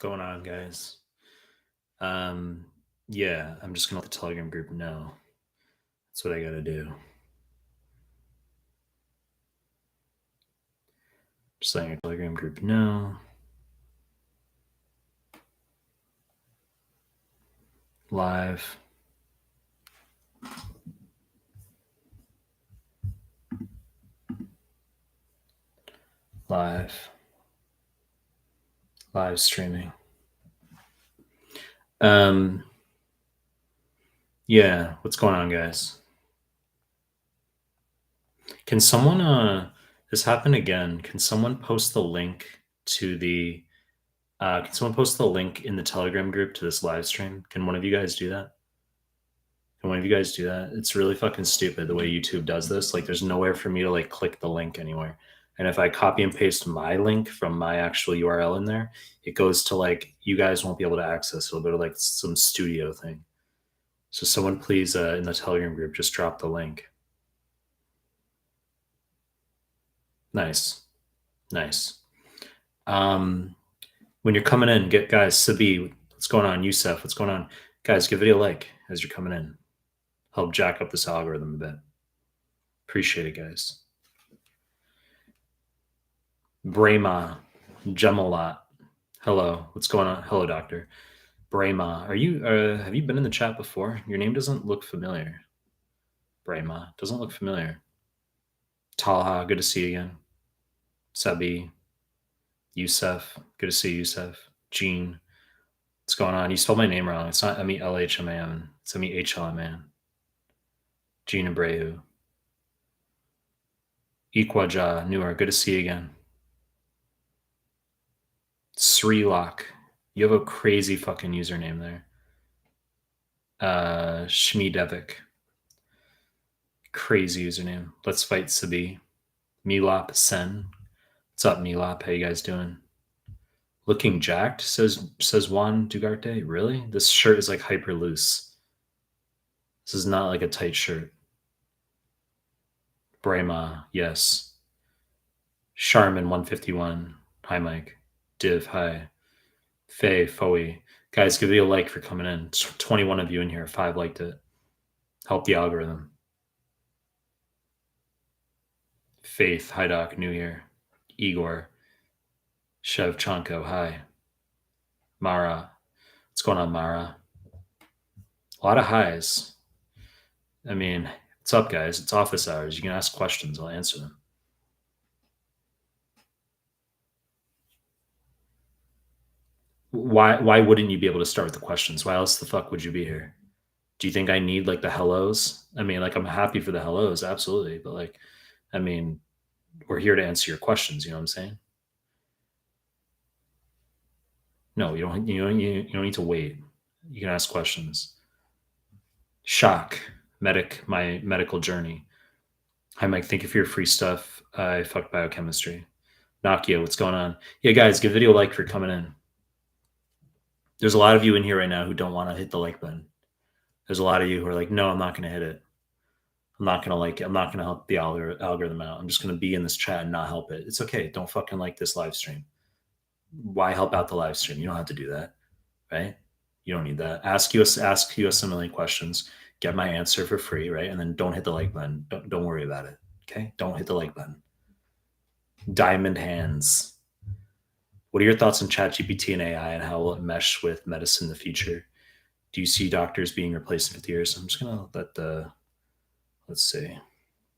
going on, guys? Um, yeah, I'm just gonna let the Telegram group know. That's what I gotta do. Just letting your Telegram group know. Live. Live. Live streaming. Yeah, what's going on, guys? Can someone this happened again? Can someone post the link to the can someone post the link in the Telegram group to this live stream? Can one of you guys do that? Can one of you guys do that? It's really fucking stupid the way YouTube does this. Like, there's nowhere for me to like click the link anywhere. And if I copy and paste my link from my actual URL in there, it goes to like, you guys won't be able to access. It'll go to like some studio thing. So someone please in the Telegram group, just drop the link. Nice. Nice. When you're coming in, get guys, Sabi, what's going on? Yusef, what's going on? Guys, give video a like as you're coming in. Help jack up this algorithm a bit. Appreciate it, guys. Brahma, Jamalat. Hello, what's going on? Hello, doctor. Brahma, are you? Have you been in the chat before? Your name doesn't look familiar. Brahma doesn't look familiar. Talha, good to see you again. Sabi, Yusef, good to see you, Yusef. Gene, what's going on? You spelled my name wrong. It's not Mehlman. It's Mehlman. Gene Abreu. Ikwaja, Newer, good to see you again. Srilak, you have a crazy fucking username there. Shmidevik, crazy username. Let's fight Sabi. Milop Sen, what's up, Milop? How you guys doing? Looking jacked, says Juan Dugarte. Really? This shirt is like hyper loose. This is not like a tight shirt. Brahma, yes. Charmin 151. Hi, Mike. Div, hi. Faye, Foey. Guys, give it a like for coming in. 21 of you in here. 5 liked it. Help the algorithm. Faith, hi, Doc. New here. Igor. Shevchenko, hi. Mara. What's going on, Mara? A lot of highs. I mean, what's up, guys? It's office hours. You can ask questions. I'll answer them. Why wouldn't you be able to start with the questions? Why else the fuck would you be here? Do you think I need like the hellos? I mean, like, I'm happy for the hellos, absolutely, but like, I mean, we're here to answer your questions. You know what I'm saying? No, you don't need to wait. You can ask questions. Shock, my medical journey. Hi, Mike. Thank you for your free stuff. I fucked biochemistry. Nokia, what's going on? Yeah, guys, give video a like for coming in. There's a lot of you in here right now who don't want to hit the like button. There's a lot of you who are like, no, I'm not going to hit it. I'm not going to like it. I'm not going to help the algorithm out. I'm just going to be in this chat and not help it. It's okay. Don't fucking like this live stream. Why help out the live stream? You don't have to do that, right? You don't need that. Ask USMLE questions. Get my answer for free, right? And then don't hit the like button. Don't worry about it. Okay? Don't hit the like button. Diamond hands. What are your thoughts on ChatGPT and AI and how will it mesh with medicine in the future? Do you see doctors being replaced in 50 years? I'm just gonna let let's see.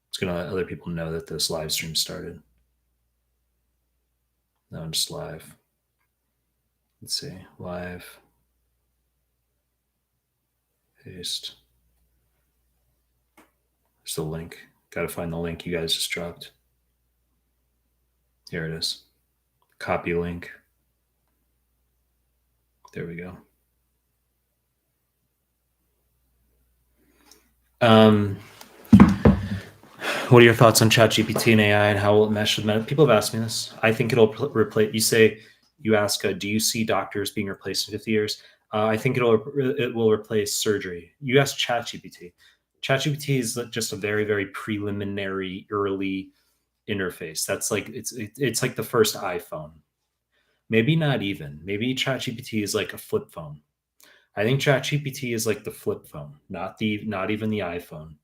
It's gonna let other people know that this live stream started. No, I'm just live. Let's see, live. Paste. There's the link. Gotta find the link you guys just dropped. Here it is. Copy link. There we go. What are your thoughts on ChatGPT and AI and how will it mesh with medicine? People have asked me this. I think it'll replace. You ask, do you see doctors being replaced in 50 years? I think it will replace surgery. You ask ChatGPT. ChatGPT is just a very, very preliminary, early interface. That's like it's like the first iPhone. Maybe not even. Maybe ChatGPT is like a flip phone. I think ChatGPT is like the flip phone, not even the iPhone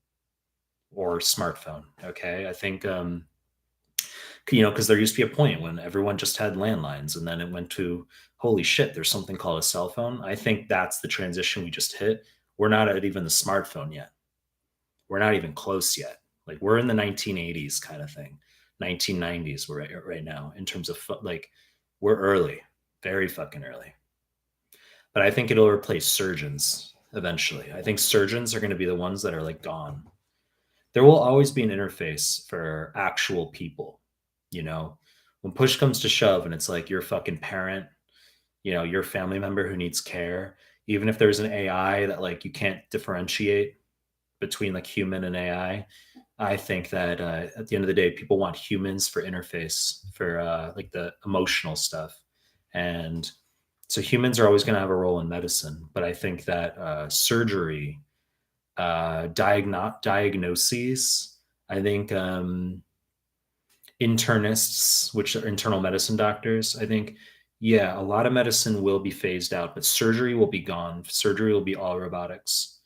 or smartphone. Okay, I think because there used to be a point when everyone just had landlines, and then it went to holy shit, there's something called a cell phone. I think that's the transition we just hit. We're not at even the smartphone yet. We're not even close yet. Like we're in the 1980s kind of thing, 1990s. We're right now in terms of like we're early, very fucking early. But I think it'll replace surgeons eventually. I think surgeons are going to be the ones that are like gone. There will always be an interface for actual people, you know. When push comes to shove and it's like your fucking parent, your family member who needs care, even if there's an AI that like you can't differentiate between like human and I think that at the end of the day, people want humans for interface for like the emotional stuff, and so humans are always going to have a role in medicine. But I think that surgery, diagnoses, I think internists, which are internal medicine doctors, I think, yeah, a lot of medicine will be phased out, but surgery will be gone. Surgery will be all robotics,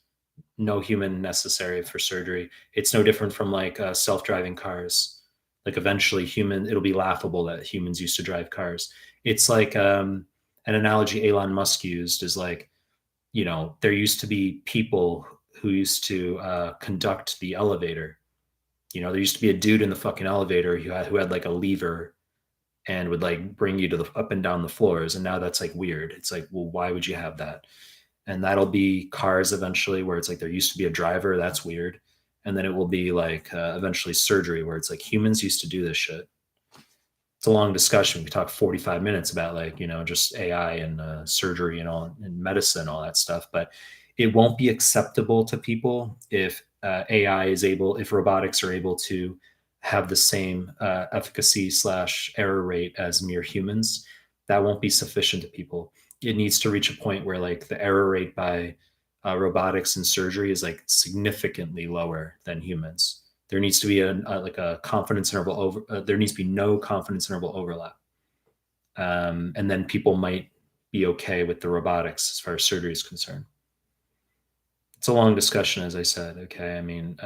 no human necessary for surgery. It's no different from like self-driving cars. Like eventually it'll be laughable that humans used to drive cars. It's like an analogy Elon Musk used is like, there used to be people who used to conduct the elevator. There used to be a dude in the fucking elevator who had like a lever and would like bring you to the up and down the floors. And now that's like weird. It's like, well, why would you have that? And that'll be cars eventually, where it's like there used to be a driver. That's weird. And then it will be like eventually surgery, where it's like humans used to do this shit. It's a long discussion. We could talk 45 minutes about like, just AI and surgery and all and medicine, all that stuff. But it won't be acceptable to people if if robotics are able to have the same efficacy / error rate as mere humans. That won't be sufficient to people. It needs to reach a point where like the error rate by robotics and surgery is like significantly lower than humans. There needs to be like a confidence interval over. There needs to be no confidence interval overlap, and then people might be okay with the robotics as far as surgery is concerned. It's a long discussion, as I said. Okay, I mean,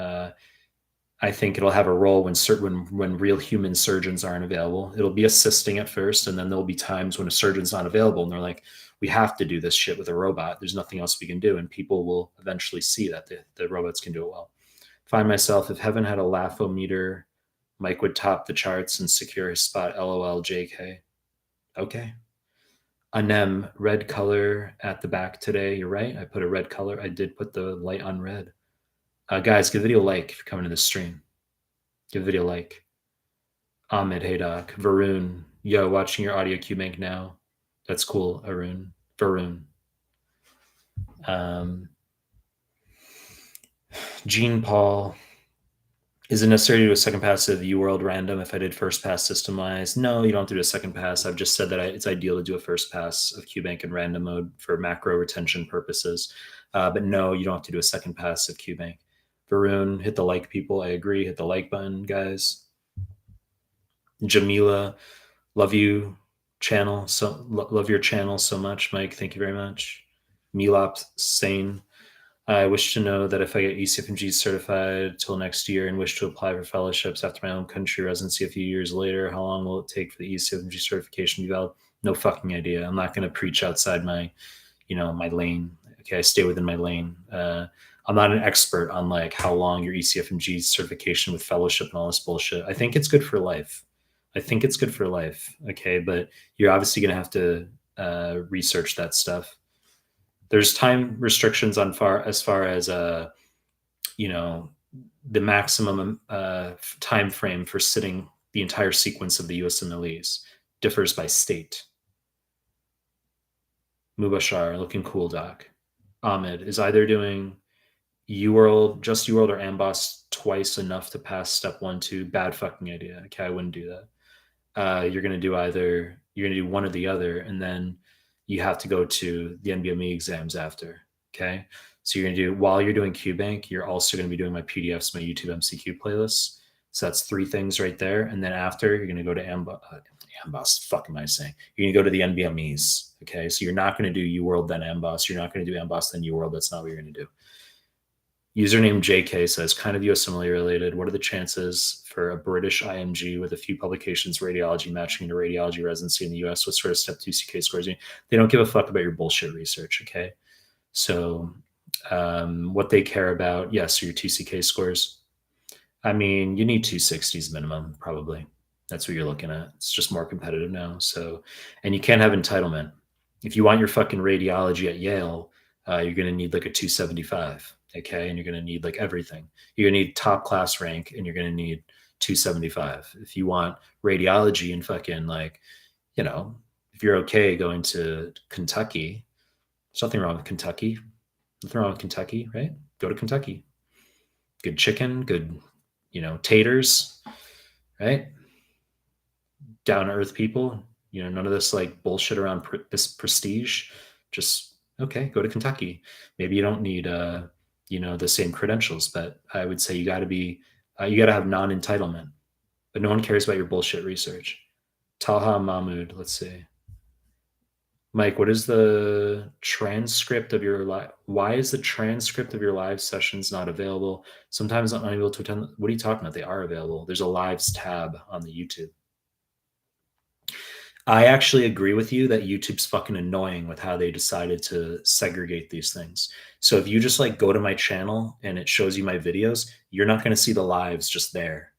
I think it'll have a role when real human surgeons aren't available. It'll be assisting at first, and then there'll be times when a surgeon's not available, and they're like, "We have to do this shit with a robot. There's nothing else we can do," and people will eventually see that the robots can do it well. Find myself, if heaven had a laugh-o-meter, Mike would top the charts and secure his spot. LOL, JK. Okay. Anem, red color at the back today. You're right. I put a red color. I did put the light on red. Guys, give the video a like if you're coming to the stream. Give the video a like. Ahmed, hey doc. Varun, yo, watching your audio cue bank now. That's cool, Arun. Varun. Jean Paul, is it necessary to do a second pass of UWorld random if I did first pass system-wise? No, you don't have to do a second pass. I've just said that it's ideal to do a first pass of QBank in random mode for macro retention purposes. But no, you don't have to do a second pass of QBank. Varun, hit the like, people. I agree. Hit the like button, guys. Jamila, love you channel. So love your channel so much, Mike. Thank you very much. Milop Sane. I wish to know that if I get ECFMG certified till next year and wish to apply for fellowships after my own country residency a few years later, how long will it take for the ECFMG certification to be valid? No fucking idea. I'm not going to preach outside my lane. Okay, I stay within my lane. I'm not an expert on like how long your ECFMG certification with fellowship and all this bullshit. I think it's good for life. Okay, but you're obviously going to have to research that stuff. There's time restrictions as far as the maximum time frame for sitting the entire sequence of the USMLEs differs by state. Mubashar, looking cool, doc. Ahmed, is either doing just UWorld or Amboss twice enough to pass step 1, 2? Bad fucking idea. Okay, I wouldn't do that. You're going to do one or the other, and then you have to go to the NBME exams after. Okay, so you're going to do, while you're doing QBank, you're also going to be doing my PDFs, my YouTube MCQ playlists. So that's 3 things right there. And then after, you're going to go to Amboss, fuck am I saying? You're going to go to the NBMEs. Okay. So you're not going to do UWorld, then Amboss. You're not going to do Amboss, then UWorld. That's not what you're going to do. Username JK says, kind of Usmle related. What are the chances for a British IMG with a few publications, radiology, matching into radiology residency in the US? What sort of step 2 CK scores? They don't give a fuck about your bullshit research. Okay. So what they care about, yes, are your 2CK scores. I mean, you need 260s minimum, probably. That's what you're looking at. It's just more competitive now. So, and you can't have entitlement. If you want your fucking radiology at Yale, you're going to need like a 275. Okay. And you're going to need like everything. You're going to need top class rank and you're going to need 275. If you want radiology and fucking like, you know, if you're okay going to Kentucky, there's nothing wrong with Kentucky. Nothing wrong with Kentucky, right? Go to Kentucky. Good chicken, good, taters, right? Down to earth people. None of this like bullshit around this prestige. Just okay, go to Kentucky. Maybe you don't need the same credentials, but I would say you got to have non-entitlement. But no one cares about your bullshit research. Talha Mahmood, let's see. Mike, what is the transcript of your live? Why is the transcript of your live sessions not available? Sometimes I'm unable to attend. What are you talking about? They are available. There's a lives tab on the YouTube. I actually agree with you that YouTube's fucking annoying with how they decided to segregate these things. So if you just like go to my channel and it shows you my videos, you're not going to see the lives just there.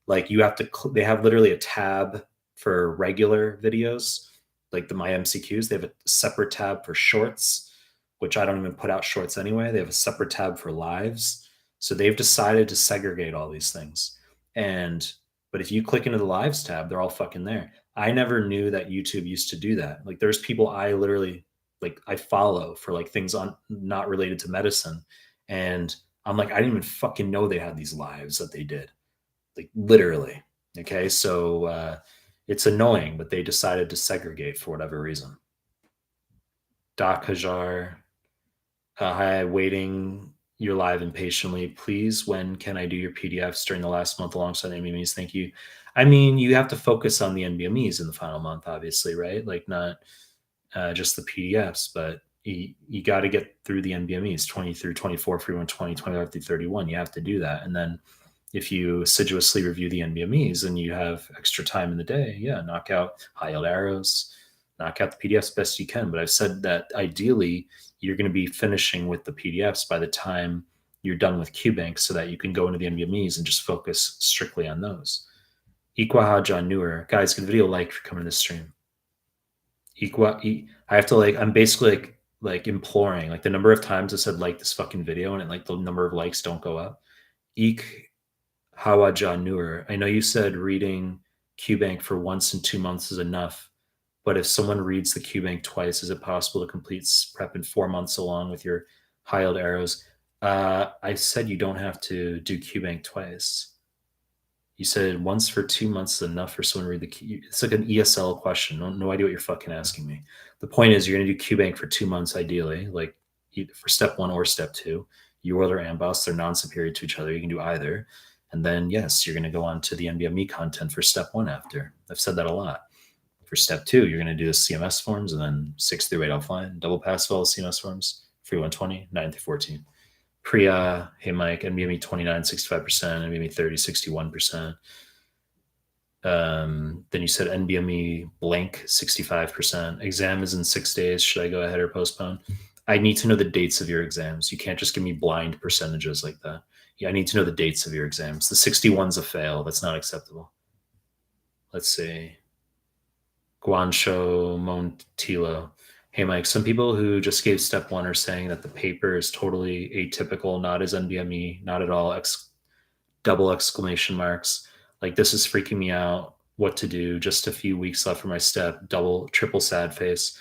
Like you have to, they have literally a tab for regular videos, like my MCQs. They have a separate tab for shorts, which I don't even put out shorts anyway. They have a separate tab for lives. So they've decided to segregate all these things. But if you click into the lives tab, they're all fucking there. I never knew that YouTube used to do that. Like there's people I literally I follow for like things on not related to medicine. And I'm like, I didn't even fucking know they had these lives that they did. Like literally. Okay. So it's annoying, but they decided to segregate for whatever reason. Doc Hajar, hi, waiting. You're live impatiently. Please, when can I do your PDFs during the last month alongside NBMEs? Thank you. I mean, you have to focus on the NBMEs in the final month, obviously, right? Like not just the PDFs, but you got to get through the NBMEs 20 through 24, 41, 20, 25 through 31. You have to do that. And then if you assiduously review the NBMEs and you have extra time in the day, yeah, knock out high yield arrows, knock out the PDFs best you can. But I've said that ideally you're going to be finishing with the PDFs by the time you're done with QBank so that you can go into the NBMEs and just focus strictly on those. Iqua John Newer. Guys, give the video a like for coming to the stream. I have to I'm basically imploring, like the number of times I said like this fucking video and the number of likes don't go up. Hawa John Newer. I know you said reading QBank for once in 2 months is enough, but if someone reads the QBank twice, is it possible to complete prep in 4 months along with your high yield arrows? I said you don't have to do QBank twice. You said once for 2 months is enough for someone to read the Q. It's like an ESL question. No idea what you're fucking asking me. The point is you're going to do QBank for 2 months, ideally, like for step 1 or step 2. UWorld or Amboss, they're non-superior to each other. You can do either. And then, yes, you're going to go on to the NBME content for step 1 after. I've said that a lot. For step 2, you're going to do the CMS forms and then 6 through 8 offline, double pass all CMS forms, free 120, 9 through 14. Priya, hey Mike, NBME 29, 65%, NBME 30, 61%. Then you said NBME blank 65%. Exam is in 6 days. Should I go ahead or postpone? I need to know the dates of your exams. You can't just give me blind percentages like that. Yeah, I need to know the dates of your exams. The 61's a fail. That's not acceptable. Let's see. Guancho Montilo. Hey, Mike, some people who just gave step 1 are saying that the paper is totally atypical, not as NBME, not at all, double exclamation marks. Like, this is freaking me out. What to do? Just a few weeks left for my step. Double, triple sad face.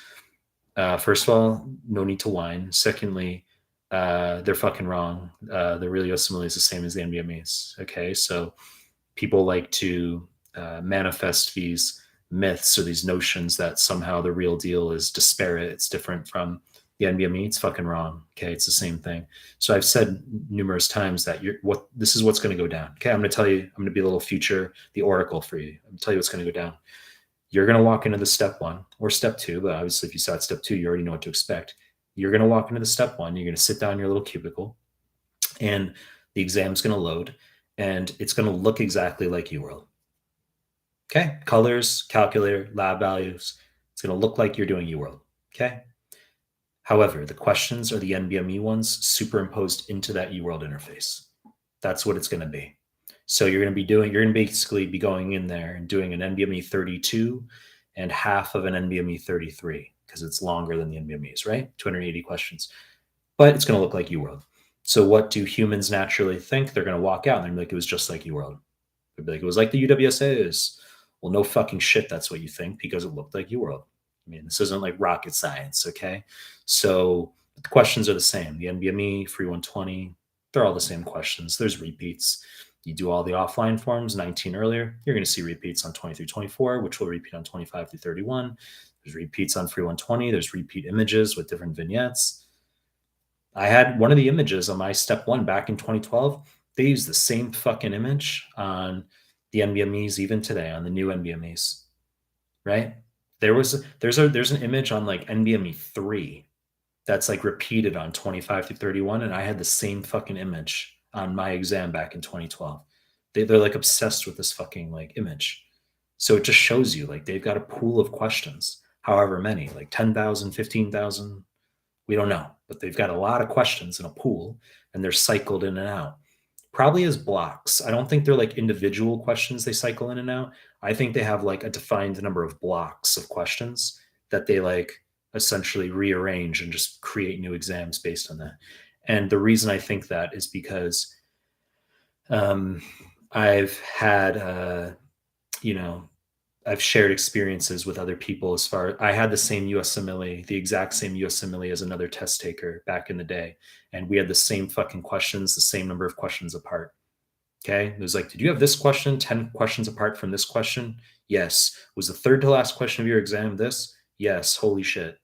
First of all, no need to whine. Secondly, they're fucking wrong. The real Usmle is the same as the NBMEs. Okay, so people like to manifest these myths or these notions that somehow the real deal is disparate. It's different from the NBME. It's fucking wrong. Okay, it's the same thing. So I've said numerous times that this is what's going to go down. Okay, I'm going to tell you. I'm going to be a little future, the oracle for you. I'm going to tell you what's going to go down. You're going to walk into the step one or step two, but obviously, if you saw it step two, you already know what to expect. You're going to walk into the step one, you're going to sit down in your little cubicle, and the exam's going to load, and it's going to look exactly like UWorld. Okay, colors, calculator, lab values. It's going to look like you're doing UWorld. Okay. However, the questions are the NBME ones superimposed into that UWorld interface. That's what it's going to be. So you're going to basically be going in there and doing an NBME 32 and half of an NBME 33 because it's longer than the NBMEs, right? 280 questions. But it's going to look like UWorld. So what do humans naturally think? They're going to walk out and they're like, it was just like UWorld. They'd be like, it was like the UWSA's. Well, no fucking shit, that's what you think because it looked like UWorld. I mean, this isn't like rocket science, okay? So the questions are the same. The NBME, Free 120, they're all the same questions. There's repeats. You do all the offline forms, 19 earlier, you're going to see repeats on 20 through 24, which will repeat on 25 through 31. There's repeats on Free 120. There's repeat images with different vignettes. I had one of the images on my step one back in 2012. They use the same fucking image on the NBMEs even today on the new NBMEs, right? There's an image on like NBME 3 that's like repeated on 25 through 31, and I had the same fucking image on my exam back in 2012. They're like obsessed with this fucking like image. So it just shows you like they've got a pool of questions, however many, like 10,000, 15,000, we don't know, but they've got a lot of questions in a pool and they're cycled in and out. Probably as blocks. I don't think they're like individual questions they cycle in and out. I think they have like a defined number of blocks of questions that they like essentially rearrange and just create new exams based on that. And the reason I think that is because I've had, you know, I've shared experiences with other people as far I had the same Usmle, the exact same Usmle as another test taker back in the day. And we had the same fucking questions, the same number of questions apart. Okay. It was like, did you have this question 10 questions apart from this question? Yes. Was the third to last question of your exam this? Yes. Holy shit.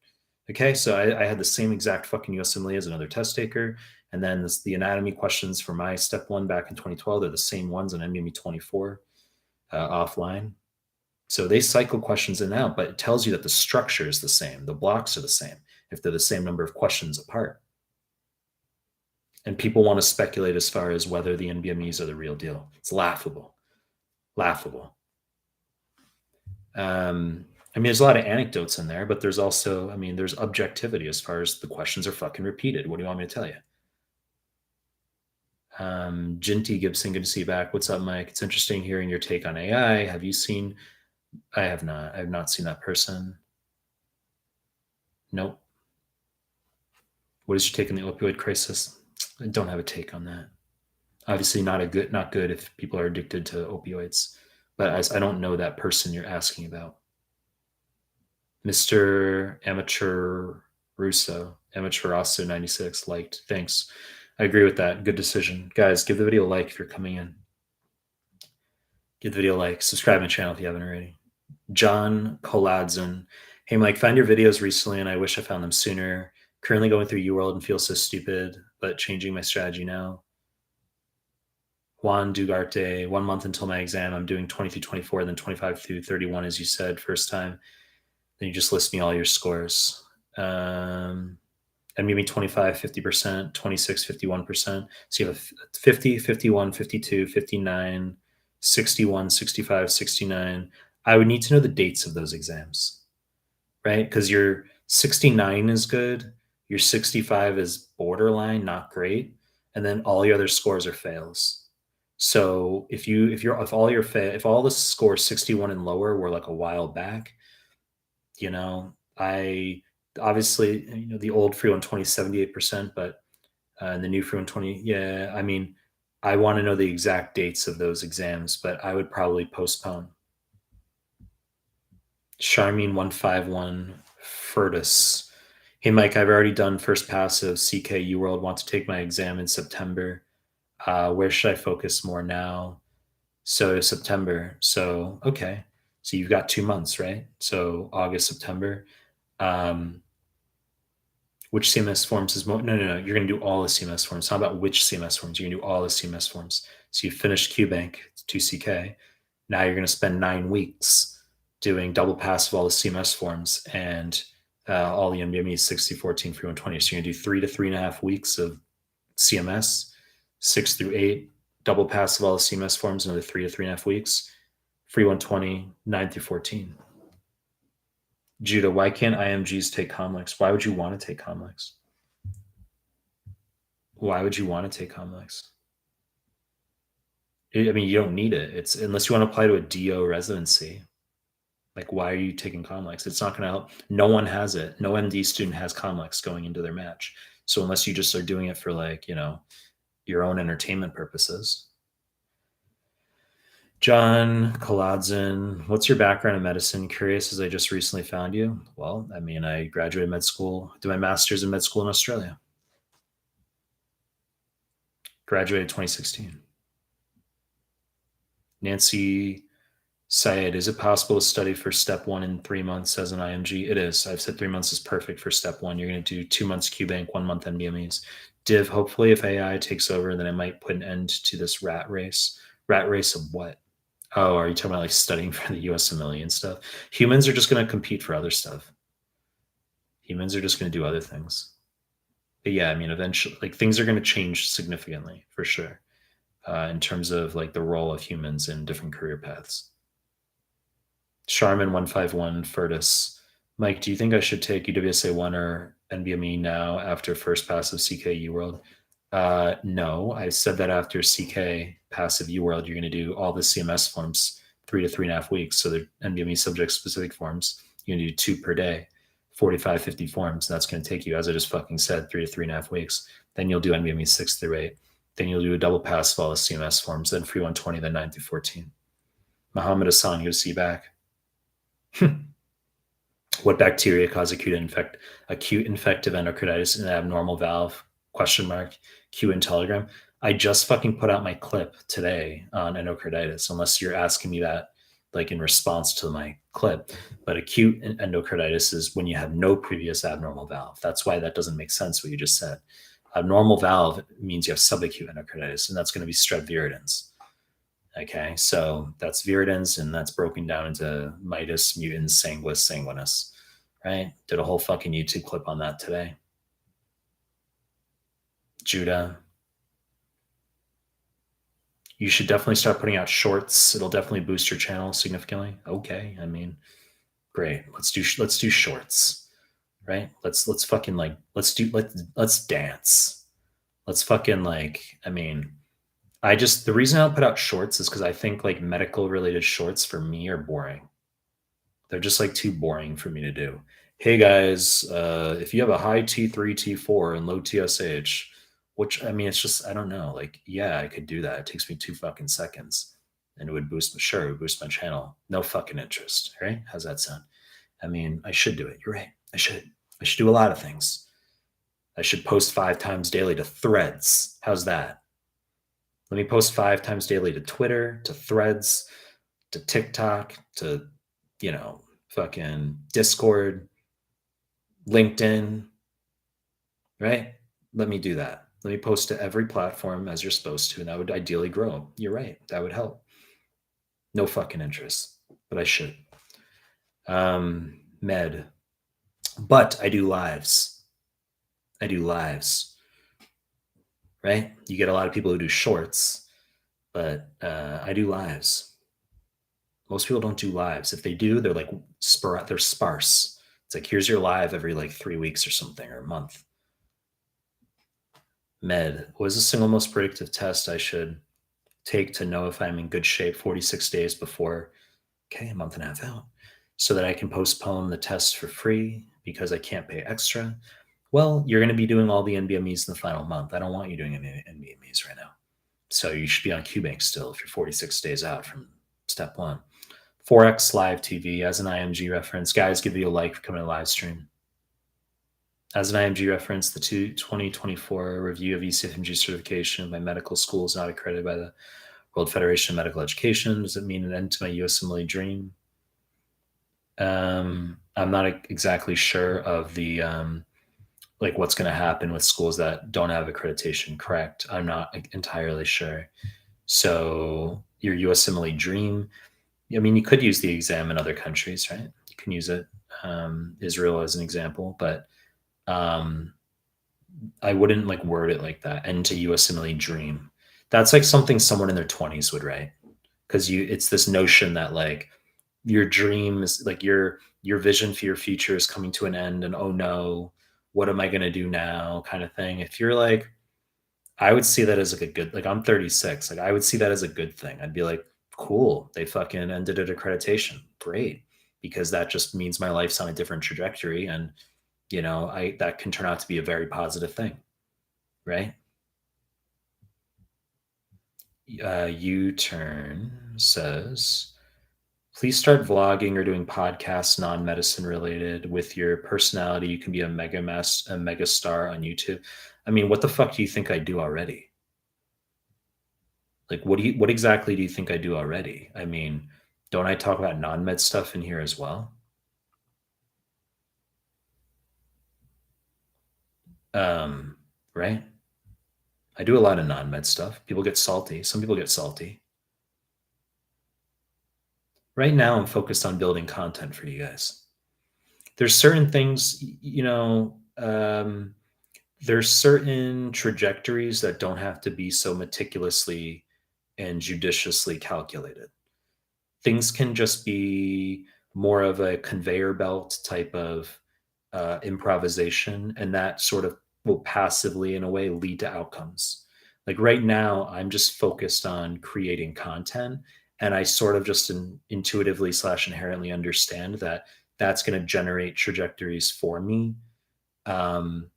Okay. So I had the same exact fucking Usmle as another test taker. And then the anatomy questions for my step one back in 2012, they're the same ones on NBME 24 offline. So they cycle questions in and out, but it tells you that the structure is the same. The blocks are the same if they're the same number of questions apart. And people want to speculate as far as whether the NBMEs are the real deal. It's laughable. Laughable. I mean, there's a lot of anecdotes in there, but there's also, I mean, there's objectivity as far as the questions are fucking repeated. What do you want me to tell you? Jinty Gibson, good to see you back. What's up, Mike? It's interesting hearing your take on AI. Have you seen I have not. I have not seen that person. Nope. What is your take on the opioid crisis? I don't have a take on that. Obviously, not good if people are addicted to opioids. But as I don't know that person you're asking about. Mr. Amateur Russo, Amateur Rosso 96 liked. Thanks. I agree with that. Good decision. Guys, give the video a like if you're coming in. Give the video a like. Subscribe to my channel if you haven't already. John Koladzin. Hey, Mike, found your videos recently and I wish I found them sooner. Currently going through UWorld and feel so stupid, but changing my strategy now. Juan Dugarte, 1 month until my exam. I'm doing 20 through 24, then 25 through 31, as you said, first time. Then you just list me all your scores. And maybe 25, 50%, 26, 51%. So you have 50, 51, 52, 59, 61, 65, 69. I would need to know the dates of those exams, right? Because your 69 is good, your 65 is borderline, not great, and then all your other scores are fails. So if all the scores 61 and lower were like a while back, I obviously the old free 120 78%, but and the new free 120, yeah, I mean, I want to know the exact dates of those exams, but I would probably postpone. Charmine 151 Furtus. Hey Mike, I've already done first pass of CK UWorld. Want to take my exam in September. Where should I focus more now? So September. So okay. So you've got 2 months, right? So August, September. Which CMS forms is more? No. You're going to do all the CMS forms. How about which CMS forms? You're going to do all the CMS forms. So you finished QBank, 2CK. Now you're going to spend 9 weeks doing double pass of all the CMS forms and all the NBMEs 60, 14, free 120. So you're going to do 3 to 3.5 weeks of CMS, 6 through 8, double pass of all the CMS forms, another 3 to 3.5 weeks, free 120, 9 through 14. Judah, why can't IMGs take Comlex? Why would you want to take Comlex? Why would you want to take Comlex? I mean, you don't need it. It's unless you want to apply to a DO residency. Like, why are you taking Comlex? It's not going to help. No one has it. No MD student has Comlex going into their match. So unless you just are doing it for like, your own entertainment purposes. John Koladzin, what's your background in medicine? Curious as I just recently found you. Well, I mean, I graduated med school, did my master's in med school in Australia. Graduated 2016. Nancy Syed, is it possible to study for step 1 in 3 months as an IMG? It is. I've said 3 months is perfect for step 1. You're going to do 2 months QBank, 1 month NBMEs. Div, hopefully if AI takes over, then it might put an end to this rat race. Rat race of what? Oh, are you talking about like studying for the Usmle and stuff? Humans are just going to compete for other stuff. Humans are just going to do other things. But yeah, I mean, eventually, like things are going to change significantly for sure in terms of like the role of humans in different career paths. Charmin 151 Furtus. Mike, do you think I should take UWSA 1 or NBME now after first pass of CK World? No, I said that after CK passive World, you're going to do all the CMS forms 3 to 3.5 weeks. So they're NBME subject specific forms. You're going to do 2 per day, 45, 50 forms. And that's going to take you, as I just fucking said, 3 to 3.5 weeks. Then you'll do NBME 6 through 8. Then you'll do a double pass of all the CMS forms, then free 120, then 9 through 14. Muhammad Hassan, good to see you back. What bacteria cause acute infective endocarditis in an abnormal valve? Question mark. Q in Telegram. I just fucking put out my clip today on endocarditis, unless you're asking me that like in response to my clip. But acute endocarditis is when you have no previous abnormal valve. That's why that doesn't make sense what you just said. Abnormal valve means you have subacute endocarditis, and that's going to be strep viridans. Okay, so that's viridans, and that's broken down into mitis, mutans, sanguis, sanguinus, right? Did a whole fucking YouTube clip on that today. Judah, you should definitely start putting out shorts. It'll definitely boost your channel significantly. Okay, I mean, great. Let's do shorts, right? Let's fucking like let's dance. Let's fucking like, I mean, the reason I'll put out shorts is because I think like medical related shorts for me are boring. They're just like too boring for me to do. Hey guys, if you have a high T3, T4 and low TSH, which I mean, it's just, I don't know. Like, yeah, I could do that. It takes me 2 fucking seconds and it would boost my channel. No fucking interest, right? How's that sound? I mean, I should do it. You're right. I should do a lot of things. I should post 5 times daily to Threads. How's that? Let me post 5 times daily to Twitter, to Threads, to TikTok, to, fucking Discord, LinkedIn, right? Let me do that. Let me post to every platform as you're supposed to, and that would ideally grow. You're right. That would help. No fucking interest, but I should. Med. But I do lives. Right? You get a lot of people who do shorts, but I do lives. Most people don't do lives. If they do, they're like they're sparse. It's like, here's your live every like 3 weeks or something, or a month. Med. What is the single most predictive test I should take to know if I'm in good shape 46 days before, a month and a half out, so that I can postpone the test for free because I can't pay extra? Well, you're going to be doing all the NBMEs in the final month. I don't want you doing any NBMEs right now. So you should be on QBank still if you're 46 days out from step 1. 4X Live TV as an IMG reference. Guys, give you a like for coming to the live stream. As an IMG reference, the 2024 review of ECFMG certification by medical school is not accredited by the World Federation of Medical Education. Does it mean an end to my Usmle dream? I'm not exactly sure of the like what's going to happen with schools that don't have accreditation. Correct. I'm not entirely sure. So your Usmle dream, I mean, you could use the exam in other countries, right? You can use it, Israel as an example, but um, I wouldn't like word it like that. And to you, Usmle dream. That's like something someone in their 20s would write, because it's this notion that like your dream is like your vision for your future is coming to an end, and oh no, what am I going to do now, kind of thing. If you're like, I would see that as like a good, like I'm 36, like I would see that as a good thing. I'd be like, cool, they fucking ended at accreditation, great, because that just means my life's on a different trajectory, and I that can turn out to be a very positive thing, right? U-turn says, please start vlogging or doing podcasts non-medicine related. With your personality, you can be a mega star on YouTube. I mean, what the fuck do you think I do already? Like, what exactly do you think I do already? I mean, don't I talk about non-med stuff in here as well? Um, right? I do a lot of non-med stuff. People get salty. Some people get salty. Right now, I'm focused on building content for you guys. There's certain things, there's certain trajectories that don't have to be so meticulously and judiciously calculated. Things can just be more of a conveyor belt type of improvisation, and that sort of will passively, in a way, lead to outcomes. Like right now, I'm just focused on creating content, and I sort of just intuitively slash inherently understand that that's going to generate trajectories for me. Um,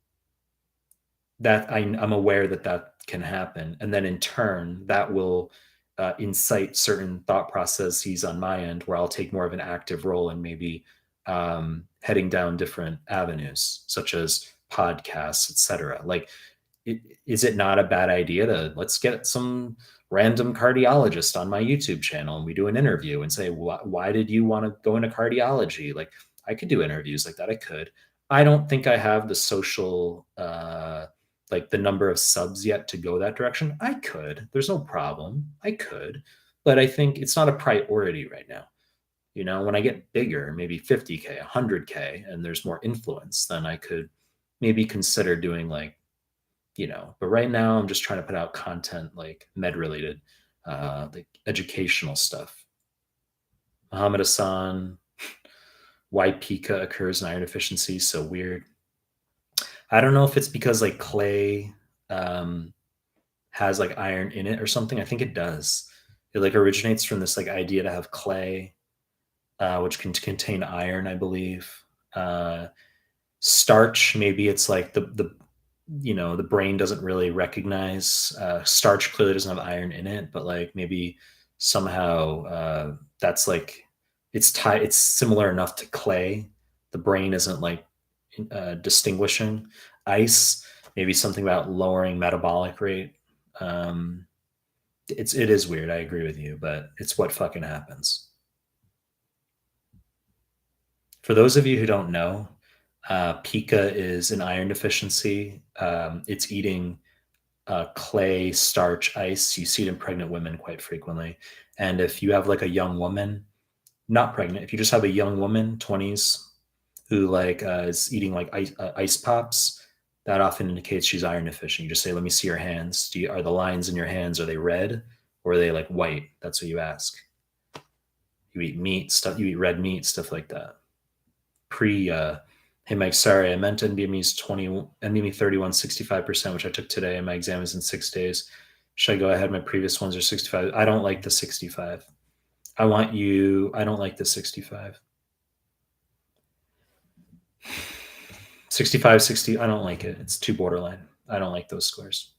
that I'm aware that that can happen, and then in turn, that will incite certain thought processes on my end where I'll take more of an active role in maybe heading down different avenues, such as podcasts, etc. Like, is it not a bad idea to let's get some random cardiologist on my YouTube channel and we do an interview and say, why did you want to go into cardiology? Like, I could do interviews like that. I could. I don't think I have the social, like the number of subs yet to go that direction. I could. There's no problem. I could. But I think it's not a priority right now. When I get bigger, maybe 50K, 100K, and there's more influence, then I could maybe consider doing like, but right now I'm just trying to put out content like med related, like educational stuff. Muhammad Hassan, why pica occurs in iron deficiency, so weird. I don't know if it's because like clay has like iron in it or something. I think it does. It like originates from this like idea to have clay, which can contain iron, I believe. Uh, Starch, maybe it's like the brain doesn't really recognize starch. Clearly doesn't have iron in it, but like maybe somehow that's like it's similar enough to clay. The brain isn't like distinguishing. Ice, maybe something about lowering metabolic rate. um it is weird, I agree with you, but it's what fucking happens. For those of you who don't know, pica is an iron deficiency. It's eating clay, starch, ice. You see it in pregnant women quite frequently. And if you have like a young woman, not pregnant, if you just have a young woman, 20s, who like is eating like ice pops, that often indicates she's iron deficient. You just say, "Let me see your hands. Are the lines in your hands, are they red or are they like white?" That's what you ask. You eat meat stuff. You eat red meat, stuff like that. Pre Hey Mike, sorry, I meant NBME's 20 NBME 31 65%, which I took today, and my exam is in 6 days. Should I go ahead? My previous ones are 65. I don't like the 65. I don't like the 65. 65, 60, I don't like it. It's too borderline. I don't like those scores.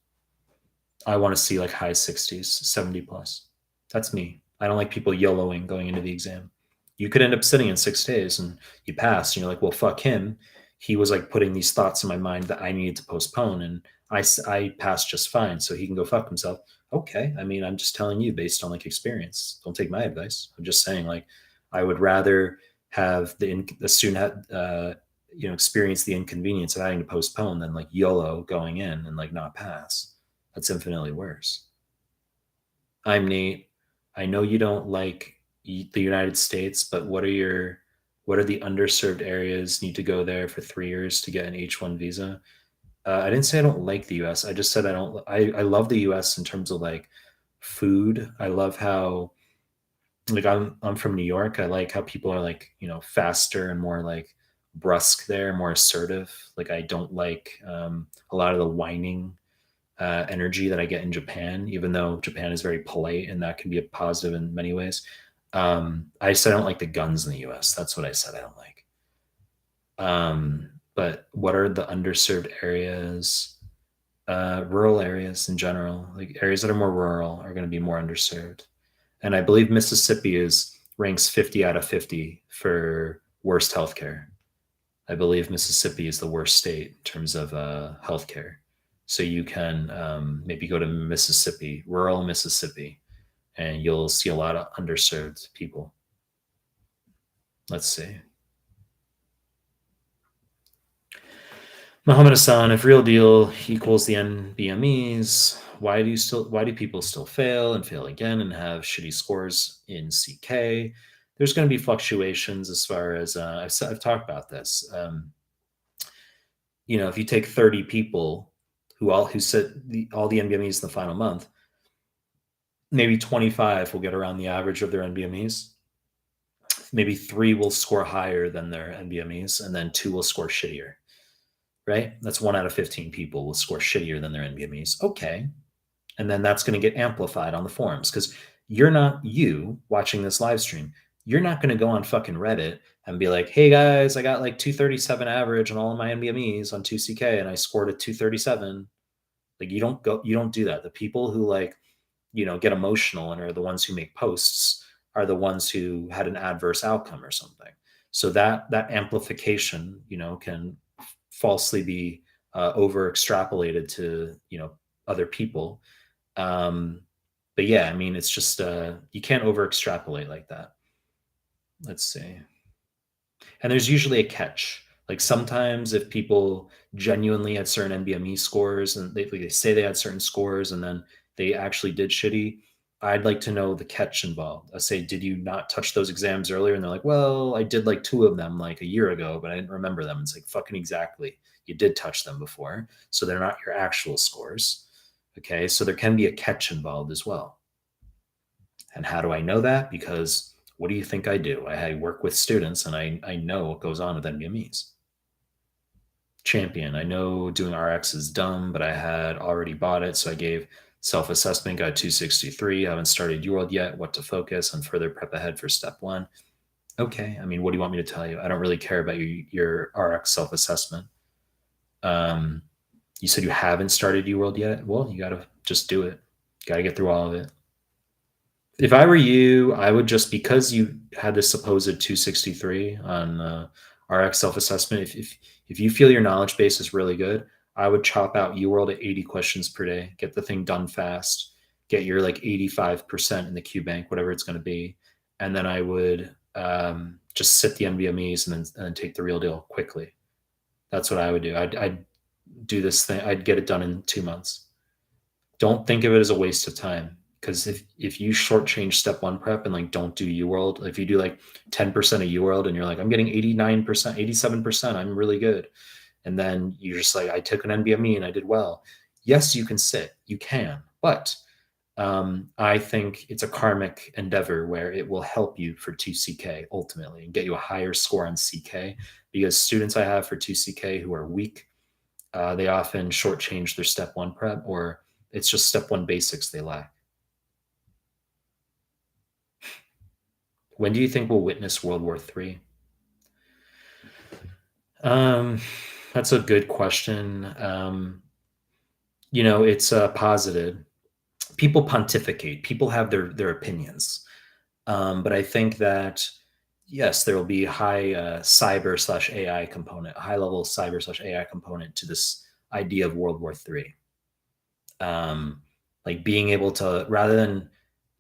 I want to see like high 60s, 70 plus. That's me. I don't like people YOLOing going into the exam. You could end up sitting in 6 days and you pass, and you're like, well, fuck him. He was like putting these thoughts in my mind that I needed to postpone, and I passed just fine. So he can go fuck himself. Okay. I mean, I'm just telling you based on like experience. Don't take my advice. I'm just saying, like, I would rather have the student experience the inconvenience of having to postpone than like YOLO going in and like not pass. That's infinitely worse. I'm Nate. I know you don't like the United States, but what are the underserved areas? Need to go there for 3 years to get an H-1 visa. I didn't say I don't like the U.S. I just said I don't. I love the U.S. in terms of like food. I love how like I'm from New York. I like how people are like faster and more like brusque there, more assertive. Like I don't like a lot of the whining energy that I get in Japan, even though Japan is very polite and that can be a positive in many ways. I said I don't like the guns in the U.S. That's what I said I don't like. But what are the underserved areas? Rural areas in general, like areas that are more rural, are going to be more underserved. And I believe Mississippi is ranks 50 out of 50 for worst healthcare. I believe Mississippi is the worst state in terms of healthcare. So you can maybe go to Mississippi, rural Mississippi, and you'll see a lot of underserved people. Let's see. Muhammad Hassan, if real deal equals the NBMEs, why do people still fail and fail again and have shitty scores in CK? There's going to be fluctuations as far as I've talked about this. If you take 30 people who sit all the NBMEs in the final month, maybe 25 will get around the average of their NBMEs. Maybe 3 will score higher than their NBMEs, and then 2 will score shittier. Right? That's 1 out of 15 people will score shittier than their NBMEs. Okay. And then that's going to get amplified on the forums because you watching this live stream, you're not going to go on fucking Reddit and be like, hey guys, I got like 237 average on all of my NBMEs on 2CK and I scored a 237. Like you don't do that. The people who like, get emotional and are the ones who make posts are the ones who had an adverse outcome or something. So that amplification, can falsely be over extrapolated to other people. But yeah, I mean, it's just you can't over extrapolate like that. Let's see. And there's usually a catch. Like sometimes if people genuinely had certain NBME scores and they say they had certain scores and then they actually did shitty, I'd like to know the catch involved. I say, did you not touch those exams earlier? And they're like, well, I did like 2 of them like a year ago, but I didn't remember them. It's like, fucking exactly. You did touch them before. So they're not your actual scores. Okay. So there can be a catch involved as well. And how do I know that? Because what do you think I do? I work with students and I know what goes on with NBMEs. Champion. I know doing RX is dumb, but I had already bought it. So I gave self-assessment, got 263. I haven't started UWorld yet. What to focus and further prep ahead for step 1. Okay. I mean, what do you want me to tell you? I don't really care about your RX self-assessment. You said you haven't started UWorld yet. Well, you got to just do it. Got to get through all of it. If I were you, I would just, because you had this supposed 263 on RX self-assessment, if you feel your knowledge base is really good, I would chop out UWorld at 80 questions per day, get the thing done fast, get your like 85% in the Q bank, whatever it's going to be. And then I would just sit the NBMEs and then take the real deal quickly. That's what I would do. I'd do this thing. I'd get it done in 2 months. Don't think of it as a waste of time. Because if you shortchange step 1 prep and like don't do UWorld, if you do like 10% of UWorld and you're like, I'm getting 89%, 87%, I'm really good. And then you're just like, I took an NBME and I did well. Yes, you can sit, you can, but I think it's a karmic endeavor where it will help you for 2CK ultimately and get you a higher score on CK, because students I have for 2CK who are weak, they often shortchange their step 1 prep, or it's just step 1 basics they lack. When do you think we'll witness World War III? That's a good question. It's posited. People pontificate. People have their opinions. But I think that, yes, there will be high cyber/AI component, high level cyber/AI component to this idea of World War III. Like being able to, rather than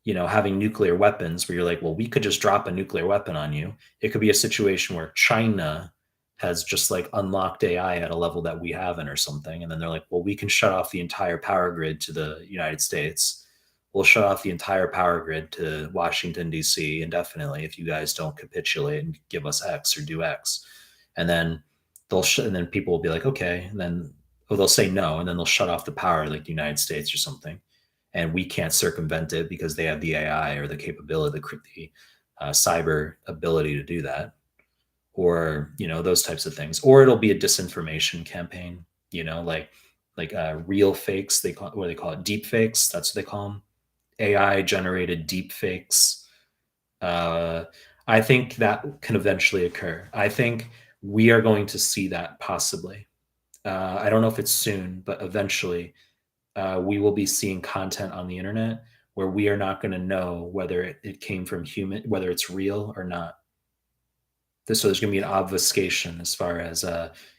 having nuclear weapons where you're like, well, we could just drop a nuclear weapon on you. It could be a situation where China has just like unlocked AI at a level that we haven't or something. And then they're like, well, we can shut off the entire power grid to the United States. we'll shut off the entire power grid to Washington, D.C. indefinitely if you guys don't capitulate and give us X or do X. And then and then people will be like, okay. And then they'll say no. And then they'll shut off the power like the United States or something. And we can't circumvent it because they have the AI or the capability, the cyber ability to do that, or those types of things. Or it'll be a disinformation campaign, real fakes. They call it deep fakes. That's what they call them. AI generated deep fakes. uh, I think that can eventually occur. I think we are going to see that possibly. I don't know if it's soon, but eventually we will be seeing content on the internet where we are not going to know whether it came from human, whether it's real or not. So there's going to be an obfuscation as far as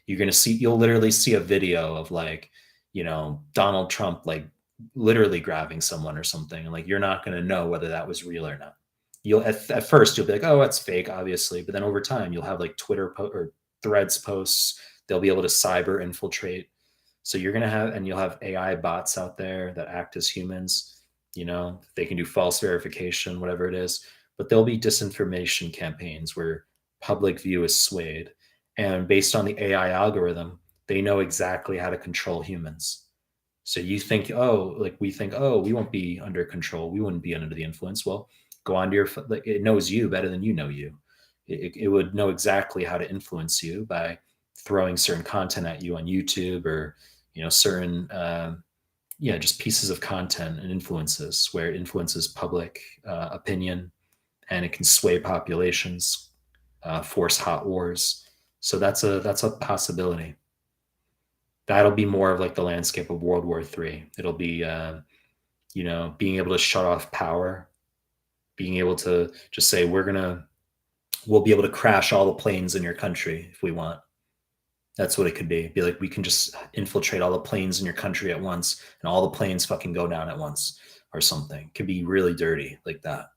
you'll literally see a video of like, Donald Trump like literally grabbing someone or something, and like you're not going to know whether that was real or not. You'll at first you'll be like, oh, that's fake, obviously, but then over time you'll have like or Threads posts. They'll be able to cyber infiltrate. So you're gonna have, and you'll have AI bots out there that act as humans. They can do false verification, whatever it is. But there'll be disinformation campaigns where public view is swayed, and based on the AI algorithm, they know exactly how to control humans. So you think, oh, like we think, oh, we won't be under control. We wouldn't be under the influence. Well, go onto like it knows you better than you know you. It would know exactly how to influence you by throwing certain content at you on YouTube, or certain just pieces of content and influences where it influences public opinion, and it can sway populations, force hot wars. So that's a possibility. That'll be more of like the landscape of World War III. It'll be being able to shut off power, being able to just say we'll be able to crash all the planes in your country if we want. That's what it could be. Be like, we can just infiltrate all the planes in your country at once, and all the planes fucking go down at once, or something. It could be really dirty like that.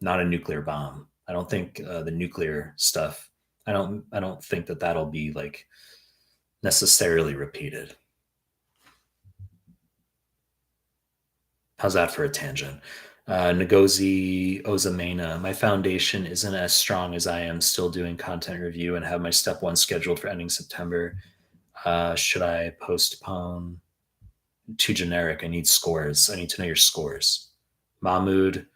Not a nuclear bomb. I don't think the nuclear stuff. I don't think that that'll be like necessarily repeated. How's that for a tangent? Ngozi Ozamena, my foundation isn't as strong as I am still doing content review and have my step one scheduled for ending September. Should I postpone? Too generic. I need scores. I need to know your scores. Mahmoud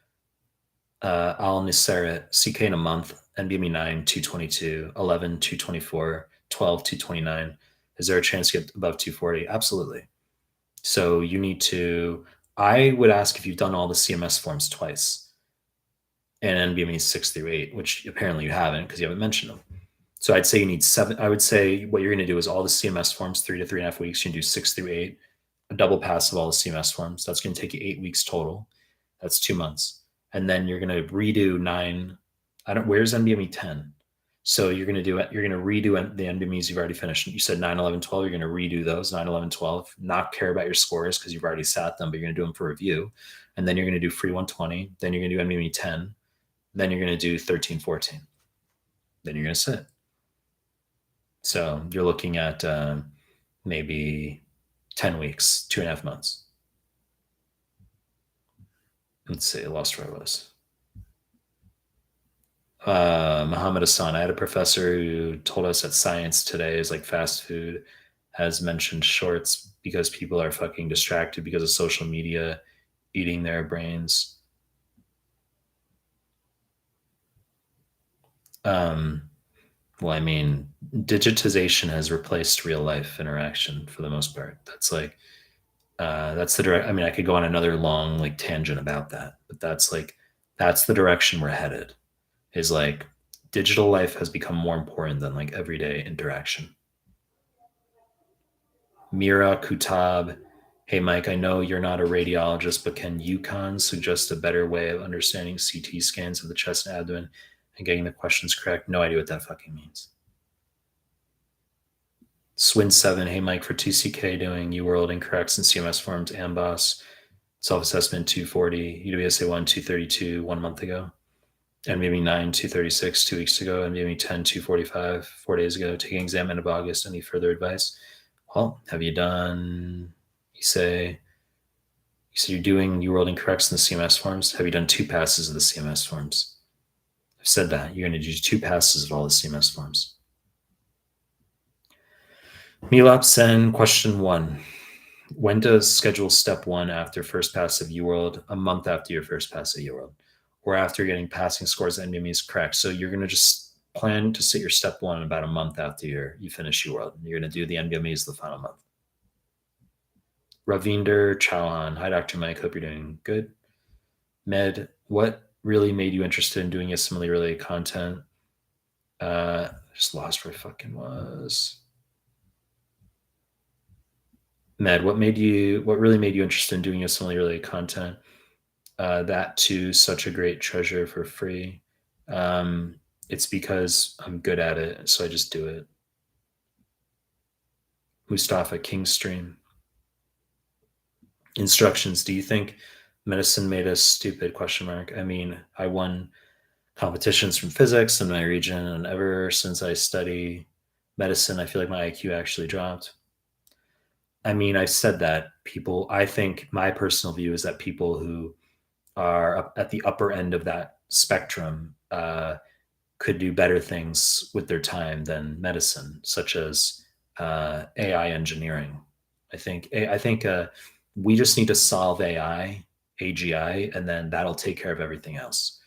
Al Niseret, CK in a month, NBME 9, 222, 11, 224, 12, 229. Is there a chance to get above 240? Absolutely. So you need to, I would ask if you've done all the CMS forms twice and NBME 6 through 8, which apparently you haven't because you haven't mentioned them. So I'd say you need 7. I would say what you're going to do is all the CMS forms, 3 to 3.5 weeks. You can do 6 through 8, a double pass of all the CMS forms. That's going to take you 8 weeks total. That's 2 months. And then you're going to redo 9. Where's NBME 10? So you're going to redo the NBMEs you've already finished. You said 9, 11, 12. You're going to redo those 9, 11, 12. Not care about your scores because you've already sat them, but you're going to do them for review. And then you're going to do free 120. Then you're going to do NBME 10. Then you're going to do 13, 14. Then you're going to sit. So you're looking at maybe 10 weeks, 2.5 months. Let's see, I lost where I was. Muhammad Hassan, I had a professor who told us that science today is like fast food, has mentioned shorts because people are fucking distracted because of social media eating their brains. Well, I mean, digitization has replaced real life interaction for the most part. That's like, that's the direct. I mean, I could go on another long like tangent about that, but that's the direction we're headed. Is like digital life has become more important than like everyday interaction. Mira Kutab, hey Mike, I know you're not a radiologist, but can UConn suggest a better way of understanding CT scans of the chest and abdomen and getting the questions correct? No idea what that fucking means. Swin7, hey Mike, for 2CK doing UWorld incorrects and CMS forms, AMBOSS, self-assessment 240, UWSA 1, 232 1 month ago. NBME 9, 236 2 weeks ago, NBME 10, 245 4 days ago, taking exam end of August. Any further advice? Well, have you done, you say, You said you're doing UWorld incorrects in the CMS forms. Have you done 2 passes of the CMS forms? I've said that. You're going to do 2 passes of all the CMS forms. Milap Sen, question 1. When does schedule step 1 after first pass of UWorld? A month after your first pass of UWorld, or after getting passing scores and NVMEs correct. So you're going to just plan to sit your step 1 about a month after you finish UWorld. You're going to do the NVMEs the final month. Ravinder Chauhan. Hi, Dr. Mike. Hope you're doing good. Med, what really made you interested in doing Usmle related content? Just lost where I fucking was. Med, what really made you interested in doing Usmle related content? That too, such a great treasure for free. It's because I'm good at it, so I just do it. Mustafa Kingstream. Instructions. Do you think medicine made us stupid? Question mark. I mean, I won competitions from physics in my region, and ever since I study medicine, I feel like my IQ actually dropped. I mean, I said that I think my personal view is that people who are at the upper end of that spectrum could do better things with their time than medicine, such as AI engineering. I think we just need to solve AGI, and then that'll take care of everything else.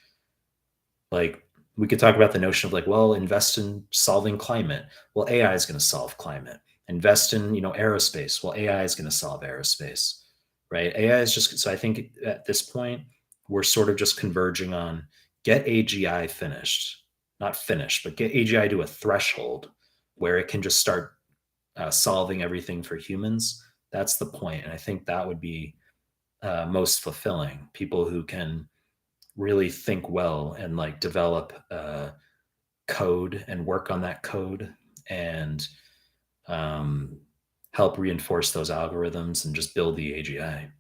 Like, we could talk about the notion of like, well, invest in solving climate. Well, AI is going to solve climate. Invest in aerospace. Well, AI is going to solve aerospace, right? AI is just so. I think at this point we're sort of just converging on get AGI finished, not finished, but get AGI to a threshold where it can just start solving everything for humans. That's the point, and I think that would be most fulfilling. People who can really think well and like develop code and work on that code and help reinforce those algorithms and just build the AGI.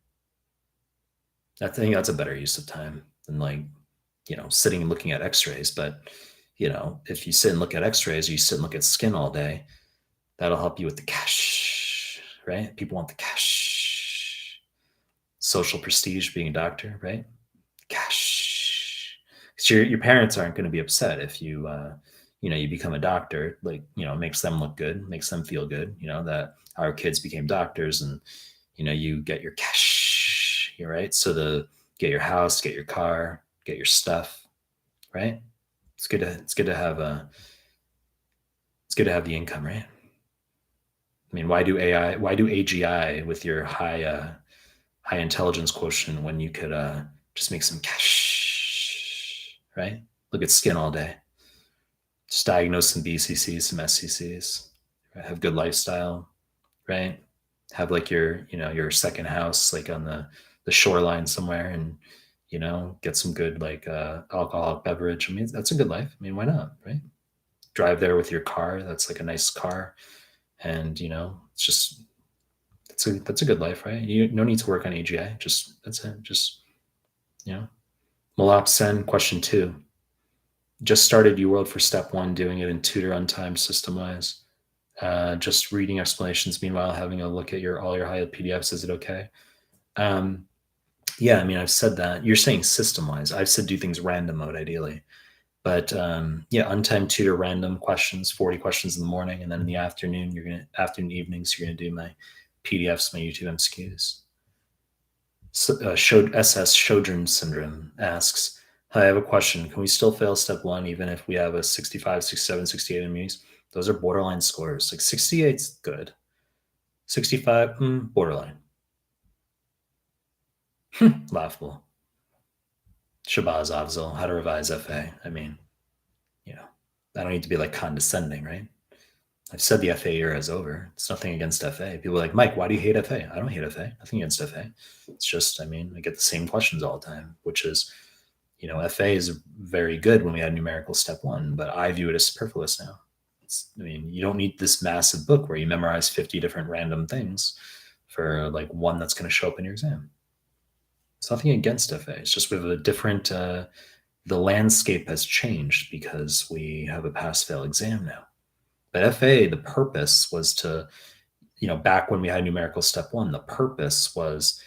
I think that's a better use of time than like sitting and looking at X-rays. But if you sit and look at X-rays, or you sit and look at skin all day, that'll help you with the cash, right? People want the cash, social prestige, being a doctor, right? Cash. So your parents aren't going to be upset if you you become a doctor. Like, it makes them look good, makes them feel good. That our kids became doctors, and you get your cash, right? So get your house, get your car, get your stuff, right? It's good to have the income, right? I mean, why do AGI with your high intelligence quotient when you could just make some cash, right? Look at skin all day. Just diagnose some BCCs, some SCCs, right? Have good lifestyle, right? Have like your second house like on the shoreline somewhere, and get some good like alcoholic beverage. I mean, that's a good life. I mean, why not, right? Drive there with your car. That's like a nice car, and it's just that's a good life, right? You no need to work on AGI. Just that's it. Just Malap Sen, question 2. Just started UWorld for step 1, doing it in tutor on time system wise. Just reading explanations. Meanwhile, having a look at all your high PDFs. Is it okay? Yeah, I mean, I've said that. You're saying system wise. I've said do things random mode ideally. But yeah, untimed tutor random questions, 40 questions in the morning, and then in the afternoon, afternoon evenings, you're gonna do my PDFs, my YouTube MCQs. SS Sjögren syndrome asks, hi, I have a question. Can we still fail step 1 even if we have a 65, 67, 68 in MEs? Those are borderline scores. Like 68's good. 65, borderline. Laughable. Shabazz Afzal, how to revise FA. I mean, I don't need to be like condescending, right? I've said the FA era is over. It's nothing against FA. People are like, Mike, why do you hate FA? I don't hate FA. Nothing against FA. It's just, I mean, I get the same questions all the time, which is, FA is very good when we had numerical step 1, but I view it as superfluous now. I mean, you don't need this massive book where you memorize 50 different random things for like one that's going to show up in your exam. It's nothing against FA. It's just we have a different, the landscape has changed because we have a pass-fail exam now. But FA, the purpose was to, back when we had numerical step 1, the purpose was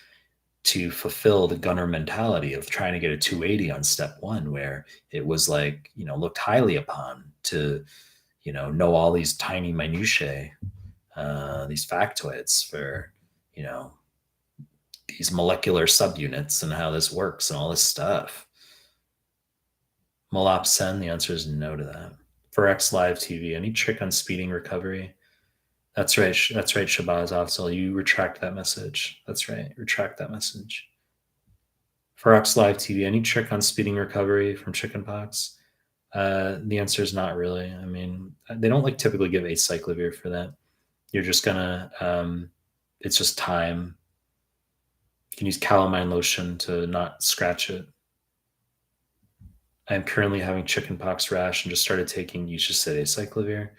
to fulfill the gunner mentality of trying to get a 280 on step one, where it was like, looked highly upon to, know all these tiny minutiae, these factoids for, you know, these molecular subunits and how this works and all this stuff. Malopsen, the answer is no to that. For X Live TV, any trick on speeding recovery? That's right. That's right, Shabazz Afzal. You retract that message. That's right. Retract that message. For X Live TV, any trick on speeding recovery from chickenpox? The answer is not really. I mean, they don't like typically give acyclovir for that. You're just gonna, it's just time. You can use calamine lotion to not scratch it. I'm currently having chickenpox rash and just started taking, you just said acyclovir,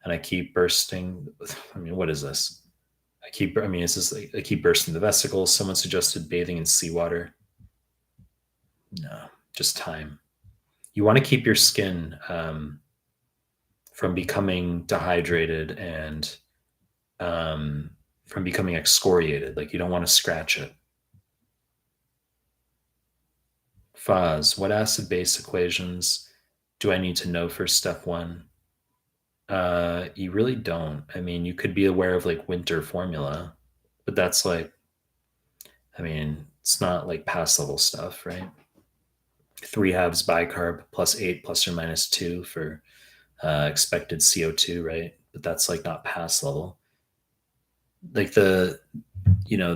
and I keep bursting. I mean, what is this? It's just like I keep bursting the vesicles. Someone suggested bathing in seawater. No, just time. You want to keep your skin from becoming dehydrated and from becoming excoriated. Like, you don't want to scratch it. Faz, what acid base equations do I need to know for step one? You really don't. I mean, you could be aware of like winter formula, but that's like, I mean, it's not like pass level stuff, right? 3/2 bicarb plus 8 plus or minus 2 for expected CO2, right? But that's like not pass level. Like the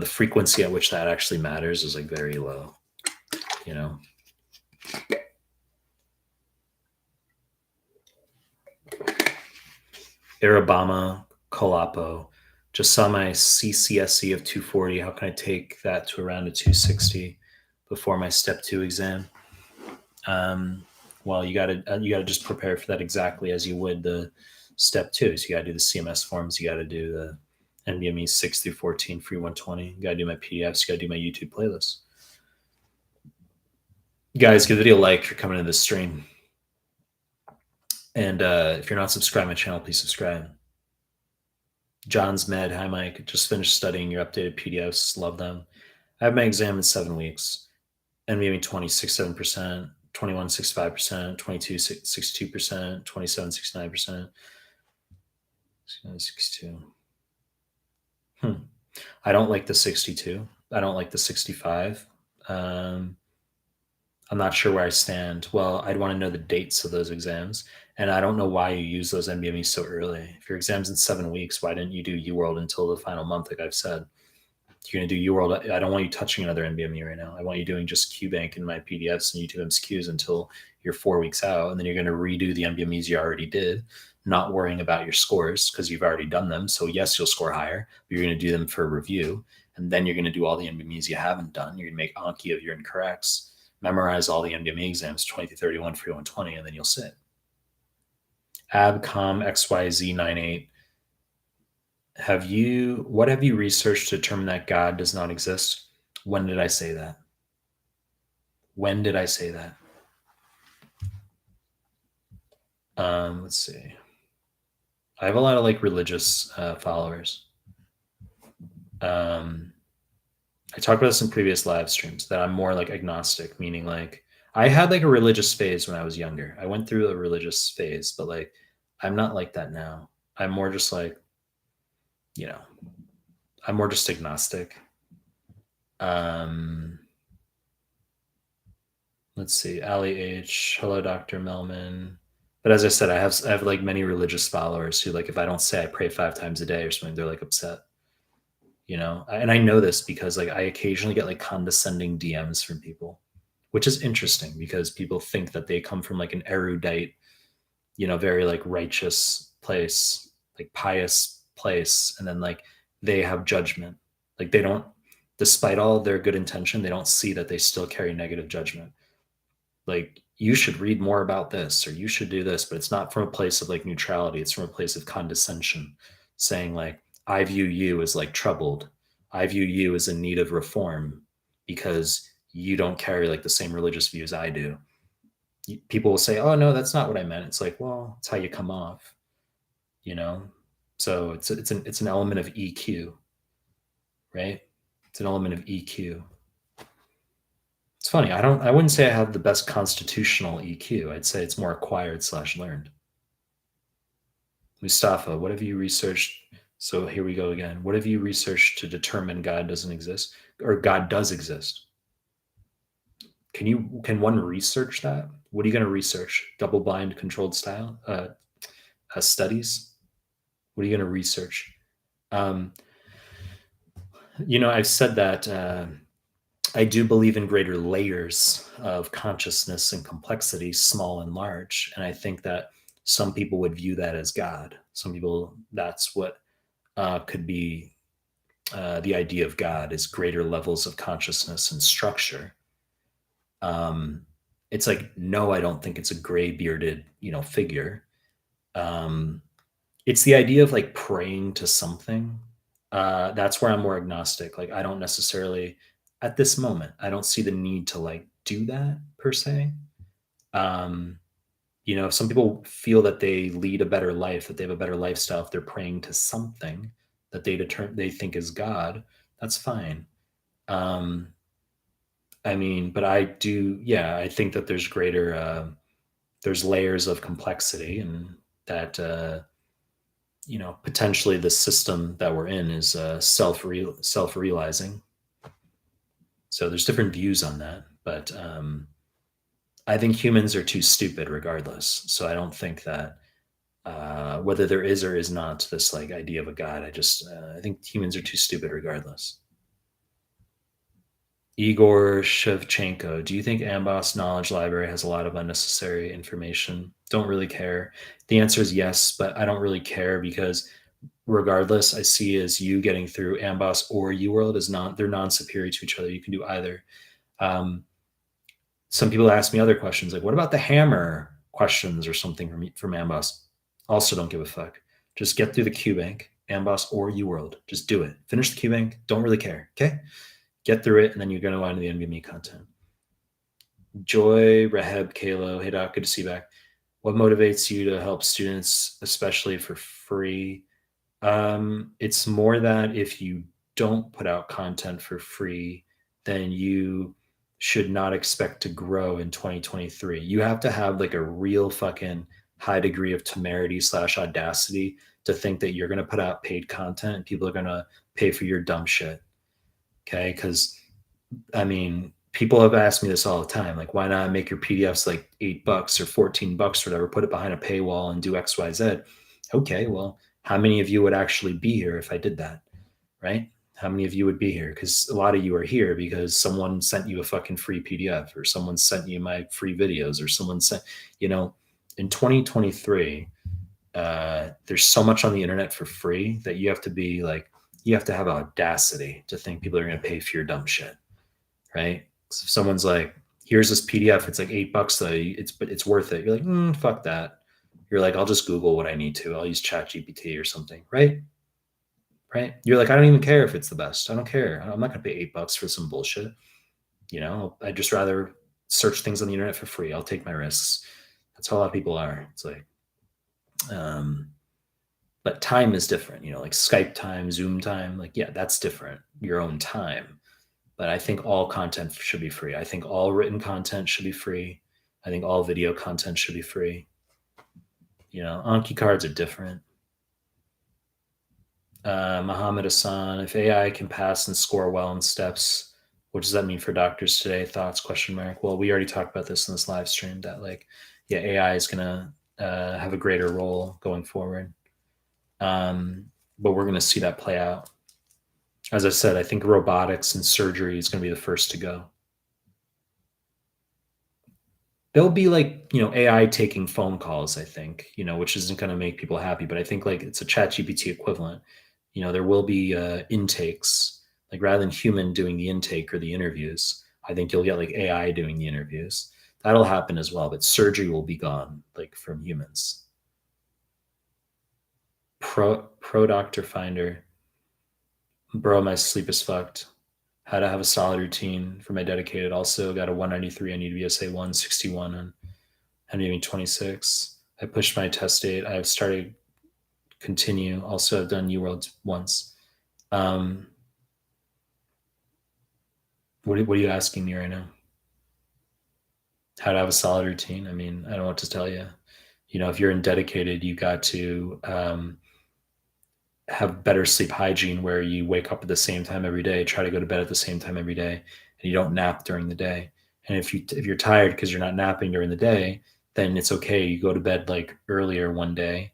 frequency at which that actually matters is like very low, you know? Arabama, Colapo. Just saw my CCSE of 240. How can I take that to around a 260 before my step 2 exam? Well, you gotta just prepare for that exactly as you would the step 2. So you gotta do the CMS forms. You gotta do the NBME 6 through 14 free 120. You gotta do my PDFs. You gotta do my YouTube playlist. Guys, give the video a like if you're coming to this stream. And if you're not subscribed to my channel, please subscribe. John's Med, hi Mike. Just finished studying your updated PDFs. Love them. I have my exam in 7 weeks. NVMe 20, 67%, 21, 65%, 22, 62%, 27, 69%, 62. I don't like the 62. I don't like the 65. I'm not sure where I stand. Well, I'd want to know the dates of those exams. And I don't know why you use those NBMEs so early. If your exam's in 7 weeks, why didn't you do UWorld until the final month, like I've said? You're going to do UWorld. I don't want you touching another NBME right now. I want you doing just QBank and my PDFs and YouTube MCQs until you're 4 weeks out. And then you're going to redo the NBMEs you already did, not worrying about your scores because you've already done them. So yes, you'll score higher, but you're going to do them for review. And then you're going to do all the NBMEs you haven't done. You're going to make Anki of your incorrects, memorize all the NBME exams, 20 through 31 for 120, and then you'll sit. Abcom XYZ98. What have you researched to determine that God does not exist? When did I say that? When did I say that? Let's see. I have a lot of like religious followers. I talked about this in previous live streams that I'm more like agnostic, meaning like I had like a religious phase when I was younger. I went through a religious phase, but like I'm not like that now. I'm more just like, I'm more just agnostic. Let's see, Ali H. Hello, Dr. Mehlman. But as I said, I have like many religious followers who like if I don't say I pray 5 times a day or something, they're like upset. And I know this because like I occasionally get like condescending DMs from people, which is interesting because people think that they come from like an erudite, very like righteous place, like pious place, and then like they have judgment. Like they don't, despite all their good intention, they don't see that they still carry negative judgment. Like you should read more about this or you should do this, but it's not from a place of like neutrality. It's from a place of condescension, saying like, I view you as like troubled. I view you as in need of reform because you don't carry like the same religious views I do. People will say, oh no, that's not what I meant. It's like, well, it's how you come off, so it's an element of EQ, right? It's an element of EQ. It's funny. I wouldn't say I have the best constitutional EQ. I'd say it's more acquired slash learned. Mustafa, what have you researched? So here we go again. What have you researched to determine God doesn't exist or God does exist? Can one research that? What are you going to research? Double blind controlled style studies? What are you going to research? Um, I've said that I do believe in greater layers of consciousness and complexity, small and large. And I think that some people would view that as God. Some people, that's what could be the idea of God is greater levels of consciousness and structure. Um, it's like, no, I don't think it's a gray bearded, figure. Um, it's the idea of like praying to something. That's where I'm more agnostic. Like, I don't necessarily, at this moment, I don't see the need to like do that per se. Um, if some people feel that they lead a better life, that they have a better lifestyle, if they're praying to something that they think is God, that's fine. Um, I mean, but I do, yeah, I think that there's layers of complexity, and that potentially the system that we're in is self realizing. So there's different views on that, but I think humans are too stupid regardless. So I don't think that whether there is or is not this like idea of a god, I think humans are too stupid regardless. Igor Shevchenko, do you think Amboss Knowledge Library has a lot of unnecessary information? Don't really care. The answer is yes, but I don't really care because regardless, I see as you getting through Amboss or UWorld is not they're non-superior to each other. You can do either. Um, some people ask me other questions like, "What about the hammer questions or something from Amboss?" Also, don't give a fuck. Just get through the QBank, Amboss or UWorld. Just do it. Finish the QBank. Don't really care. Okay, get through it, and then you're going to land the NVMe content. Joy, Raheb, Kalo, hey doc, good to see you back. What motivates you to help students, especially for free? It's more that if you don't put out content for free, then you should not expect to grow in 2023. You have to have like a real fucking high degree of temerity slash audacity to think that you're going to put out paid content and people are going to pay for your dumb shit. Okay. Cause I mean, people have asked me this all the time. Like, why not make your PDFs like $8 or $14 or whatever, put it behind a paywall and do XYZ? Okay, well, how many of you would actually be here if I did that? Right? How many of you would be here? Because a lot of you are here because someone sent you a fucking free PDF or someone sent you my free videos or someone sent, in 2023, there's so much on the internet for free that you have to be like, you have to have audacity to think people are going to pay for your dumb shit, right? So if someone's like, here's this PDF, it's like $8 though, but it's worth it. You're like, fuck that. You're like, I'll just Google what I need to. I'll use ChatGPT or something, right? Right? You're like, I don't even care if it's the best. I don't care. I'm not gonna pay $8 for some bullshit. I'd just rather search things on the internet for free. I'll take my risks. That's how a lot of people are. It's like, um, but time is different. Like Skype time, Zoom time. Like, yeah, that's different. Your own time. But I think all content should be free. I think all written content should be free. I think all video content should be free. Anki cards are different. Muhammad Hassan, if AI can pass and score well in steps, what does that mean for doctors today? Thoughts? Question mark. Well, we already talked about this in this live stream that like, yeah, AI is gonna have a greater role going forward, but we're gonna see that play out. As I said, I think robotics and surgery is gonna be the first to go. There'll be like AI taking phone calls, I think, which isn't going to make people happy, but I think like it's a chat gpt equivalent. There will be intakes, like rather than human doing the intake or the interviews, I think you'll get like AI doing the interviews. That'll happen as well, but surgery will be gone like from humans. Pro doctor finder, bro, my sleep is fucked. How to have a solid routine for my dedicated. Also got a 193 on UWSA, 161 on NVMe 26. I pushed my test date. I've started continue. Also, I've done UWorld once. What are you asking me right now? How to have a solid routine. I mean, I don't know what to tell you. If you're in dedicated, you got to have better sleep hygiene where you wake up at the same time every day, try to go to bed at the same time every day, and you don't nap during the day. And if you're tired because you're not napping during the day, then it's okay. You go to bed like earlier one day,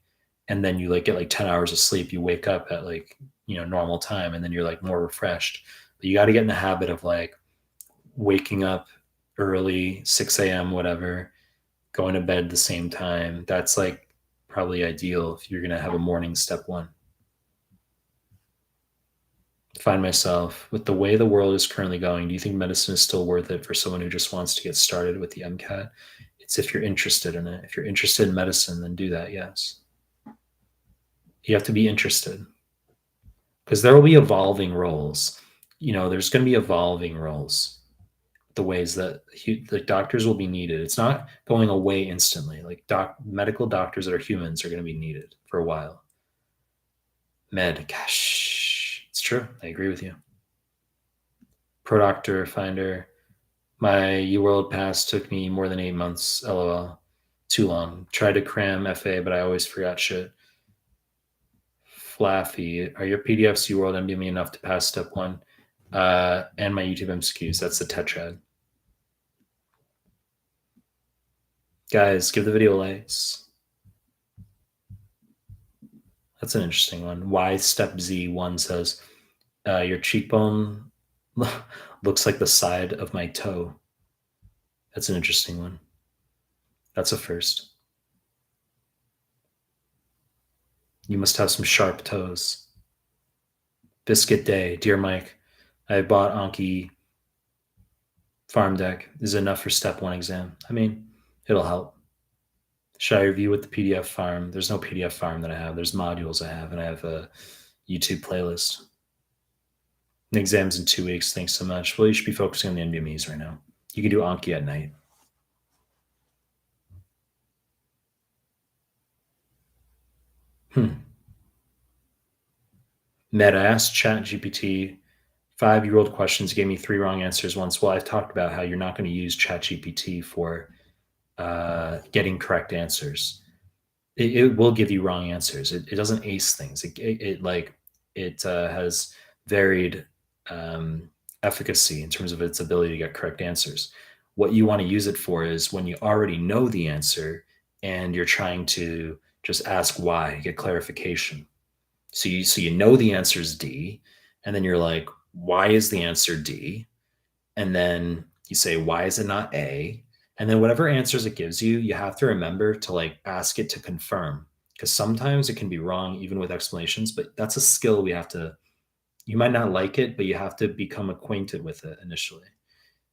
and then you like get like 10 hours of sleep. You wake up at like normal time, and then you're like more refreshed. But you got to get in the habit of like waking up early, 6 a.m., whatever, going to bed the same time. That's like probably ideal if you're gonna have a morning step one. Find myself with the way the world is currently going. Do you think medicine is still worth it for someone who just wants to get started with the MCAT? It's if you're interested in it. If you're interested in medicine, then do that. Yes, you have to be interested because there will be evolving roles. There's going to be evolving roles. The ways that the doctors will be needed. It's not going away instantly. Like medical doctors that are humans are going to be needed for a while. Gosh, it's true. I agree with you. Pro Doctor Finder. My UWorld pass took me more than 8 months. LOL. Too long. Tried to cram FA, but I always forgot shit. Flaffy. Are your PDFs UWorld MDME enough to pass step one? And my YouTube MCQs. That's the tetrad. Guys, give the video likes. That's an interesting one. Why step Z1 says, your cheekbone looks like the side of my toe. That's an interesting one. That's a first. You must have some sharp toes. Biscuit Day. Dear Mike, I bought Anki Farm Deck. Is enough for step one exam? I mean, it'll help. Should I review with the PDF farm? There's no PDF farm that I have. There's modules I have, and I have a YouTube playlist. The exam's in 2 weeks. Thanks so much. Well, you should be focusing on the NBMEs right now. You can do Anki at night. Meta asked ChatGPT 5-year-old questions, gave me 3 wrong answers once. Well, I've talked about how you're not going to use ChatGPT for getting correct answers. It will give you wrong answers. It doesn't ace things. It has varied efficacy in terms of its ability to get correct answers. What you want to use it for is when you already know the answer and you're trying to just ask why, get clarification. So you know the answer is D, and then you're like, why is the answer D? And then you say, why is it not A? And then whatever answers it gives you, you have to remember to like ask it to confirm, because sometimes it can be wrong even with explanations, but that's a skill we have to, you might not like it, but you have to become acquainted with it initially.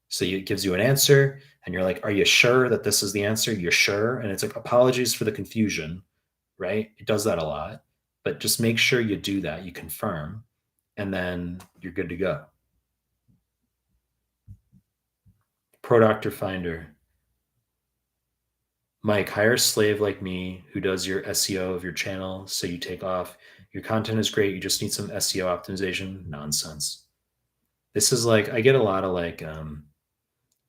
So it gives you an answer and you're like, are you sure that this is the answer? You're sure? And it's like, apologies for the confusion, right? It does that a lot, but just make sure you do that. You confirm, and then you're good to go. Pro Doctor Finder. Mike, hire a slave like me who does your SEO of your channel so you take off. Your content is great. You just need some SEO optimization. Nonsense. This is like, I get a lot of like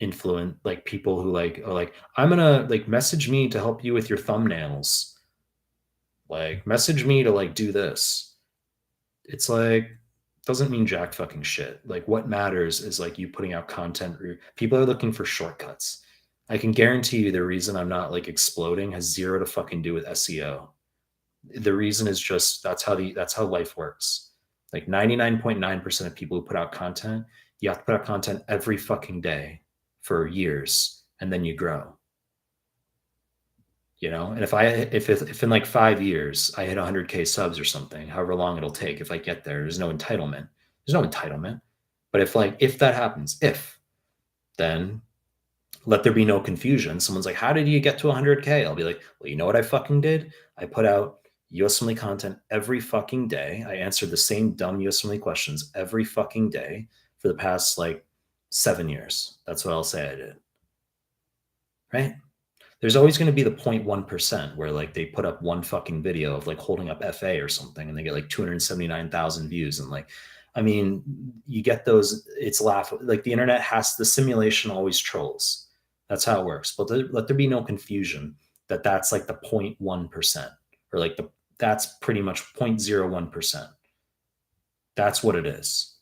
influent, like people who like are like, I'm gonna like message me to help you with your thumbnails. Like message me to like do this. It's like doesn't mean jack fucking shit. Like what matters is like you putting out content. People are looking for shortcuts. I can guarantee you the reason I'm not like exploding has zero to fucking do with SEO. The reason is just that's how life works. Like 99.9% of people who put out content, you have to put out content every fucking day for years, and then you grow. And if in like 5 years I hit 100K subs or something, however long it'll take, if I get there, there's no entitlement. But if that happens, then let there be no confusion. Someone's like, how did you get to 100K? I'll be like, well, you know what I fucking did? I put out Usmle content every fucking day. I answered the same dumb Usmle questions every fucking day for the past like 7 years. That's what I'll say I did. Right? There's always going to be the 0.1% where like they put up one fucking video of like holding up FA or something and they get like 279,000 views. And like, I mean, you get those, it's like the internet the simulation always trolls. That's how it works. But let there be no confusion that that's like the 0.1%, or like that's pretty much 0.01%. That's what it is.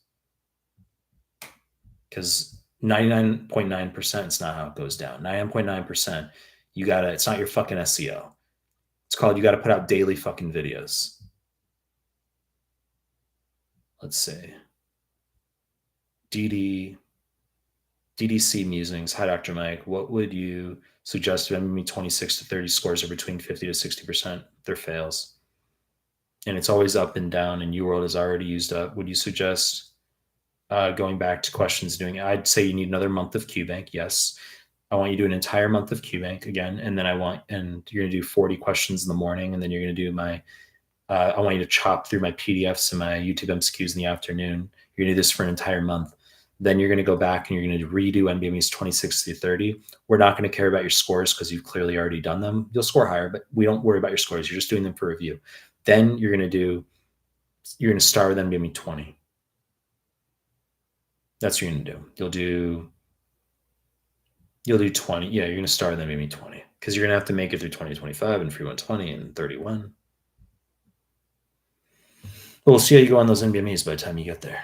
Because 99.9% is not how it goes down. 99.9%, it's not your fucking SEO. It's called, you gotta put out daily fucking videos. Let's see. DDC Musings. Hi, Dr. Mike. What would you suggest if me 26 to 30 scores are between 50 to 60%? They're fails. And it's always up and down, and UWorld is already used up. Would you suggest going back to questions doing it? I'd say you need another month of QBank. Yes. I want you to do an entire month of QBank again. And then you're going to do 40 questions in the morning. And then you're going to do I want you to chop through my PDFs and my YouTube MCQs in the afternoon. You're going to do this for an entire month. Then you're going to go back and you're going to redo NBMEs 26 through 30. We're not going to care about your scores because you've clearly already done them. You'll score higher, but we don't worry about your scores. You're just doing them for review. Then you're going to start with NBME 20. That's what you're going to do. You'll do 20. Yeah, you're going to start with NBME 20 because you're going to have to make it through 2025 and free 120 and 31. But we'll see how you go on those NBMEs by the time you get there.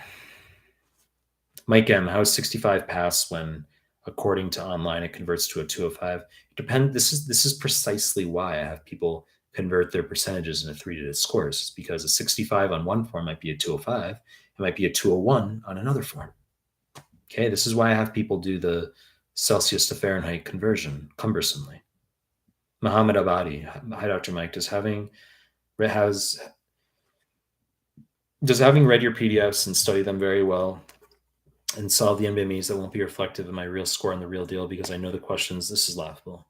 Mike M, how is 65 pass when, according to online, it converts to a 205? This is precisely why I have people convert their percentages into 3-digit scores, because a 65 on one form might be a 205. It might be a 201 on another form. Okay, this is why I have people do the Celsius to Fahrenheit conversion cumbersomely. Muhammad Abadi, hi, Dr. Mike. Does having read your PDFs and study them very well and solve the NBMEs that won't be reflective of my real score on the real deal because I know the questions? This is laughable.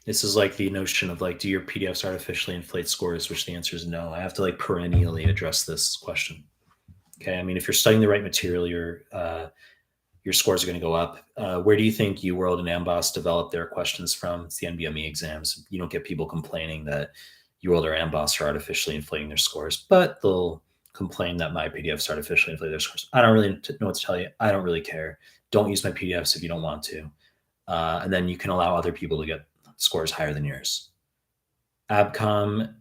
This is like the notion of do your PDFs artificially inflate scores, which the answer is no. I have to perennially address this question. Okay, I mean, if you're studying the right material, your scores are going to go up. Where do you think UWorld and Amboss develop their questions from? It's the NBME exams. You don't get people complaining that UWorld or Amboss are artificially inflating their scores, but they'll complain that my PDFs artificially inflate their scores. I don't really know what to tell you. I don't really care. Don't use my PDFs if you don't want to. And then you can allow other people to get scores higher than yours. Abcom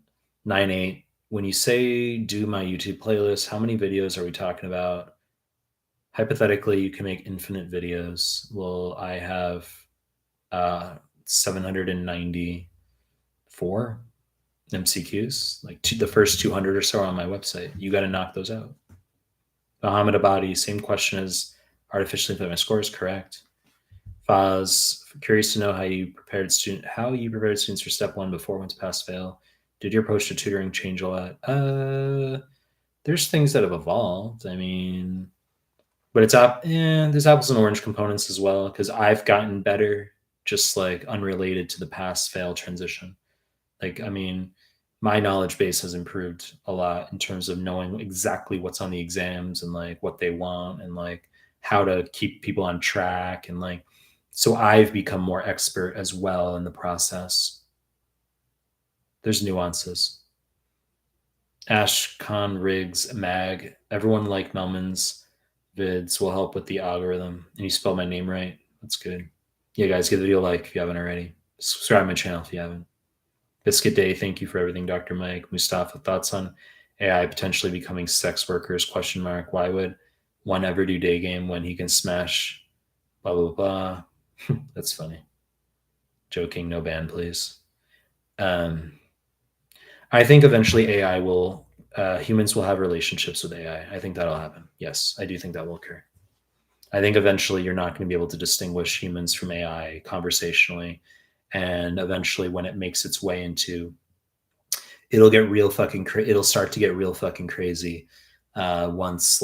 98. When you say do my YouTube playlist, how many videos are we talking about? Hypothetically, you can make infinite videos. Well, I have 794 MCQs. The first 200 or so are on my website. You got to knock those out. Muhammad Abadi, same question as artificially inflate my scores, correct? Faz, curious to know how you prepared students for step 1 before went to pass fail. Did your approach to tutoring change a lot? There's things that have evolved. I mean, but there's apples and orange components as well, because I've gotten better, just unrelated to the pass fail transition. I mean, my knowledge base has improved a lot in terms of knowing exactly what's on the exams and what they want and how to keep people on track. And so I've become more expert as well in the process. There's nuances. Ash Khan Riggs Mag, everyone like Mehlman's vids will help with the algorithm. And you spelled my name right. That's good. Yeah, guys, give the video a like if you haven't already. Subscribe to my channel if you haven't. Biscuit Day, thank you for everything, Dr. Mike. Mustafa, thoughts on AI potentially becoming sex workers? ? Why would one ever do day game when he can smash blah, blah, blah? That's funny. Joking, no ban, please. I think eventually AI humans will have relationships with AI. I think that'll happen. Yes, I do think that will occur. I think eventually you're not going to be able to distinguish humans from AI conversationally. And eventually when it makes its way into, it'll start to get real fucking crazy once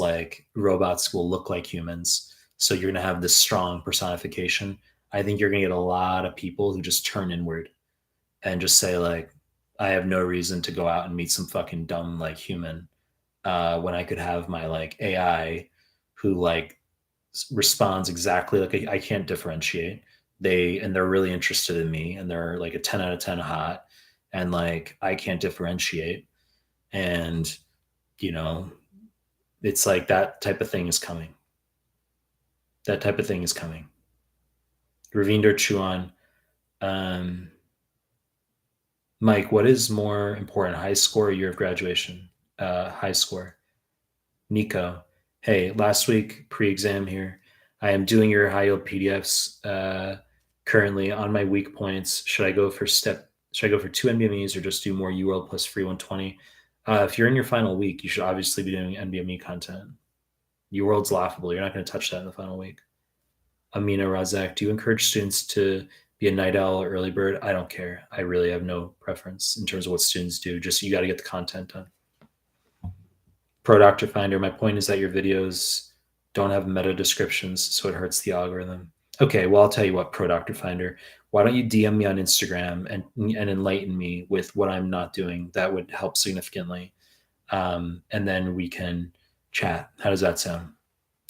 robots will look like humans. So you're going to have this strong personification. I think you're going to get a lot of people who just turn inward and just say I have no reason to go out and meet some fucking dumb human when I could have my AI who responds exactly I can't differentiate. They're really interested in me and they're a 10 out of 10 hot and I can't differentiate. And it's that type of thing is coming. That type of thing is coming. Ravinder Chuan. Um, Mike, what is more important, high score or year of graduation? High score. Nico, hey, last week pre-exam here. I am doing your high yield PDFs currently on my weak points. Should I go for two NBMEs or just do more UWorld plus free 120? If you're in your final week, you should obviously be doing NBME content. UWorld's laughable. You're not going to touch that in the final week. Amina Razak, do you encourage students to be a night owl or early bird? I don't care. I really have no preference in terms of what students do. Just you got to get the content done. Pro Doctor Finder, my point is that your videos don't have meta descriptions, so it hurts the algorithm. Okay, well, I'll tell you what, Pro Doctor Finder, why don't you DM me on Instagram and enlighten me with what I'm not doing? That would help significantly. And then we can chat. How does that sound?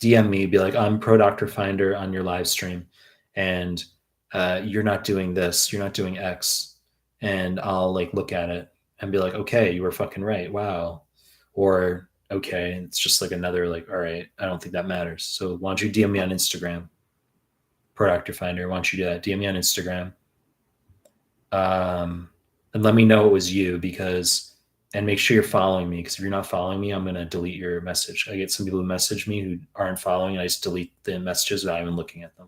DM me, be like, I'm Pro Doctor Finder on your live stream, and you're not doing this, you're not doing X, and I'll like look at it and be like, okay, you were fucking right, wow, or okay, it's just like another like, all right, I don't think that matters. So why don't you DM me on Instagram, Pro Doctor Finder? Why don't you do that? DM me on Instagram, and let me know it was you and make sure you're following me, because if you're not following me, I'm going to delete your message. I get some people who message me who aren't following, and I just delete the messages without even looking at them.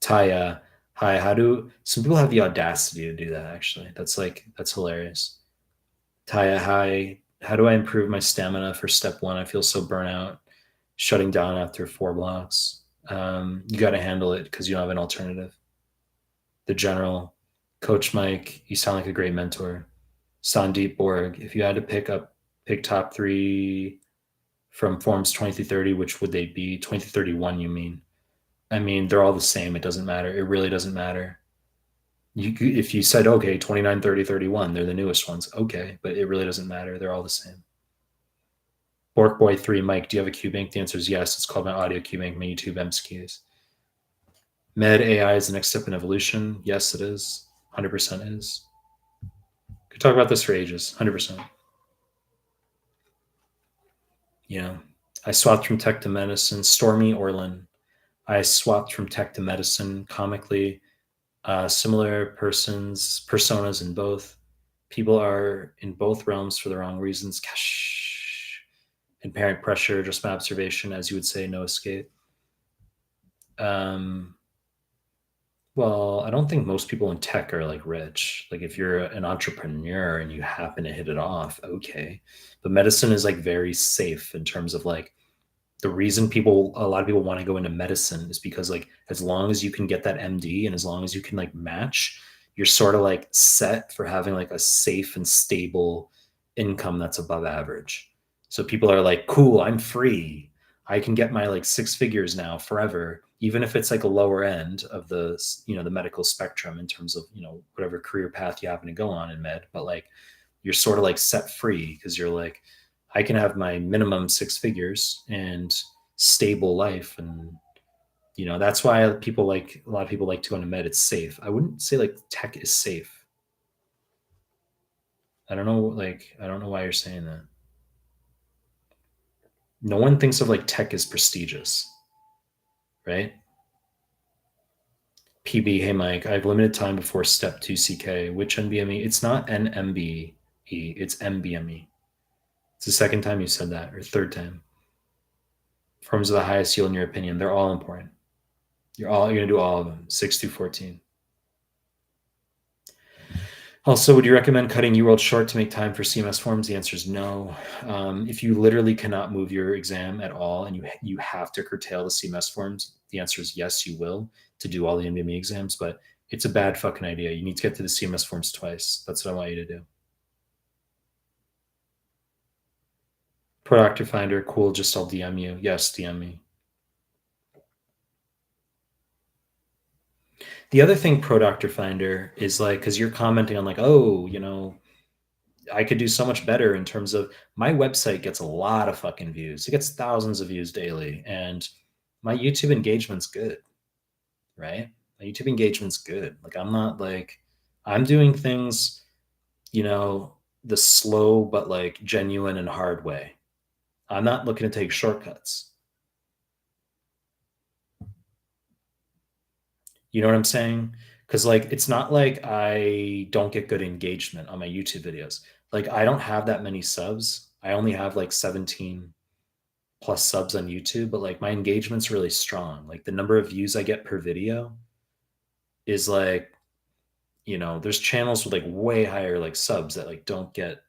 Taya, hi, some people have the audacity to do that, actually. That's hilarious. Taya, hi, how do I improve my stamina for step 1? I feel so burnout, shutting down after 4 blocks. You got to handle it because you don't have an alternative. The general, Coach Mike, you sound like a great mentor. Sandeep Borg, if you had to pick top 3 from forms 20 through 30, which would they be? 20 through 31, you mean? I mean, they're all the same. It doesn't matter. It really doesn't matter. If you said, okay, 29, 30, 31, they're the newest ones. Okay, but it really doesn't matter. They're all the same. Bork Boy 3, Mike, do you have a QBank? The answer is yes. It's called my audio QBank, my YouTube MCQs. Med AI is the next step in evolution. Yes, it is. 100% is. Could talk about this for ages. 100%. You know, I swapped from tech to medicine. Stormy Orlin, I swapped from tech to medicine. Comically, similar personas in both. People are in both realms for the wrong reasons. Gosh. Inherent pressure, just my observation, as you would say, no escape. Well, I don't think most people in tech are like rich. Like if you're an entrepreneur and you happen to hit it off, okay. But medicine is like very safe in terms of like the reason a lot of people want to go into medicine is because like as long as you can get that MD and as long as you can like match, you're sort of like set for having like a safe and stable income that's above average. So people are like, cool, I'm free. I can get my like 6 figures now forever, even if it's like a lower end of the, the medical spectrum in terms of, whatever career path you happen to go on in med. But like you're sort of like set free because you're like, I can have my minimum 6 figures and stable life. And, that's why a lot of people like to go into med. It's safe. I wouldn't say like tech is safe. I don't know why you're saying that. No one thinks of like tech as prestigious, right? PB, hey Mike, I have limited time before step 2 CK. Which NBME? It's not NMBE, it's MBME. It's the second time you said that, or third time. Forms of the highest yield in your opinion. They're all important. You're going to do all of them, 6 through 14. Also, would you recommend cutting UWorld short to make time for CMS forms? The answer is no. If you literally cannot move your exam at all and you have to curtail the CMS forms, the answer is yes, you will, to do all the NBME exams, but it's a bad fucking idea. You need to get to the CMS forms twice. That's what I want you to do. Pro Doctor Finder, cool, just I'll DM you. Yes, DM me. The other thing, Pro Doctor Finder, is like, because you're commenting on like, oh, I could do so much better in terms of my website gets a lot of fucking views. It gets thousands of views daily. And my YouTube engagement's good, right? My YouTube engagement's good. Like I'm doing things, the slow, but like genuine and hard way. I'm not looking to take shortcuts. You know what I'm saying? Because like it's not like I don't get good engagement on my YouTube videos. Like I don't have that many subs. I only have like 17 plus subs on YouTube, but like my engagement's really strong. Like the number of views I get per video is like, there's channels with like way higher like subs that like don't get,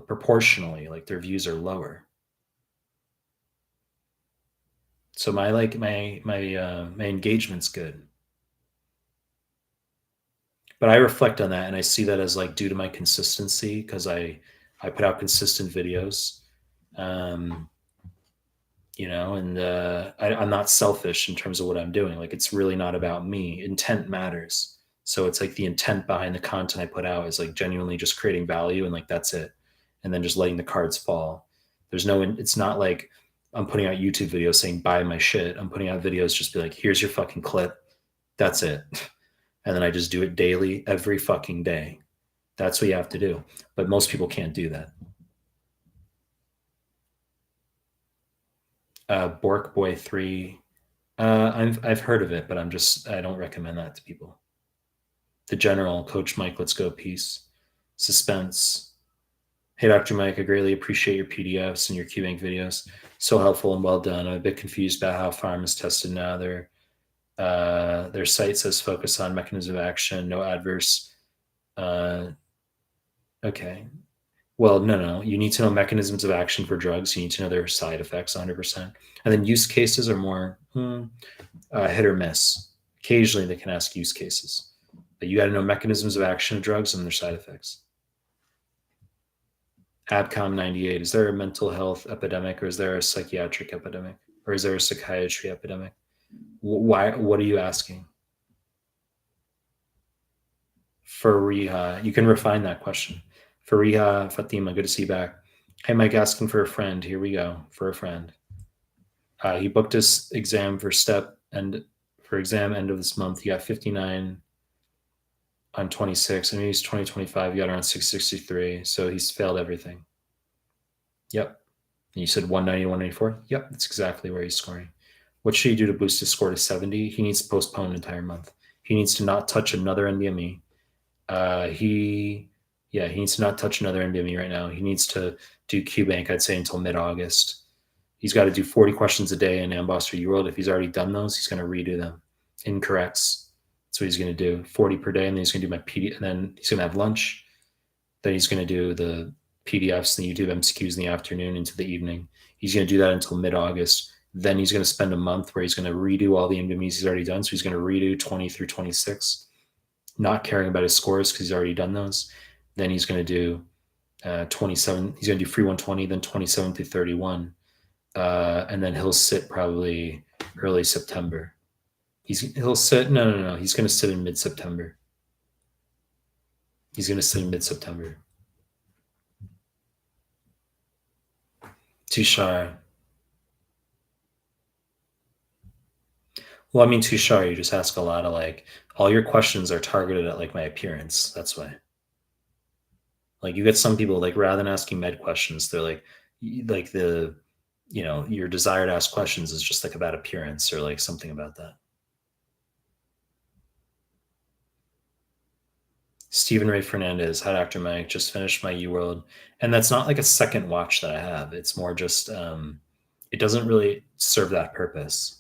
proportionally like their views are lower. So my like my engagement's good. But I reflect on that and I see that as like due to my consistency because I put out consistent videos. Um, and I'm not selfish in terms of what I'm doing. Like it's really not about me. Intent matters. So it's like the intent behind the content I put out is like genuinely just creating value and like that's it. And then just letting the cards fall. It's not like I'm putting out YouTube videos saying buy my shit. I'm putting out videos just be like, here's your fucking clip. That's it. And then I just do it daily, every fucking day. That's what you have to do. But most people can't do that. Bork Boy 3. I've heard of it, but I don't recommend that to people. The General, Coach Mike, let's go, peace. Suspense. Hey, Dr. Mike, I greatly appreciate your PDFs and your QBank videos. So helpful and well done. I'm a bit confused about how pharma is tested now. Their site says focus on mechanism of action, no adverse. Okay. Well, no. You need to know mechanisms of action for drugs. You need to know their side effects 100%. And then use cases are more hit or miss. Occasionally, they can ask use cases. But you got to know mechanisms of action of drugs and their side effects. AdCom 98. Is there a mental health epidemic or is there a psychiatric epidemic? Or is there a psychiatry epidemic? Why? What are you asking? Fariha, you can refine that question. Fariha, Fatima, good to see you back. Hey, Mike, asking for a friend. Here we go for a friend. He booked his exam for exam end of this month. He got 59 on 26. I mean, he's 2025. He got around 663. So he's failed everything. Yep. And you said 190 to 194? Yep, that's exactly where he's scoring. What should he do to boost his score to 70? He needs to postpone an entire month. He needs to not touch another NBME. He needs to not touch another NBME right now. He needs to do QBank, I'd say, until mid-August. He's got to do 40 questions a day in Amboss or UWorld. If he's already done those, he's going to redo them. Incorrects. That's what he's going to do. 40 per day, and then he's going to do my PD, and then he's going to have lunch. Then he's going to do the PDFs and the YouTube MCQs in the afternoon into the evening. He's going to do that until mid-August. Then he's going to spend a month where he's going to redo all the NBMEs he's already done. So he's going to redo 20 through 26, not caring about his scores because he's already done those. Then he's going to do 27. He's going to do free 120, then 27 through 31. And then he'll sit probably early September. He'll sit. No. He's going to sit in mid-September. He's going to sit in mid-September. Tushar. Well, I mean, Tushar, you just ask a lot of like, all your questions are targeted at like my appearance. That's why. Like you get some people like rather than asking med questions, they're like your desire to ask questions is just like about appearance or like something about that. Stephen Ray Fernandez, hi Dr. Mike, just finished my UWorld. And that's not like a second watch that I have. It's more just it doesn't really serve that purpose.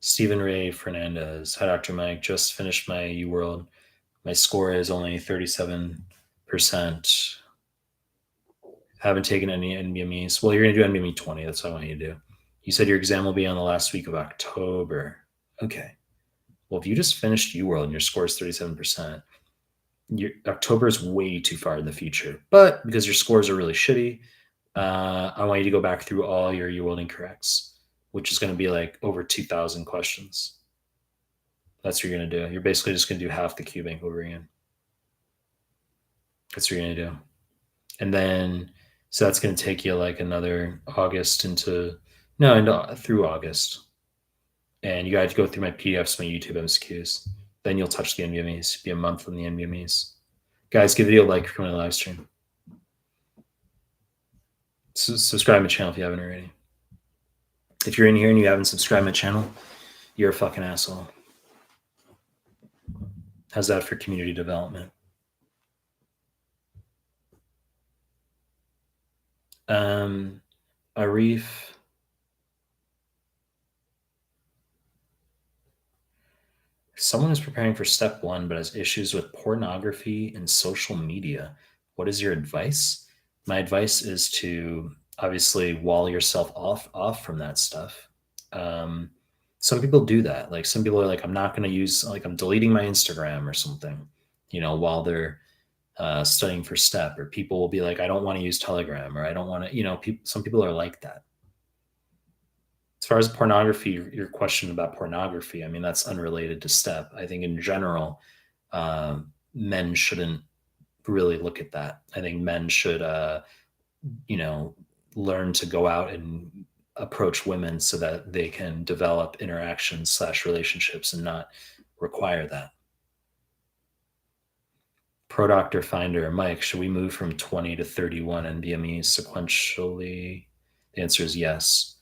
Stephen Ray Fernandez, hi Dr. Mike, just finished my UWorld. My score is only 37%. Haven't taken any NBMEs. Well, you're going to do NBME 20. That's what I want you to do. You said your exam will be on the last week of October. Okay. Well, if you just finished UWorld and your score is 37%, October is way too far in the future. But because your scores are really shitty, I want you to go back through all your UWorld incorrects, which is going to be like over 2,000 questions. That's what you're going to do. You're basically just going to do half the QBank over again. That's what you're going to do. And then, so that's going to take you like another August through August. And you got to go through my PDFs, my YouTube MCQs. Then you'll touch the NBMEs. Be a month on the NBMEs. Guys, give the video a like if you're on the live stream. Subscribe to my channel if you haven't already. If you're in here and you haven't subscribed to my channel, You're a fucking asshole. How's that for community development? Arif, someone is preparing for step one but has issues with pornography and social media. What is your advice? My advice is to obviously wall yourself off from that stuff. Um, some people do that. Like some people are like, I'm not going to use like I'm deleting my Instagram or something, while they're studying for step. Or people will be like, I don't want to use Telegram, or I don't want to. Some people are like that. As far as pornography, your question about pornography, I mean, that's unrelated to step. I think in general, men shouldn't really look at that. I think men should, you know, learn to go out and approach women so that they can develop interactions slash relationships and not require that. Pro Doctor Finder, Mike, should we move from 20 to 31 NBME sequentially? The answer is yes.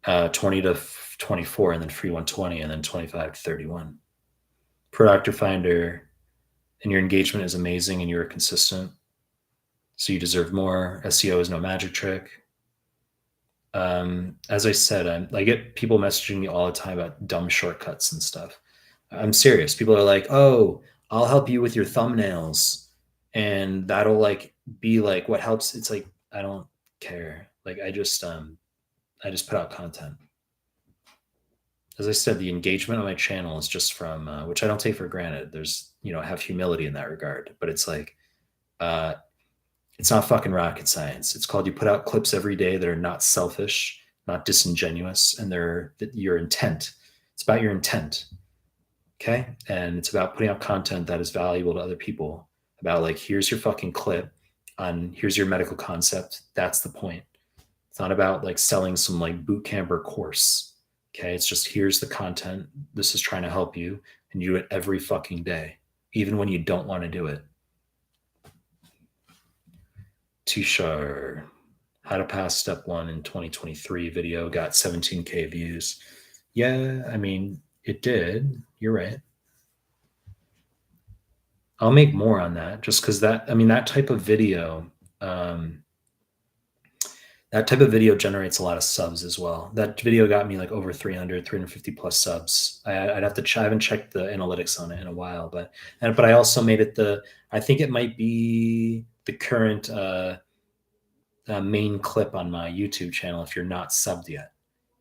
20 to 24 and then free 120 and then 25 to 31. Pro Doctor Finder, and your engagement is amazing and you're consistent. So you deserve more. SEO is no magic trick. As I said, I get people messaging me all the time about dumb shortcuts and stuff. I'm serious. People are like, "Oh, I'll help you with your thumbnails," and that'll like be like what helps. It's like I don't care. Like I just put out content. As I said, the engagement on my channel is just from which I don't take for granted. There's I have humility in that regard, but it's like uh, it's not fucking rocket science. It's called you put out clips every day that are not selfish, not disingenuous, and they're your intent. It's about your intent, okay? And it's about putting out content that is valuable to other people. About like here's your fucking clip on here's your medical concept. That's the point. It's not about like selling some like boot camp or course. Okay. It's just here's the content. This is trying to help you. And you do it every fucking day, even when you don't want to do it. Tushar, how to pass step one in 2023 video got 17K views. Yeah, I mean, it did. You're right. I'll make more on that just because that type of video, that type of video generates a lot of subs as well. That video got me like over 350 plus subs. I'd have to I haven't checked the analytics on it in a while, but I also made it I think it might be the current main clip on my YouTube channel if you're not subbed yet.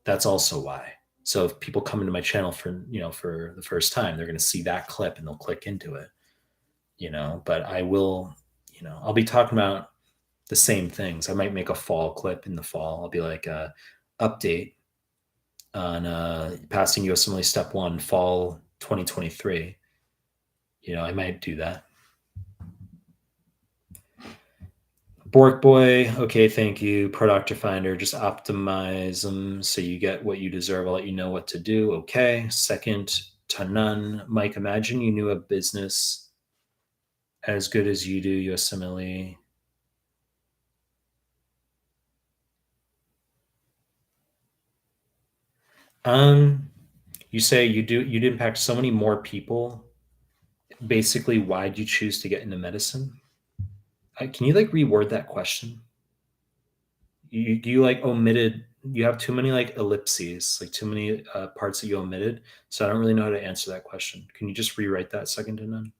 That's also why. So if people come into my channel for the first time, they're going to see that clip and they'll click into it. But I will, I'll be talking about the same things. I might make a fall clip in the fall. I'll be like update on passing Usmle step one fall 2023. I might do that. Bork Boy, okay, thank you. Pro Doctor Finder, just optimize them so you get what you deserve. I'll let you know what to do. Okay. Second to none. Mike, imagine you knew a business as good as you do, Usmle. You say you'd impact so many more people. Basically, why'd you choose to get into medicine? Can you like reword that question? You like omitted. You have too many like ellipses, like too many parts that you omitted. So I don't really know how to answer that question. Can you just rewrite that second to none?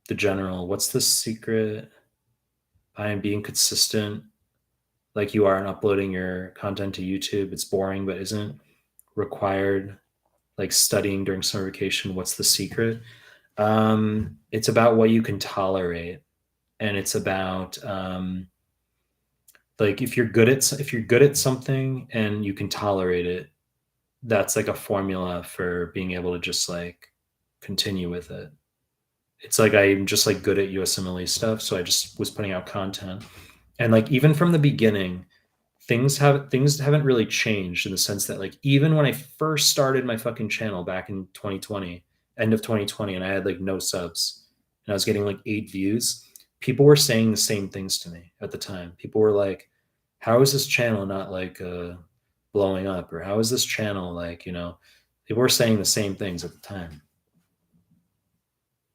The general. What's the secret behind being consistent, like you are, in uploading your content to YouTube? It's boring, but isn't required. Like studying during summer vacation. What's the secret? It's about what you can tolerate, and it's about like if you're good at something and you can tolerate it, that's like a formula for being able to just like continue with it. It's like I'm just like good at USMLE stuff, so I just was putting out content, and like even from the beginning, things haven't really changed in the sense that like even when I first started my fucking channel back in 2020, end of 2020, and I had like no subs and I was getting like 8 views, people were saying the same things to me at the time. People were like, how is this channel not like blowing up, or how is this channel like, people were saying the same things at the time.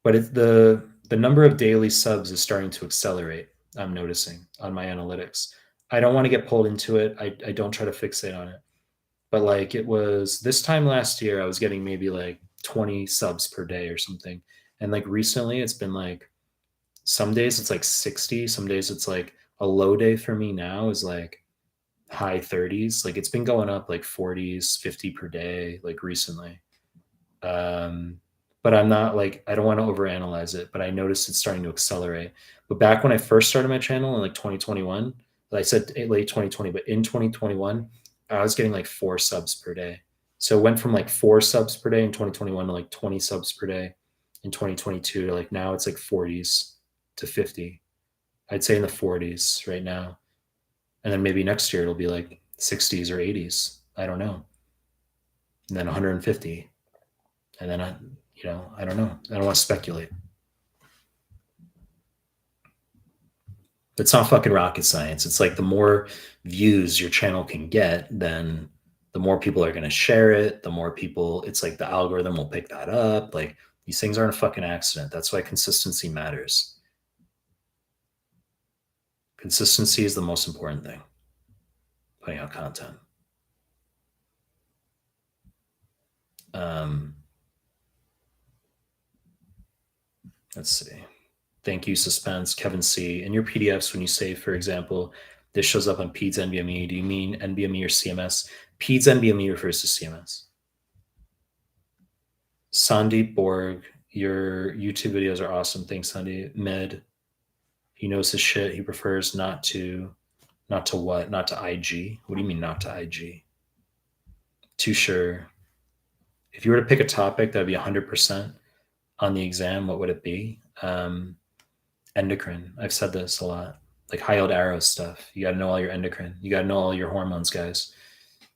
But the number of daily subs is starting to accelerate. I'm noticing on my analytics. I don't want to get pulled into it. I don't try to fixate on it. But like it was this time last year, I was getting maybe like 20 subs per day or something. And like recently, it's been like some days it's like 60. Some days it's like a low day for me now is like high 30s. Like it's been going up like 40s, 50 per day, like recently. Um, but I'm not like, I don't want to overanalyze it, but I noticed it's starting to accelerate. But back when I first started my channel in like 2021, I said late 2020, but in 2021, I was getting like 4 subs per day. So it went from like 4 subs per day in 2021 to like 20 subs per day in 2022 to like now it's like 40s to 50. I'd say in the 40s right now. And then maybe next year it'll be like 60s or 80s. I don't know. And then 150. And then I don't know. I don't want to speculate. It's not fucking rocket science. It's like the more views your channel can get, then the more people are going to share it. The more people, it's like the algorithm will pick that up. Like these things aren't a fucking accident. That's why consistency matters. Consistency is the most important thing. Putting out content. Um, let's see. Thank you, Suspense, Kevin C. In your PDFs, when you say, for example, this shows up on PEDS NBME, do you mean NBME or CMS? PEDS NBME refers to CMS. Sandeep Borg, your YouTube videos are awesome. Thanks, Sandeep. Med, he knows his shit. He prefers not to what? Not to IG. What do you mean not to IG? Too sure. If you were to pick a topic that would be 100% on the exam, what would it be? Endocrine. I've said this a lot. Like high yield arrow stuff. You got to know all your endocrine. You got to know all your hormones, guys.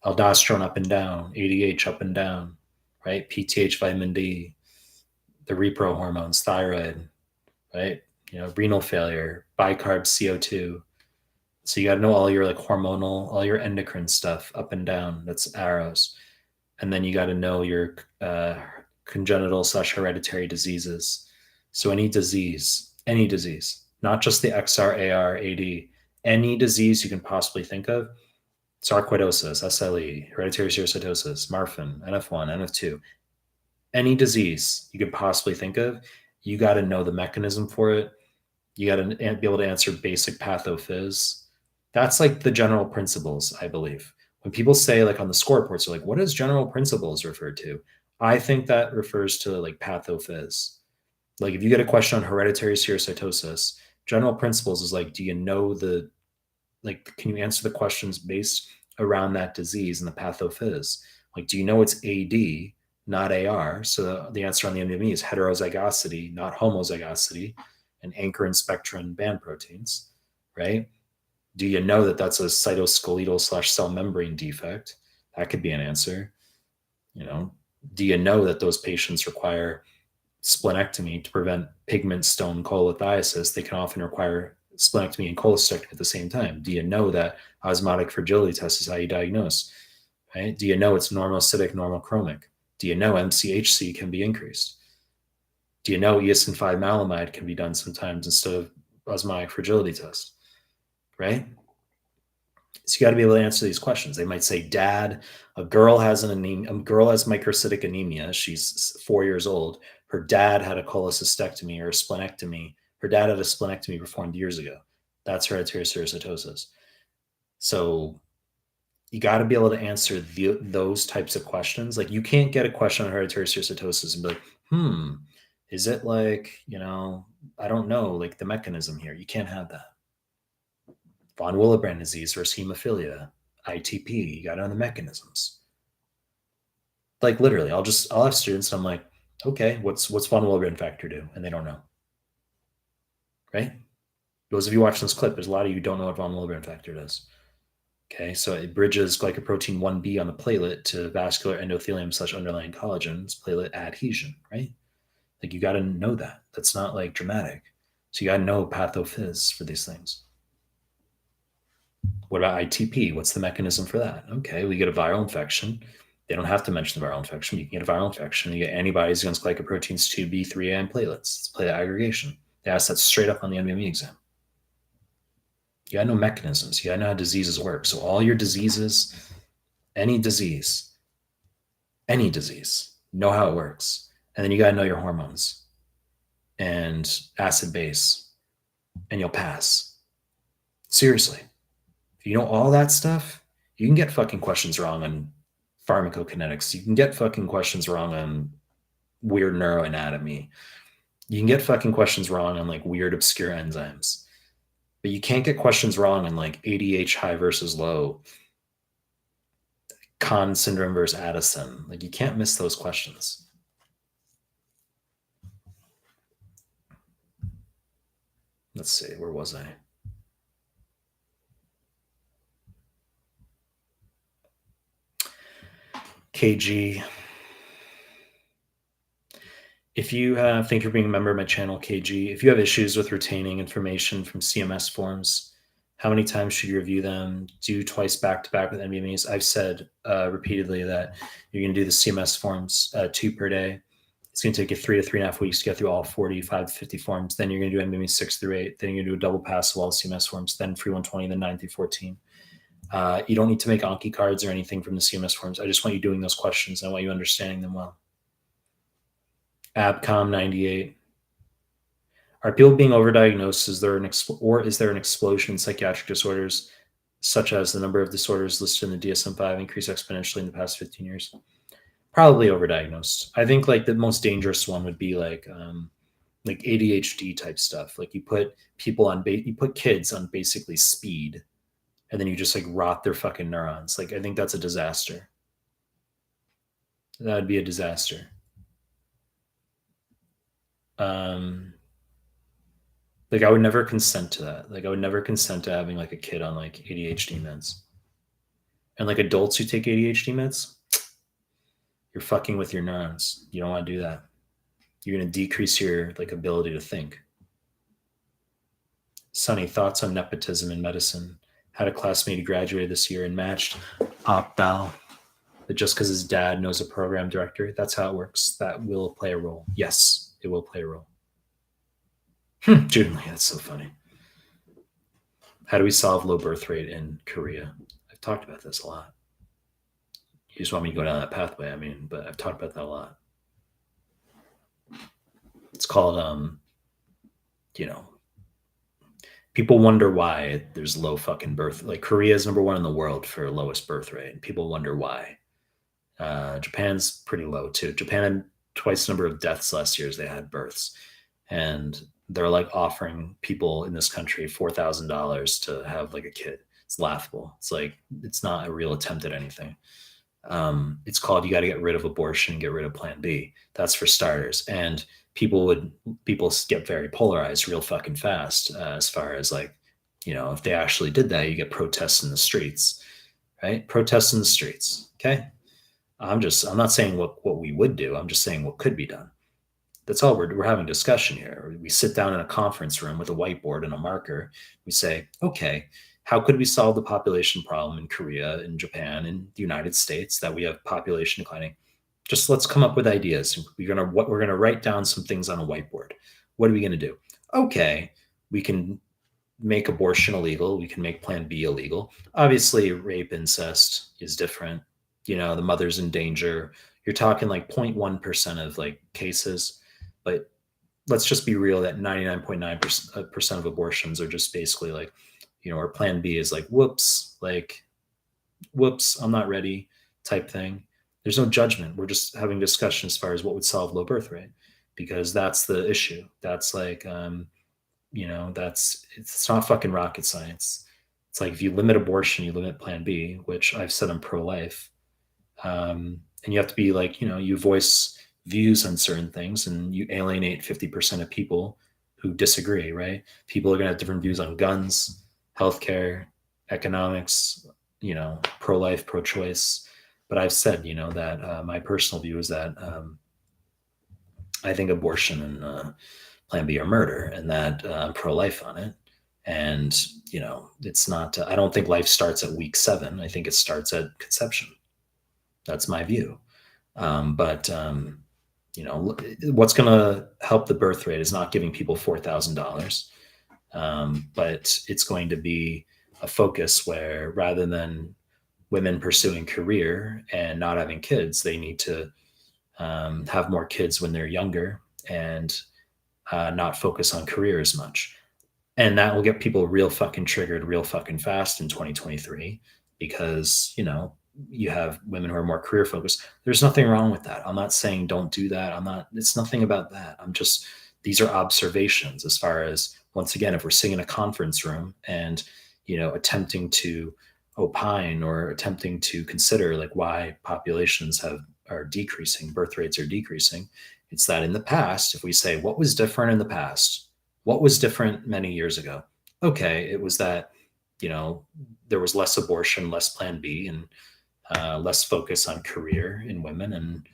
Aldosterone up and down, ADH up and down, right? PTH, vitamin D, the repro hormones, thyroid, right? Renal failure, bicarb, CO2. So you got to know all your like hormonal, all your endocrine stuff up and down. That's arrows. And then you got to know your congenital / hereditary diseases. So any disease, not just the XR, AR, AD, any disease you can possibly think of, sarcoidosis, SLE, hereditary steatosis, Marfan, NF1, NF2, any disease you could possibly think of, you got to know the mechanism for it. You got to be able to answer basic pathophys. That's like the general principles, I believe. When people say like on the score reports, they're like, what does general principles refer to? I think that refers to like pathophys. Like if you get a question on hereditary steatosis, general principles is like, do you know can you answer the questions based around that disease and the pathophys? Like, do you know it's AD, not AR? So the answer on the NME is heterozygosity, not homozygosity, and anchor and spectrin band proteins, right? Do you know that that's a cytoskeletal / cell membrane defect? That could be an answer. Do you know that those patients require splenectomy to prevent pigment stone cholelithiasis? They can often require splenectomy and cholecystectomy at the same time. Do you know that osmotic fragility test is how you diagnose? Right? Do you know it's normocytic, normochromic? Do you know MCHC can be increased? Do you know eosin 5 malamide can be done sometimes instead of osmotic fragility test? Right? So you got to be able to answer these questions. They might say, Dad, a girl has microcytic anemia. She's 4 years old. Her dad had a cholecystectomy or a splenectomy. Her dad had a splenectomy performed years ago. That's hereditary steatosis. So you got to be able to answer those types of questions. Like you can't get a question on hereditary steatosis and be like, is it like, I don't know, like the mechanism here. You can't have that. Von Willebrand disease versus hemophilia, ITP, you got to know the mechanisms. Like literally, I'll have students and I'm like, okay, what's von Willebrand factor do? And they don't know. Right? Those of you watching this clip, there's a lot of you who don't know what von Willebrand factor does. Okay, so it bridges glycoprotein 1B on the platelet to vascular endothelium / underlying collagens, platelet adhesion, right? Like you got to know that. That's not like dramatic. So you got to know pathophys for these things. What about ITP? What's the mechanism for that? Okay, we get a viral infection. They don't have to mention the viral infection. You can get a viral infection. You get antibodies against glycoproteins 2B, 3A, and platelets. It's platelet aggregation. They ask that straight up on the NBME exam. You gotta know mechanisms. You gotta know how diseases work. So all your diseases, any disease, know how it works. And then you gotta know your hormones and acid base, and you'll pass. Seriously. If you know all that stuff, you can get fucking questions wrong on pharmacokinetics. You can get fucking questions wrong on weird neuroanatomy. You can get fucking questions wrong on like weird obscure enzymes. But you can't get questions wrong on like ADH high versus low, Conn syndrome versus Addison. Like you can't miss those questions. Let's see, where was I? KG. If you think you're being a member of my channel, KG, if you have issues with retaining information from CMS forms, how many times should you review them? Do twice back to back with NBMEs. I've said repeatedly that you're going to do the CMS forms 2 per day. It's going to take you 3 to 3.5 weeks to get through all 45 to 50 forms. Then you're going to do NBME 6 through 8. Then you're going to do a double pass of all the CMS forms. Then free 120, then 9 through 14. You don't need to make Anki cards or anything from the CMS forms. I just want you doing those questions. I want you understanding them well. Abcom 98. Are people being overdiagnosed? Is there an explosion in psychiatric disorders, such as the number of disorders listed in the DSM-5 increased exponentially in the past 15 years? Probably overdiagnosed. I think like the most dangerous one would be like ADHD type stuff. Like you put kids on basically speed, and then you just like rot their fucking neurons. Like I think that's a disaster. That would be a disaster. Like I would never consent to that. Like I would never consent to having like a kid on like ADHD meds. And like adults who take ADHD meds, you're fucking with your neurons. You don't want to do that. You're going to decrease your like ability to think. Sonny, thoughts on nepotism in medicine? Had a classmate who graduated this year and matched OpBal, but just because his dad knows a program director, that's how it works. That will play a role. Yes, it will play a role. June Lee, that's so funny. How do we solve low birth rate in Korea? I've talked about this a lot. You just want me to go down that pathway, I mean, but I've talked about that a lot. It's called, people wonder why there's low fucking birth. Like Korea is number 1 in the world for lowest birth rate. People wonder why. Japan's pretty low too. Japan had twice the number of deaths last year as they had births. And they're like offering people in this country $4,000 to have like a kid. It's laughable. It's like, it's not a real attempt at anything. It's called, you got to get rid of abortion and get rid of Plan B. That's for starters. And people get very polarized real fucking fast as far as like, if they actually did that, you get protests in the streets, right? Protests in the streets. Okay. I'm not saying what we would do. I'm just saying what could be done. That's all we're having discussion here. We sit down in a conference room with a whiteboard and a marker. We say, okay, how could we solve the population problem in Korea, in Japan, in the United States that we have population declining? Just let's come up with ideas. We're gonna write down some things on a whiteboard. What are we gonna do? Okay, we can make abortion illegal. We can make Plan B illegal. Obviously, rape, incest is different. The mother's in danger. You're talking like 0.1% of like cases. But let's just be real that 99.9% of abortions are just basically like, our Plan B is like, whoops, I'm not ready type thing. There's no judgment. We're just having discussion as far as what would solve low birth rate, because that's the issue. That's like, it's not fucking rocket science. It's like if you limit abortion, you limit Plan B, which I've said I'm pro-life. And you have to be like, you voice views on certain things and you alienate 50% of people who disagree, right? People are going to have different views on guns, healthcare, economics, pro-life, pro-choice. But I've said, that my personal view is that I think abortion and Plan B are murder, and that I'm pro-life on it. And, it's not, I don't think life starts at week 7. I think it starts at conception. That's my view. But what's going to help the birth rate is not giving people $4,000. But it's going to be a focus where rather than women pursuing career and not having kids, they need to have more kids when they're younger and not focus on career as much. And that will get people real fucking triggered real fucking fast in 2023 because, you have women who are more career focused. There's nothing wrong with that. I'm not saying don't do that. It's nothing about that. These are observations as far as, once again, if we're sitting in a conference room and, attempting to opine or attempting to consider like why populations are decreasing, birth rates are decreasing. It's that in the past, if we say what was different in the past, what was different many years ago? Okay, it was that, there was less abortion, less Plan B, and less focus on career in women. And,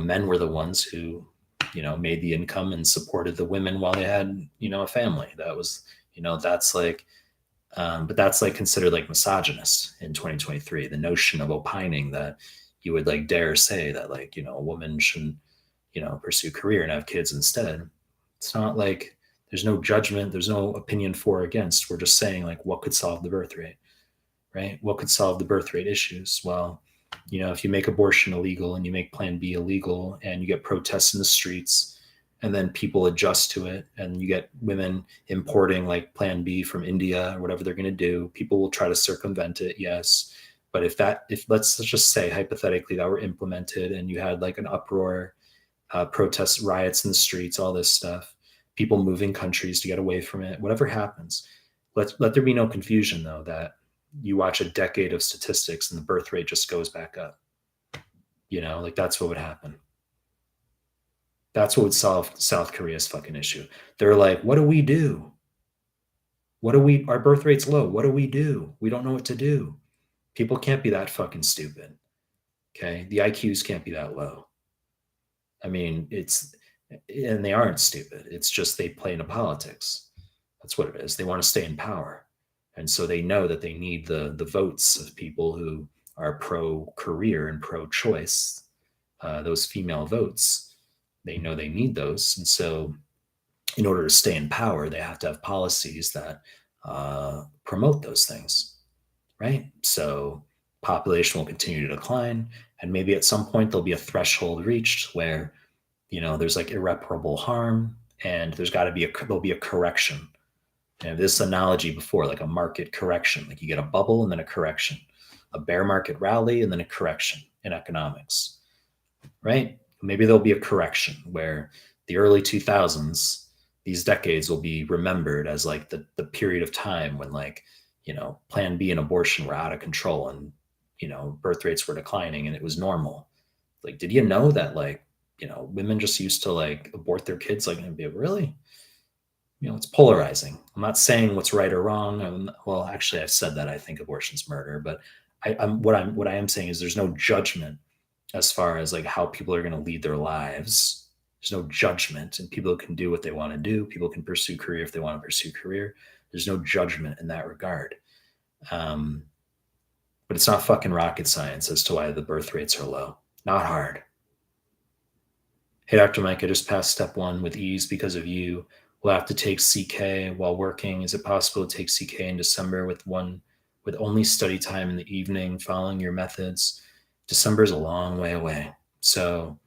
men were the ones who, made the income and supported the women while they had, a family. That was, that's like, but that's like considered like misogynist in 2023. The notion of opining that you would like dare say that like, a woman shouldn't, pursue career and have kids instead. It's not like there's no judgment. There's no opinion for or against. We're just saying like what could solve the birth rate, right? What could solve the birth rate issues? Well, if you make abortion illegal and you make Plan B illegal and you get protests in the streets and then people adjust to it and you get women importing like Plan B from India or whatever they're going to do, people will try to circumvent it. Yes. But if let's just say hypothetically that were implemented and you had like an uproar, protests, riots in the streets, all this stuff, people moving countries to get away from it, whatever happens, let there be no confusion though that you watch a decade of statistics and the birth rate just goes back up. Like that's what would happen. That's what would solve South Korea's fucking issue. They're like, what do we do? Our birth rate's low. What do? We don't know what to do. People can't be that fucking stupid. Okay. The IQs can't be that low. I mean, and they aren't stupid. It's just they play into politics. That's what it is. They want to stay in power. And so they know that they need the votes of people who are pro-career and pro-choice, those female votes. They know they need those. And so in order to stay in power, they have to have policies that promote those things, right? So population will continue to decline. And maybe at some point there'll be a threshold reached where, there's like irreparable harm and there'll be a correction. And this analogy before, like a market correction, like you get a bubble and then a correction, a bear market rally and then a correction in economics, right? Maybe there'll be a correction where the early 2000s, these decades will be remembered as like the period of time when like, Plan B and abortion were out of control and, birth rates were declining and it was normal. Like, did you know that like, women just used to like abort their kids? Like, and be really? It's polarizing. I'm not saying what's right or wrong. Well, actually, I've said that I think abortion's murder, but what I am saying is there's no judgment as far as like how people are going to lead their lives. There's no judgment, and people can do what they want to do. People can pursue career if they want to pursue career. There's no judgment in that regard. But it's not fucking rocket science as to why the birth rates are low. Not hard. Hey, Dr. Mike, I just passed step 1 with ease because of you. We'll have to take CK while working. Is it possible to take CK in December with only study time in the evening following your methods? December is a long way away. So,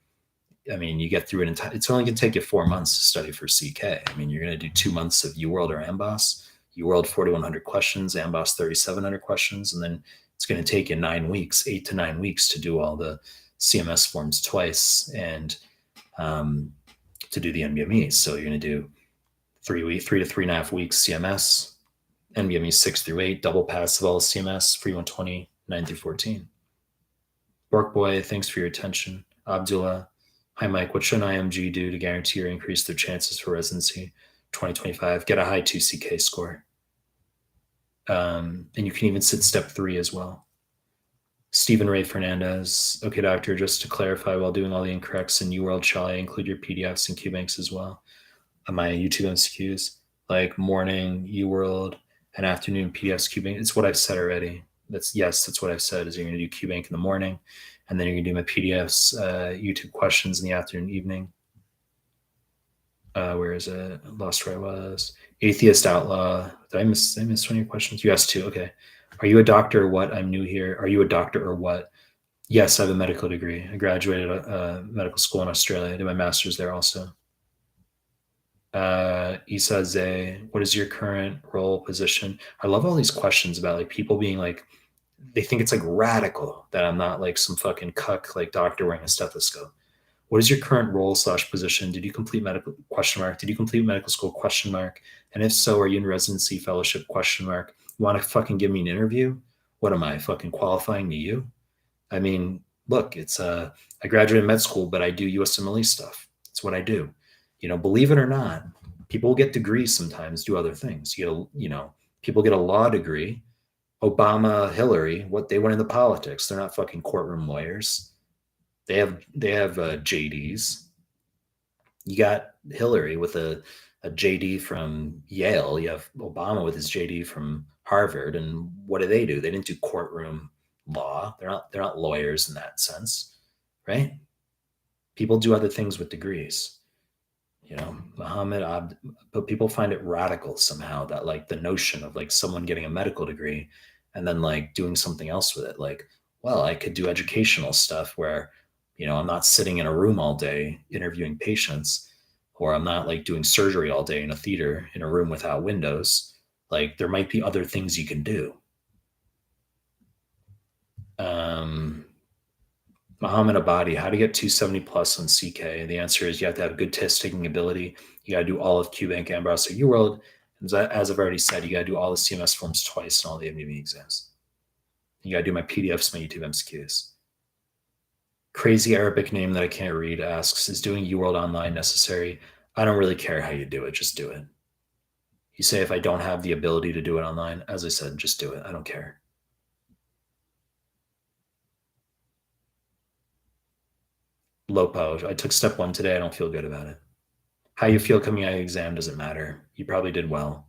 I mean, you get through it. It's only going to take you 4 months to study for CK. I mean, you're going to do 2 months of UWorld or AMBOSS. UWorld 4,100 questions, AMBOSS 3,700 questions. And then it's going to take you 9 weeks, 8 to 9 weeks to do all the CMS forms twice and to do the NBME. So you're going to do 3 to 3.5 weeks CMS, NBME 6 through 8, double pass of all CMS, free 120, 9 through 14. Bork Boy, thanks for your attention. Abdullah, hi Mike, what should an IMG do to guarantee or increase their chances for residency 2025? Get a high 2 CK score. And you can even sit step 3 as well. Stephen Ray Fernandez, okay, doctor, just to clarify, while doing all the incorrects in UWorld, shall I include your PDFs and QBanks as well? My YouTube MCQs. like morning UWorld and afternoon PDFs QBank. It's what I've said already. That's what I've said. Is you're going to do QBank in the morning, and then you're going to do my PDFs, YouTube questions in the afternoon, evening. Where is it? I lost where I was. Atheist outlaw. Did I miss one of your questions? You asked two. Okay. Are you a doctor or what? I'm new here. Are you a doctor or what? Yes, I have a medical degree. I graduated medical school in Australia. I did my master's there also. Isa Zay, what is your current role position? I love all these questions about like people being like, they think it's like radical that I'm not like some fucking cuck like doctor wearing a stethoscope. What is your current role slash position? Did you complete medical question mark? Did you complete medical school question mark? And if so, are you in residency fellowship question mark? You want to fucking give me an interview? What am I fucking qualifying to you? I mean, look, it's I graduated med school, but I do USMLE stuff. It's what I do. Believe it or not, people get degrees sometimes, do other things. People get a law degree. Obama, Hillary, what they went into politics. They're not fucking courtroom lawyers. They have JDs. You got Hillary with a JD from Yale. You have Obama with his JD from Harvard. And what do? They didn't do courtroom law. They're not lawyers in that sense, right? People do other things with degrees. But people find it radical somehow that like the notion of like someone getting a medical degree and then like doing something else with it. Like, well, I could do educational stuff where, I'm not sitting in a room all day interviewing patients, or I'm not like doing surgery all day in a theater in a room without windows. Like, there might be other things you can do. Um, Muhammad Abadi, how to get 270 plus on CK? The answer is you have to have good test taking ability. You got to do all of QBank and Browser UWorld. As I've already said, you got to do all the CMS forms twice and all the MDB exams. You got to do my PDFs, my YouTube MCQs. Crazy Arabic name that I can't read asks, is doing UWorld online necessary? I don't really care how you do it. Just do it. You say if I don't have the ability to do it online, as I said, just do it. I don't care. Lopo, I took step 1 today. I don't feel good about it. How you feel coming out of the exam doesn't matter. You probably did well.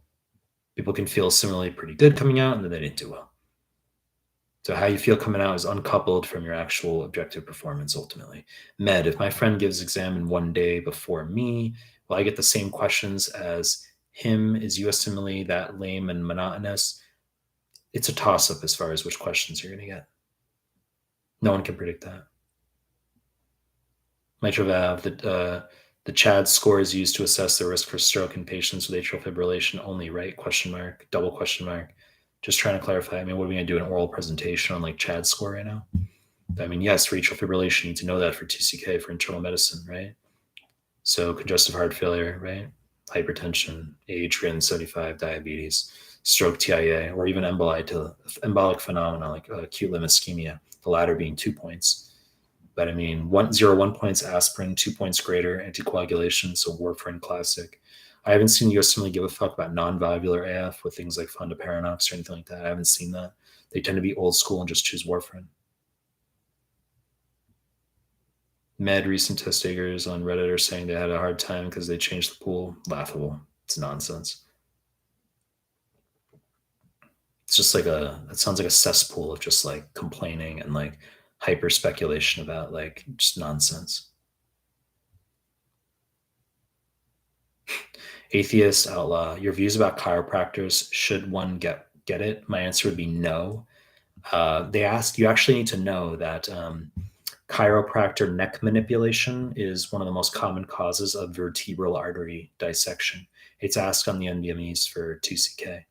People can feel similarly pretty good coming out, and then they didn't do well. So how you feel coming out is uncoupled from your actual objective performance ultimately. Med, if my friend gives exam in 1 day before me, will I get the same questions as him? Is USMLE that lame and monotonous? It's a toss-up as far as which questions you're going to get. No one can predict that. Mitral valve, the CHAD score is used to assess the risk for stroke in patients with atrial fibrillation only, right? Question mark, double question mark. Just trying to clarify. I mean, what are we going to do, an oral presentation on like CHAD score right now? I mean, yes, for atrial fibrillation, you need to know that for TCK, for internal medicine, right? So congestive heart failure, right? Hypertension, age greater than 75, diabetes, stroke, TIA, or even embolic phenomena like acute limb ischemia, the latter being 2 points. But I mean, 1 points aspirin, 2 points greater anticoagulation, so warfarin classic. I haven't seen USMLE give a fuck about non-valvular AF with things like fondaparinux or anything like that. I haven't seen that. They tend to be old school and just choose warfarin. Med recent test takers on Reddit are saying they had a hard time because they changed the pool. Laughable. It's nonsense. It's just like it sounds like a cesspool of just like complaining and like hyper speculation about like just nonsense. Atheist outlaw, your views about chiropractors, should one get it? My answer would be no. They ask, you actually need to know that chiropractor neck manipulation is one of the most common causes of vertebral artery dissection. It's asked on the NDMEs for 2CK.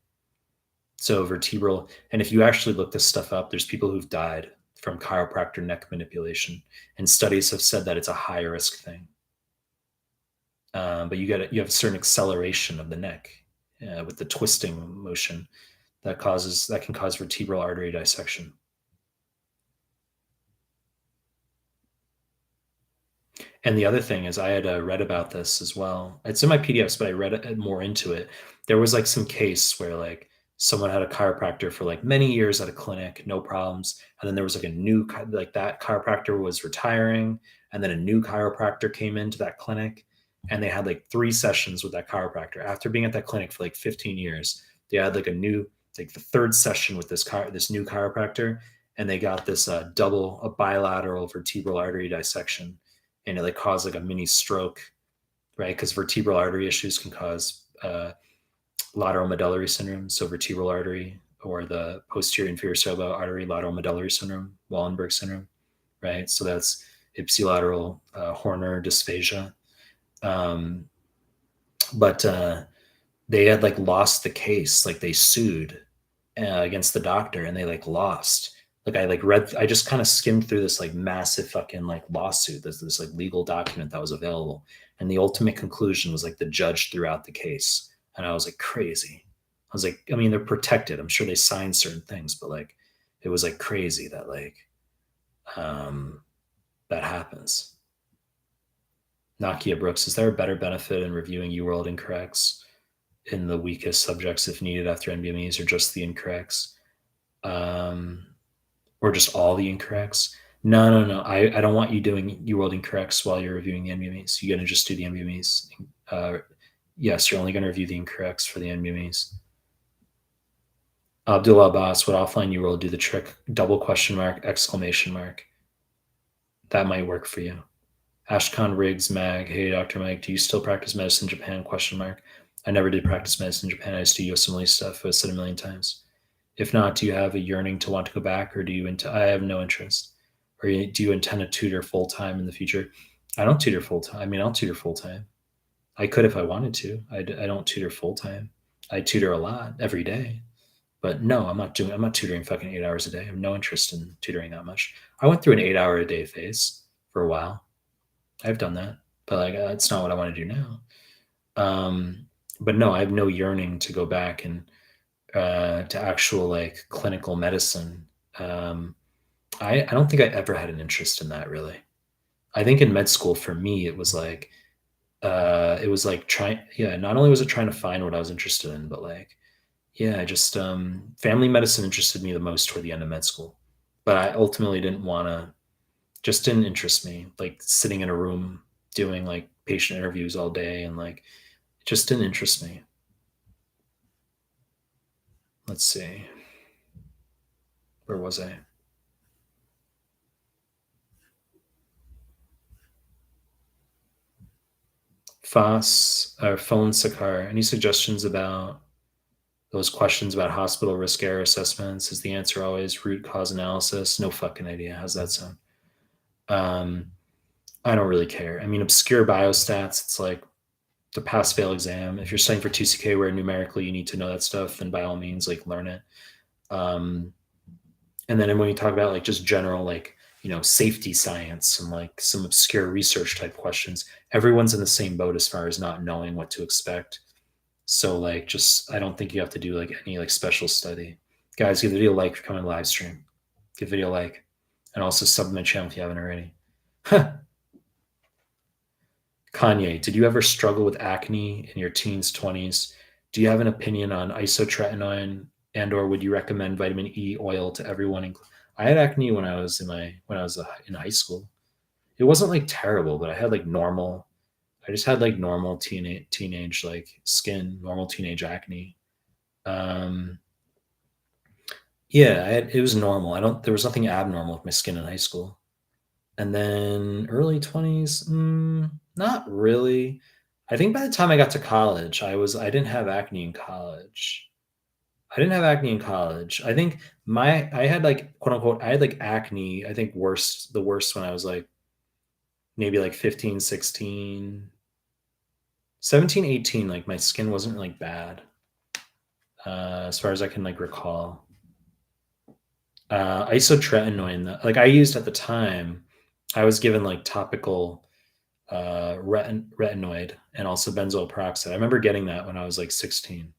So vertebral, and if you actually look this stuff up, there's people who've died from chiropractor neck manipulation, and studies have said that it's a high risk thing. But you have a certain acceleration of the neck with the twisting motion that can cause vertebral artery dissection. And the other thing is, I had read about this as well. It's in my PDFs, but I read more into it. There was like some case where like someone had a chiropractor for like many years at a clinic, no problems, and then there was like a new like that chiropractor was retiring, and then a new chiropractor came into that clinic, and they had like 3 sessions with that chiropractor. After being at that clinic for like 15 years, they had like a new, like the third session with this new chiropractor, and they got this a bilateral vertebral artery dissection, and it like caused like a mini stroke, right? Because vertebral artery issues can cause lateral medullary syndrome, so vertebral artery, or the posterior inferior cerebral artery lateral medullary syndrome, Wallenberg syndrome, right? So that's ipsilateral Horner dysphagia. Um, but they had like lost the case, like they sued against the doctor, and they like lost. Like I just kind of skimmed through this like massive fucking like lawsuit, this like legal document that was available, and the ultimate conclusion was like the judge threw out the case, and I was like crazy. I was like, I mean, they're protected. I'm sure they signed certain things, but like, it was like crazy that like um, that happens. Nakia Brooks, is there a better benefit in reviewing UWorld incorrects in the weakest subjects if needed after NBMEs, or just the incorrects? Um, or just all the incorrects? No, no, no. I don't want you doing UWorld incorrects while you're reviewing the NBMEs. You're going to just do the NBMEs. Yes, you're only going to review the incorrects for the NBMEs. Abdullah Abbas, would offline UWorld do the trick? Double question mark, exclamation mark. That might work for you. Ashkan Riggs Mag, hey Dr. Mike, do you still practice medicine in Japan? Question mark. I never did practice medicine in Japan. I just do Usmle stuff. I've said a million times. If not, do you have a yearning to want to go back, or do you? I have no interest. Or do you intend to tutor full time in the future? I don't tutor full time. I mean, I'll tutor full time. I could if I wanted to. I don't tutor full time. I tutor a lot every day, but no, I'm not doing. I'm not tutoring fucking 8 hours a day. I have no interest in tutoring that much. I went through an 8 hour a day phase for a while. I've done that, but like it's not what I want to do now. But no, I have no yearning to go back and to actual like clinical medicine. I don't think I ever had an interest in that really. I think in med school for me it was like trying, yeah, not only was it trying to find what I was interested in, but like, yeah, I just family medicine interested me the most toward the end of med school. But I ultimately didn't want to, just didn't interest me, like sitting in a room doing like patient interviews all day, and like it just didn't interest me. Let's see. Where was I? Foss or Phone Sakar. Any suggestions about those questions about hospital risk error assessments? Is the answer always root cause analysis? No fucking idea. How's that sound? Um, I don't really care. I mean, obscure biostats, it's like the pass fail exam. If you're studying for 2CK where numerically you need to know that stuff, then by all means, like learn it. Um, and then when you talk about like just general, like, safety science and like some obscure research type questions, everyone's in the same boat as far as not knowing what to expect. So like, just I don't think you have to do like any like special study. Guys, give the video a like if you're coming live stream. Give the video a like, and also sub to my channel if you haven't already. Kanye, did you ever struggle with acne in your teens, 20s? Do you have an opinion on isotretinoin, and or would you recommend vitamin E oil to everyone? I had acne when I was in high school. It wasn't like terrible, but I had like normal. I just had like normal teenage like skin, normal teenage acne. Um, yeah, it was normal. I don't. There was nothing abnormal with my skin in high school. And then early 20s, not really. I think by the time I got to college, I didn't have acne in college. I didn't have acne in college. I think I had like quote unquote, I had like acne, I think the worst when I was like maybe like 15, 16, 17, 18. Like my skin wasn't like bad as far as I can like recall. Isotretinoin, like I used at the time, I was given like topical retinoid and also benzoyl peroxide. I remember getting that when I was like 16.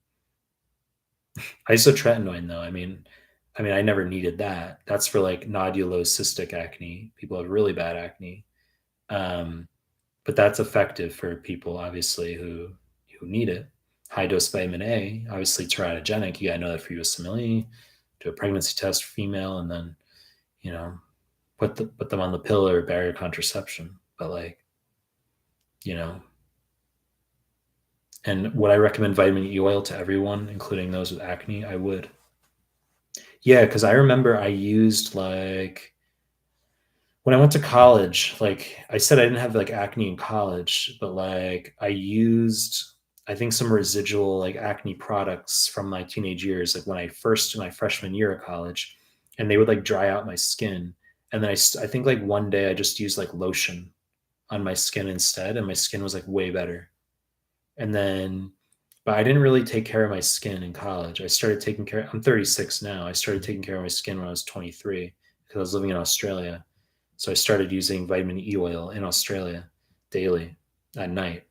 Isotretinoin, though, I mean, I never needed that. That's for like nodulose cystic acne. People have really bad acne, um, but that's effective for people obviously who need it. High dose vitamin A, obviously teratogenic. You gotta know that for USMLE. Do a pregnancy test for female, and then you know put them on the pill or barrier contraception. But like you know And would I recommend vitamin E oil to everyone, including those with acne? I would. Yeah, because I remember I used like when I went to college, like I said, I didn't have like acne in college, but like I used, I think some residual like acne products from my teenage years, like when I first in my freshman year of college, and they would like dry out my skin. And then I think like one day I just used like lotion on my skin instead, and my skin was like way better. And then, but I didn't really take care of my skin in college. I started taking care, I'm 36 now. I started taking care of my skin when I was 23 because I was living in Australia. So I started using vitamin E oil in Australia daily at night.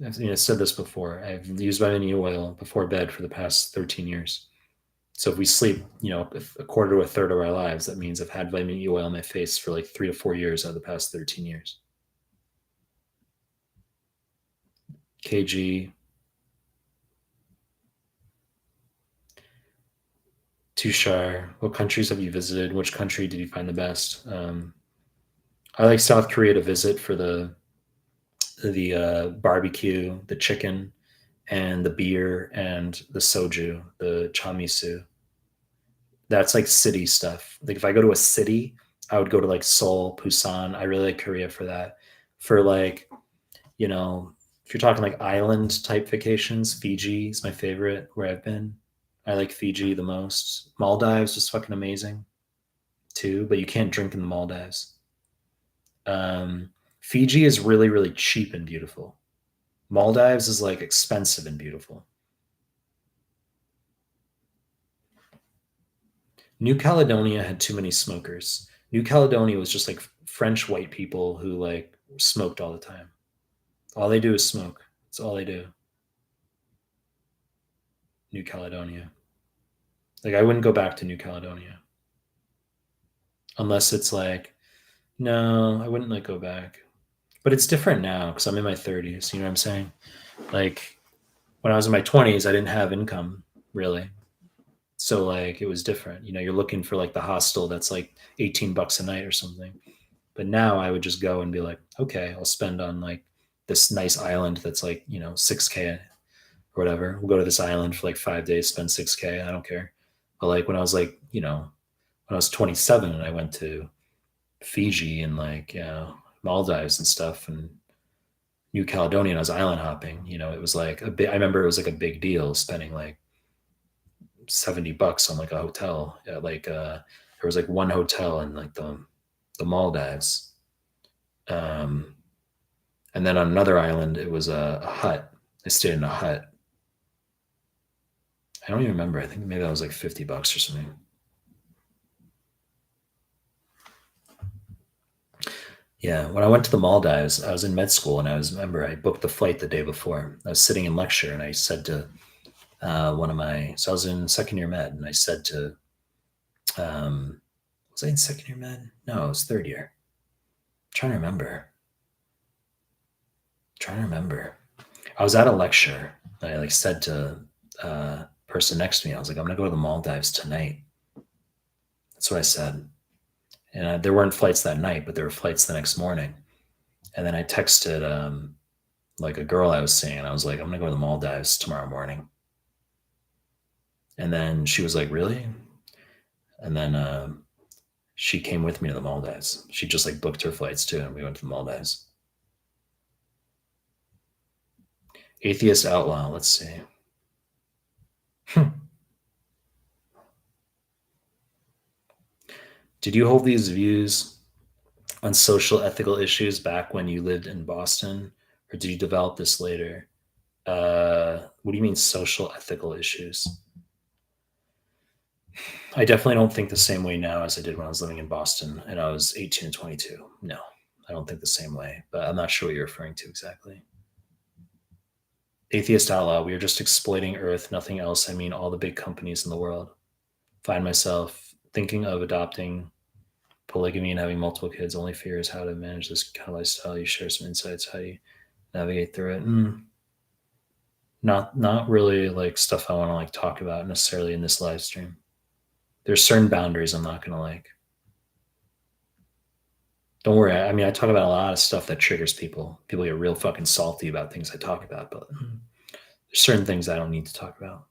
I've said this before. I've used vitamin E oil before bed for the past 13 years. So if we sleep, a quarter to a third of our lives, that means I've had vitamin E oil on my face for like 3 to 4 years out of the past 13 years. KG, Tushar, what countries have you visited? Which country did you find the best? I like South Korea to visit for the barbecue, the chicken, and the beer and the soju, the chamisu. That's like city stuff. Like if I go to a city, I would go to like Seoul, Busan. I really like Korea for that. For like, you know, if you're talking like island type vacations, Fiji is my favorite where I've been. I like Fiji the most. Maldives was fucking amazing too, but you can't drink in the Maldives. Fiji is really, really cheap and beautiful. Maldives is like expensive and beautiful. New Caledonia had too many smokers. New Caledonia was just like French white people who like smoked all the time. All they do is smoke. That's all they do. New Caledonia. Like I wouldn't go back to New Caledonia unless it's like, no, I wouldn't like go back. But it's different now because I'm in my 30s. You know what I'm saying? Like when I was in my 20s, I didn't have income really. So like it was different. You're looking for like the hostel that's like 18 bucks a night or something. But now I would just go and be like, okay, I'll spend on like this nice island that's like, 6K or whatever. We'll go to this island for like 5 days, spend 6K. I don't care. But like when I was like, when I was 27 and I went to Fiji and like, Maldives and stuff and New Caledonia and I was island hopping, it was like a bit, I remember it was like a big deal spending like 70 bucks on like a hotel. There was like one hotel in like the Maldives. Um, and then on another island, it was a hut. I stayed in a hut. I don't even remember. I think maybe that was like 50 bucks or something. Yeah, when I went to the Maldives, I was in med school and remember I booked the flight the day before. I was sitting in lecture and I said to so I was in second year med and I said to, was I in second year med? No, it was third year. I'm trying to remember. Trying to remember. I was at a lecture. And I like said to person next to me, I was like, I'm gonna go to the Maldives tonight. That's what I said. And there weren't flights that night, but there were flights the next morning. And then I texted like a girl I was seeing, and I was like, I'm gonna go to the Maldives tomorrow morning. And then she was like, really? And then she came with me to the Maldives. She just like booked her flights too, and we went to the Maldives. Atheist outlaw. Let's see. Did you hold these views on social ethical issues back when you lived in Boston, or did you develop this later? What do you mean social ethical issues? I definitely don't think the same way now as I did when I was living in Boston and I was 18 and 22. No, I don't think the same way, but I'm not sure what you're referring to exactly. Atheist outlaw, we are just exploiting Earth, nothing else. I mean, all the big companies in the world. Find myself thinking of adopting polygamy and having multiple kids. Only fear is how to manage this kind of lifestyle. You share some insights. How do you navigate through it? Not really like stuff I want to like talk about necessarily in this live stream. There's certain boundaries I'm not gonna like. Don't worry. I mean, I talk about a lot of stuff that triggers people. People get real fucking salty about things I talk about, but there's certain things I don't need to talk about.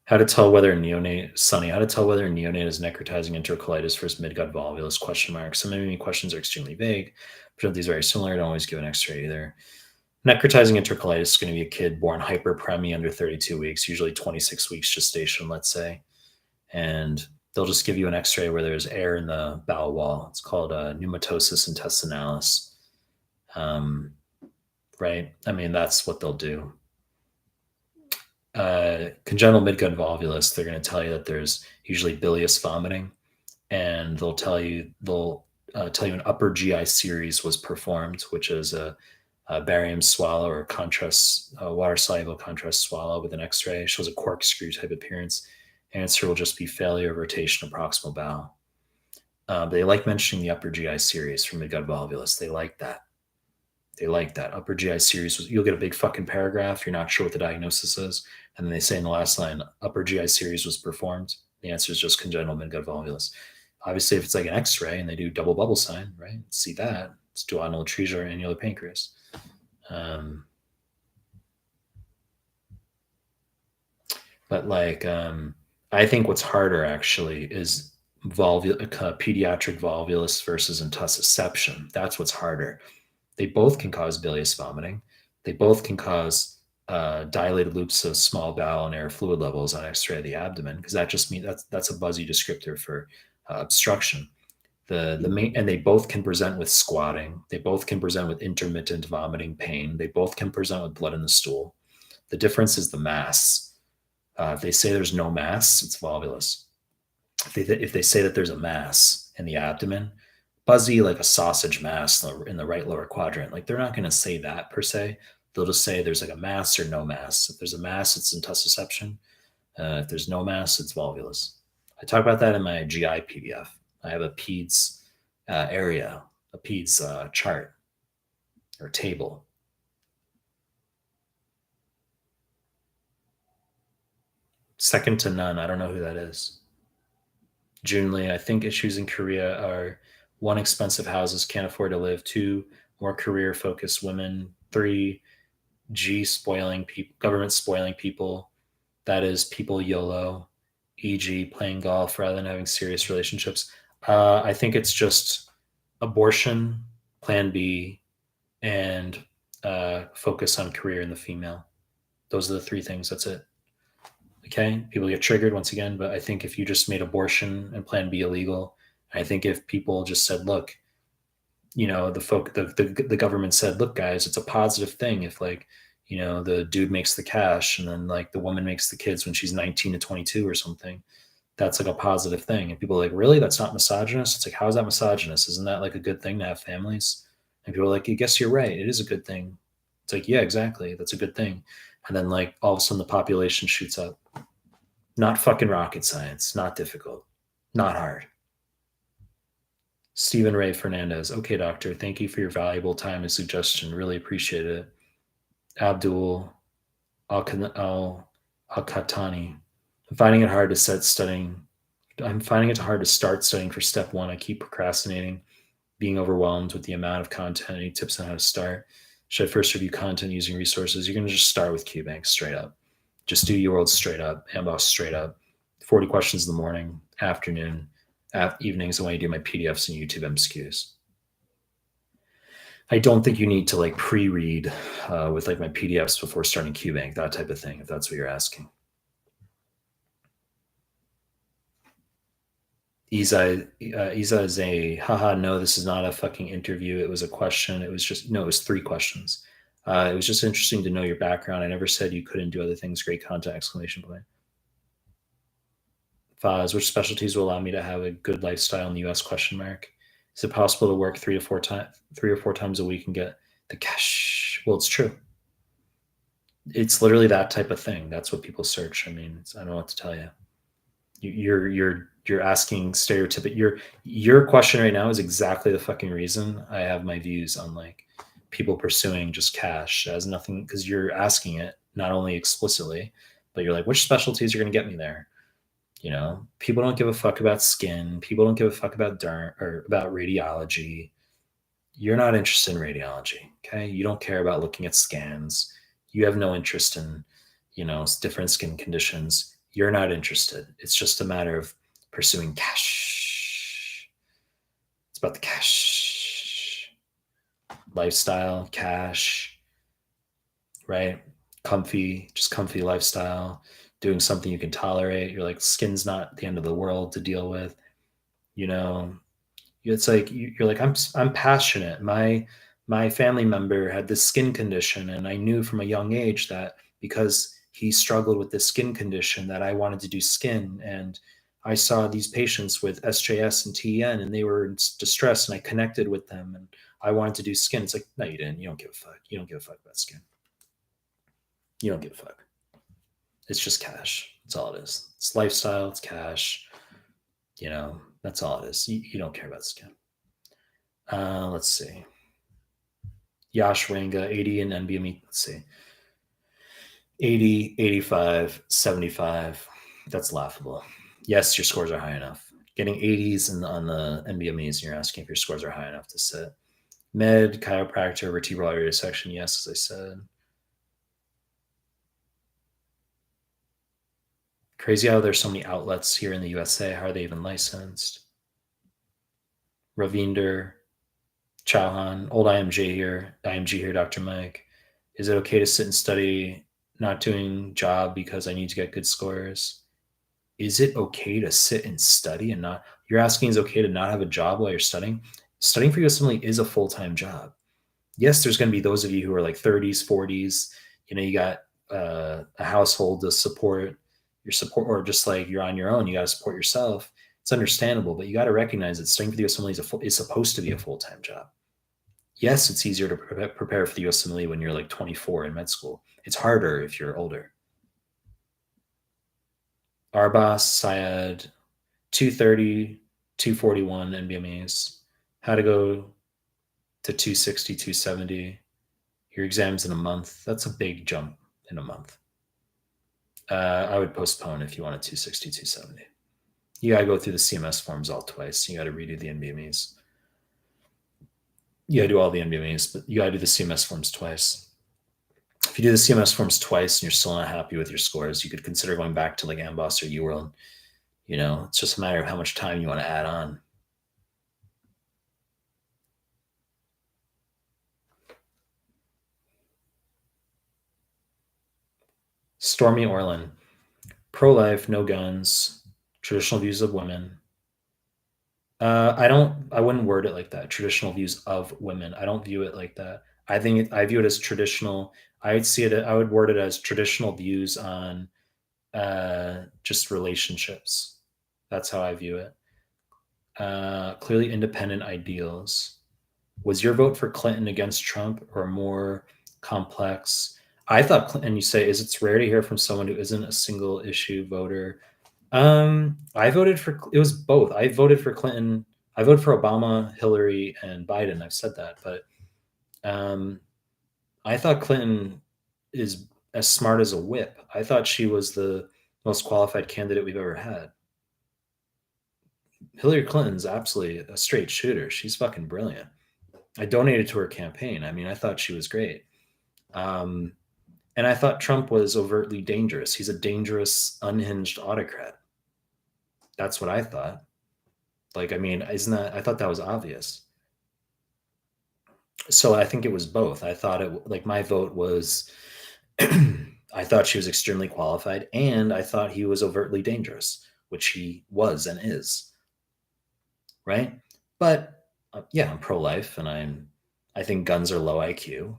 How to tell whether a neonate, Sunny, how to tell whether a neonate is necrotizing enterocolitis versus midgut volvulus, question mark. Some many questions are extremely vague, but these are very similar. Don't always give an x-ray either. Necrotizing enterocolitis is going to be a kid born hyperpremi under 32 weeks, usually 26 weeks gestation, let's say. And they'll just give you an x-ray where there's air in the bowel wall. It's called pneumatosis intestinalis. Right? I mean, that's what they'll do. Congenital midgut volvulus, they're going to tell you that there's usually bilious vomiting, and they'll tell you an upper GI series was performed, which is a barium swallow or contrast water soluble contrast swallow with an X-ray. It shows a corkscrew type appearance. Answer will just be failure of rotation of proximal bowel. They like mentioning the upper GI series from midgut volvulus. They like that. They like that. Upper GI series, you'll get a big fucking paragraph. You're not sure what the diagnosis is. And then they say in the last line, upper GI series was performed. The answer is just congenital midgut volvulus. Obviously, if it's like an X-ray and they do double bubble sign, right? See that. It's duodenal atresia or annular pancreas. But like, I think what's harder actually is pediatric volvulus versus intussusception. That's what's harder. They both can cause bilious vomiting. They both can cause dilated loops of small bowel and air fluid levels on X-ray of the abdomen, because that just means that's a buzzy descriptor for obstruction. The main, and they both can present with squatting. They both can present with intermittent vomiting pain. They both can present with blood in the stool. The difference is the mass. If they say there's no mass, it's volvulus. If they say that there's a mass in the abdomen, buzzy like a sausage mass in the right lower quadrant, like they're not going to say that per se. They'll just say there's like a mass or no mass. If there's a mass, it's intussusception. If there's no mass, it's volvulus. I talk about that in my GI PDF. I have a PEDS area, a PEDS chart or table. Second to none. I don't know who that is. Junley, I think issues in Korea are: one, expensive houses, can't afford to live; two, more career focused women; three, spoiling people, government spoiling people. That is, people YOLO, e.g., playing golf rather than having serious relationships. I think it's just abortion, plan B, and focus on career in the female. Those are the three things. That's it. Okay, people get triggered once again, but I think if you just made abortion and plan B illegal, I think if people just said, look, the government said, look, guys, it's a positive thing if like, the dude makes the cash and then like the woman makes the kids when she's 19 to 22 or something. That's like a positive thing. And people are like, really? That's not misogynist? It's like, how is that misogynist? Isn't that like a good thing to have families? And people are like, I guess you're right. It is a good thing. It's like, yeah, exactly. That's a good thing. And then like all of a sudden the population shoots up. Not fucking rocket science. Not difficult. Not hard. Stephen Ray Fernandez. Okay, doctor. Thank you for your valuable time and suggestion. Really appreciate it. Abdul Al-Khatani. I'm finding it hard to start studying for step one. I keep procrastinating, being overwhelmed with the amount of content. Any tips on how to start? Should I first review content using resources? You're going to just start with QBank straight up. Just do UWorld straight up, Amboss straight up. 40 questions in the morning, afternoon, evenings, when I do my PDFs and YouTube MCQs. I don't think you need to like pre-read with like my PDFs before starting QBank, that type of thing, if that's what you're asking. Isa is a, haha, no, this is not a fucking interview. It was a question. It was 3 questions. It was just interesting to know your background. I never said you couldn't do other things. Great content, exclamation point. Faz, which specialties will allow me to have a good lifestyle in the US, question mark. Is it possible to work 3 or 4 times a week and get the cash? Well, it's true. It's literally that type of thing. That's what people search. I mean, I don't know what to tell you. You're asking stereotypical. Your question right now is exactly the fucking reason I have my views on like people pursuing just cash. It has nothing, because you're asking it not only explicitly, but you're like, which specialties are going to get me there? People don't give a fuck about skin. People don't give a fuck about derm or about radiology. You're not interested in radiology. Okay. You don't care about looking at scans. You have no interest in, different skin conditions. You're not interested. It's just a matter of pursuing cash. It's about the cash lifestyle, cash, right? Just comfy lifestyle, doing something you can tolerate. You're like, skin's not the end of the world to deal with. You know, it's like you're like, I'm passionate. My family member had this skin condition, and I knew from a young age that because he struggled with this skin condition, that I wanted to do skin. And I saw these patients with SJS and TEN, and they were in distress, and I connected with them, and I wanted to do skin. It's like, no, you didn't. You don't give a fuck. You don't give a fuck about skin. You don't give a fuck. It's just cash. That's all it is. It's lifestyle. It's cash. That's all it is. You don't care about skin. Let's see. Yash Ranga, 80 in NBME. Let's see. 80, 85, 75. That's laughable. Yes, your scores are high enough. Getting 80s on the NBMEs, and you're asking if your scores are high enough to sit. Med, chiropractor, vertebral artery dissection. Yes, as I said. Crazy how there's so many outlets here in the USA. How are they even licensed? Ravinder, Chauhan, old IMG here, Dr. Mike. Is it okay to sit and study, not doing job because I need to get good scores? Is it okay to sit and study and not, you're asking is it okay to not have a job while you're studying? Studying for Usmle is a full-time job. Yes, there's going to be those of you who are like 30s, 40s, you got a household to support your support, or just like you're on your own, you got to support yourself. It's understandable, but you got to recognize that studying for the USMLE is supposed to be a full-time job. Yes, it's easier to prepare for the USMLE when you're like 24 in med school. It's harder if you're older. Arbas, Syed, 230, 241 NBMEs. How to go to 260, 270. Your exam's in a month. That's a big jump in a month. I would postpone if you wanted 260, 270. You got to go through the CMS forms all twice. You got to redo the NBMEs. You got to do all the NBMEs, but you got to do the CMS forms twice. If you do the CMS forms twice and you're still not happy with your scores, you could consider going back to like Amboss or UWorld. It's just a matter of how much time you want to add on. Stormy Orlin, pro-life, no guns, traditional views of women. I wouldn't word it like that. Traditional views of women. I don't view it like that. I view it as traditional. I would word it as traditional views on just relationships. That's how I view it. Clearly independent ideals. Was your vote for Clinton against Trump or more complex? I thought Clinton, you say, it's rare to hear from someone who isn't a single issue voter. I voted for, it was both. I voted for Clinton. I voted for Obama, Hillary, and Biden. I've said that, but I thought Clinton is as smart as a whip. I thought she was the most qualified candidate we've ever had. Hillary Clinton's absolutely a straight shooter. She's fucking brilliant. I donated to her campaign. I mean, I thought she was great. And I thought Trump was overtly dangerous. He's a dangerous, unhinged autocrat. That's what I thought. Like, I mean, I thought that was obvious. So I think it was both. I thought it, like, my vote was, I thought she was extremely qualified, and I thought he was overtly dangerous, which he was and is. Right. But yeah, I'm pro-life, and I think guns are low IQ.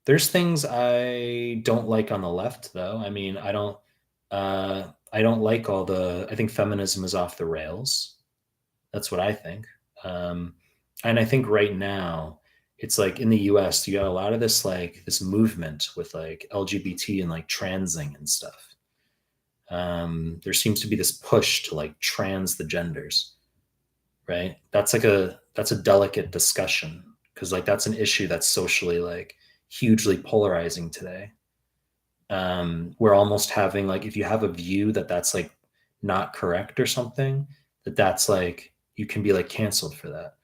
There's things I don't like on the left, though. I mean, I don't like I think feminism is off the rails. That's what I think. And I think right now it's like in the US, you got a lot of this movement with like LGBT and like transing and stuff. There seems to be this push to like trans the genders, right? That's a delicate discussion, because like that's an issue that's socially like hugely polarizing today. we're almost having like, if you have a view that that's like not correct or something, that's like you can be like canceled for that.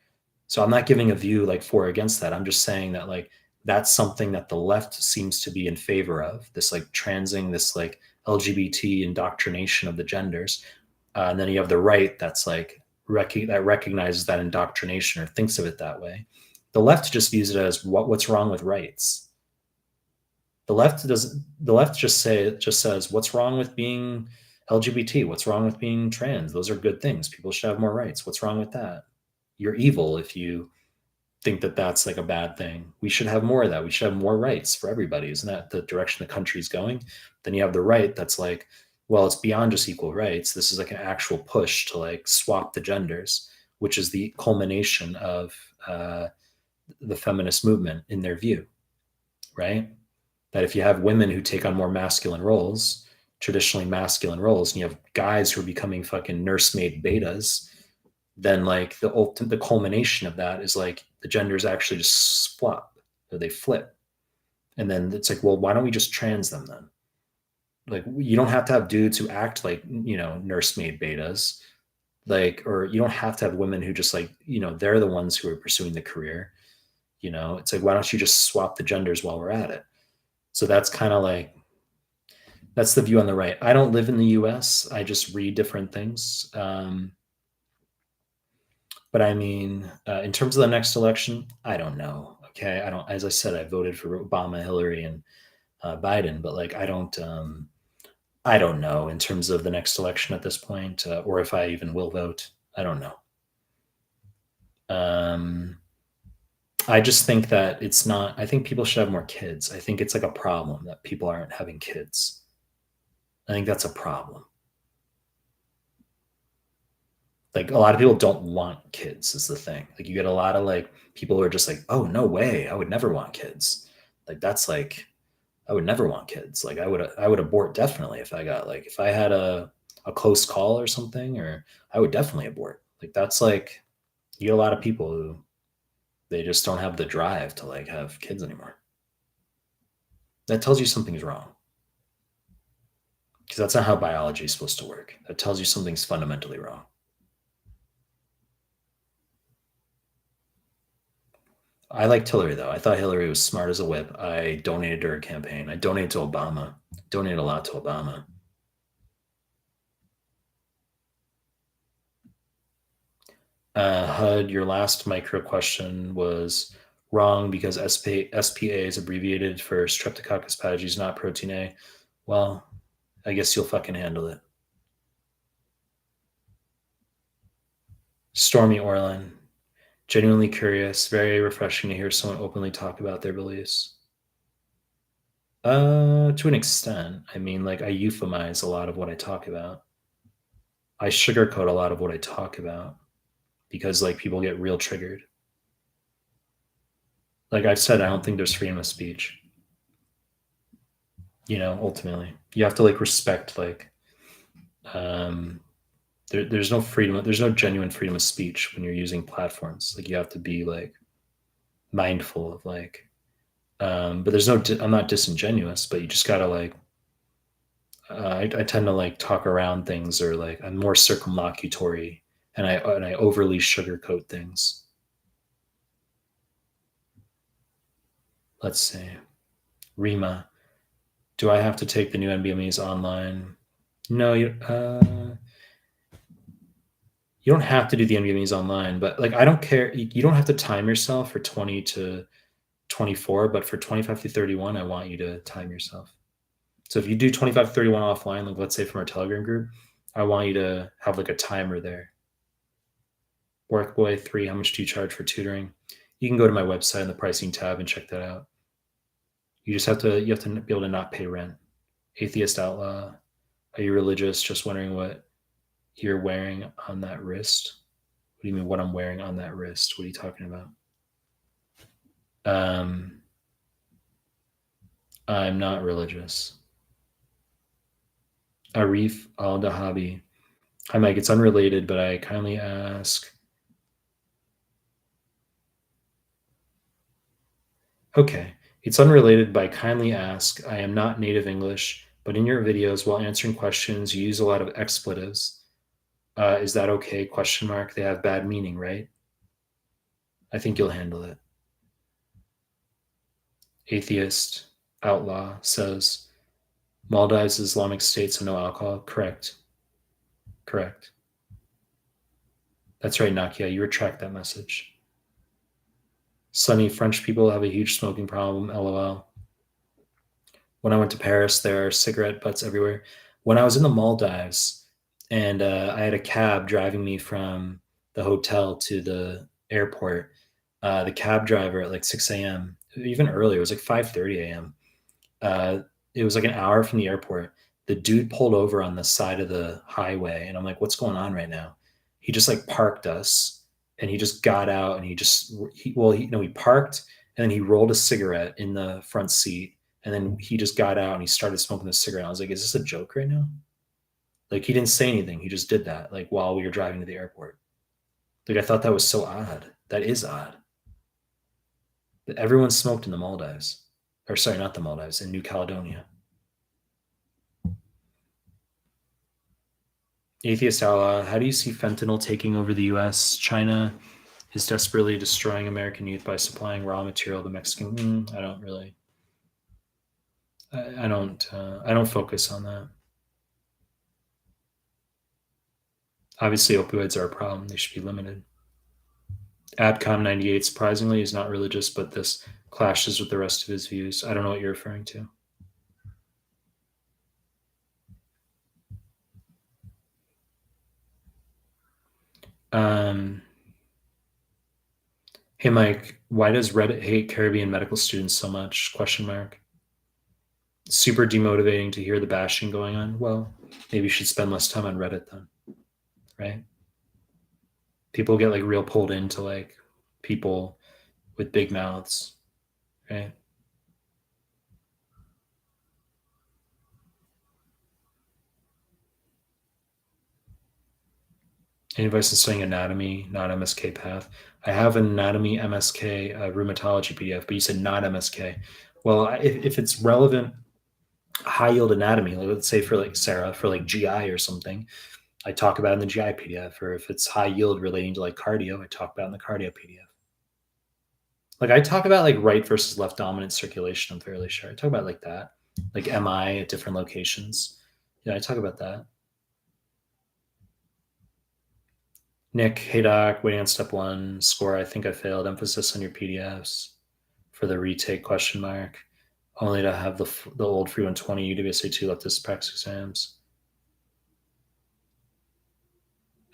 So I'm not giving a view like for or against that. I'm just saying that like that's something that the left seems to be in favor of, this like transing, this like LGBT indoctrination of the genders. And then you have the right that's like that recognizes that indoctrination or thinks of it that way. The left just views it as what's wrong with rights. The left doesn't. The left just says what's wrong with being LGBT? What's wrong with being trans? Those are good things. People should have more rights. What's wrong with that? You're evil if you think that that's like a bad thing. We should have more of that. We should have more rights for everybody. Isn't that the direction the country's going? Then you have the right that's like, well, it's beyond just equal rights. This is like an actual push to like swap the genders, which is the culmination of the feminist movement in their view, right? That if you have women who take on more masculine roles, traditionally masculine roles, and you have guys who are becoming fucking nursemaid betas, then like the ultimate, the culmination of that is like the genders actually just swap or they flip. And then it's like, well, why don't we just trans them then? Like, you don't have to have dudes who act like, nursemaid betas, like, or you don't have to have women who just like, they're the ones who are pursuing the career. It's like, why don't you just swap the genders while we're at it? So that's kind of like, that's the view on the right. I don't live in the US. I just read different things. But I mean, in terms of the next election, I don't know. Okay, I don't. As I said, I voted for Obama, Hillary, and Biden, but like, I don't know in terms of the next election at this point, or if I even will vote. I don't know. Um, I just think that it's not. I think people should have more kids. I think it's like a problem that people aren't having kids. I think that's a problem. Like, a lot of people don't want kids is the thing. Like, you get a lot of like people who are just like, oh, no way, I would never want kids. Like, that's like, I would never want kids. Like, I would abort definitely if I got like, if I had a close call or something, or I would definitely abort. Like, that's like, you get a lot of people who they just don't have the drive to like have kids anymore. That tells you something's wrong, because that's not how biology is supposed to work. That tells you something's fundamentally wrong. I liked Hillary though. I thought Hillary was smart as a whip. I donated to her campaign. I donated to Obama. Donated a lot to Obama. HUD, your last micro question was wrong because SPA is abbreviated for Streptococcus pyogenes, not protein A. Well, I guess you'll fucking handle it. Stormy Orlin, genuinely curious. Very refreshing to hear someone openly talk about their beliefs. To an extent. I mean, like, I euphemize a lot of what I talk about. I sugarcoat a lot of what I talk about because like people get real triggered. Like I've said, I don't think there's freedom of speech. Ultimately, you have to like respect like um, there's no freedom. There's no genuine freedom of speech when you're using platforms. Like you have to be like mindful of like. But there's no. I'm not disingenuous, but you just gotta like. I tend to like talk around things, or like I'm more circumlocutory, and I overly sugarcoat things. Let's see, Rima. Do I have to take the new NBMEs online? No, you don't have to do the NBMEs online, but like I don't care. You don't have to time yourself for 20 to 24, but for 25 to 31, I want you to time yourself. So if you do 25 to 31 offline, like let's say from our Telegram group, I want you to have like a timer there. Workboy 3, how much do you charge for tutoring? You can go to my website in the pricing tab and check that out. You have to be able to not pay rent. Atheist Outlaw, are you religious? Just wondering what you're wearing on that wrist. What do you mean what I'm wearing on that wrist? What are you talking about? Um, I'm not religious. Arif Al Dahabi. Hi, Mike. It's unrelated, but I kindly ask. Okay. It's unrelated, but I kindly ask. I am not native English, but in your videos, while answering questions, you use a lot of expletives. Is that okay? Question mark. They have bad meaning, right? I think you'll handle it. Atheist outlaw says Maldives is Islamic State, so no alcohol. Correct. Correct. That's right, Nakia. You retract that message. Sunny, French people have a huge smoking problem. LOL. When I went to Paris, there are cigarette butts everywhere. When I was in the Maldives, and I had a cab driving me from the hotel to the airport, the cab driver at like 6 a.m., even earlier, it was like 5:30 a.m. Uh, it was like an hour from the airport. The dude pulled over on the side of the highway, and I'm like, "What's going on right now?" He just like parked us, and he just got out, and he parked, and then he rolled a cigarette in the front seat, and then he just got out and he started smoking the cigarette. I was like, "Is this a joke right now?" Like he didn't say anything. He just did that, like while we were driving to the airport. Like I thought that was so odd. That is odd. That everyone smoked in the Maldives, or sorry, not the Maldives, in New Caledonia. Atheist ally, how do you see fentanyl taking over the US? China is desperately destroying American youth by supplying raw material to Mexican. I don't really. I don't. I don't focus on that. Obviously, opioids are a problem. They should be limited. Adcom 98 surprisingly is not religious, but this clashes with the rest of his views. I don't know what you're referring to. Um, hey Mike, why does Reddit hate Caribbean medical students so much? Question mark. Super demotivating to hear the bashing going on. Well, maybe you should spend less time on Reddit then, right? People get like real pulled into like people with big mouths, right? Any advice on studying anatomy, not MSK path? I have an anatomy MSK rheumatology PDF, but you said not MSK. Well, if it's relevant, high yield anatomy, like let's say for like Sarah, for like GI or something, I talk about it in the GI PDF. Or if it's high yield relating to like cardio, I talk about it in the cardio PDF. Like I talk about like right versus left dominant circulation. I'm fairly sure I talk about like that, like MI at different locations. Yeah, I talk about that. Nick, hey doc, waiting on step one. Score, I think I failed. Emphasis on your PDFs for the retake question mark. Only to have the old free 120 UWSA2 left as practice exams.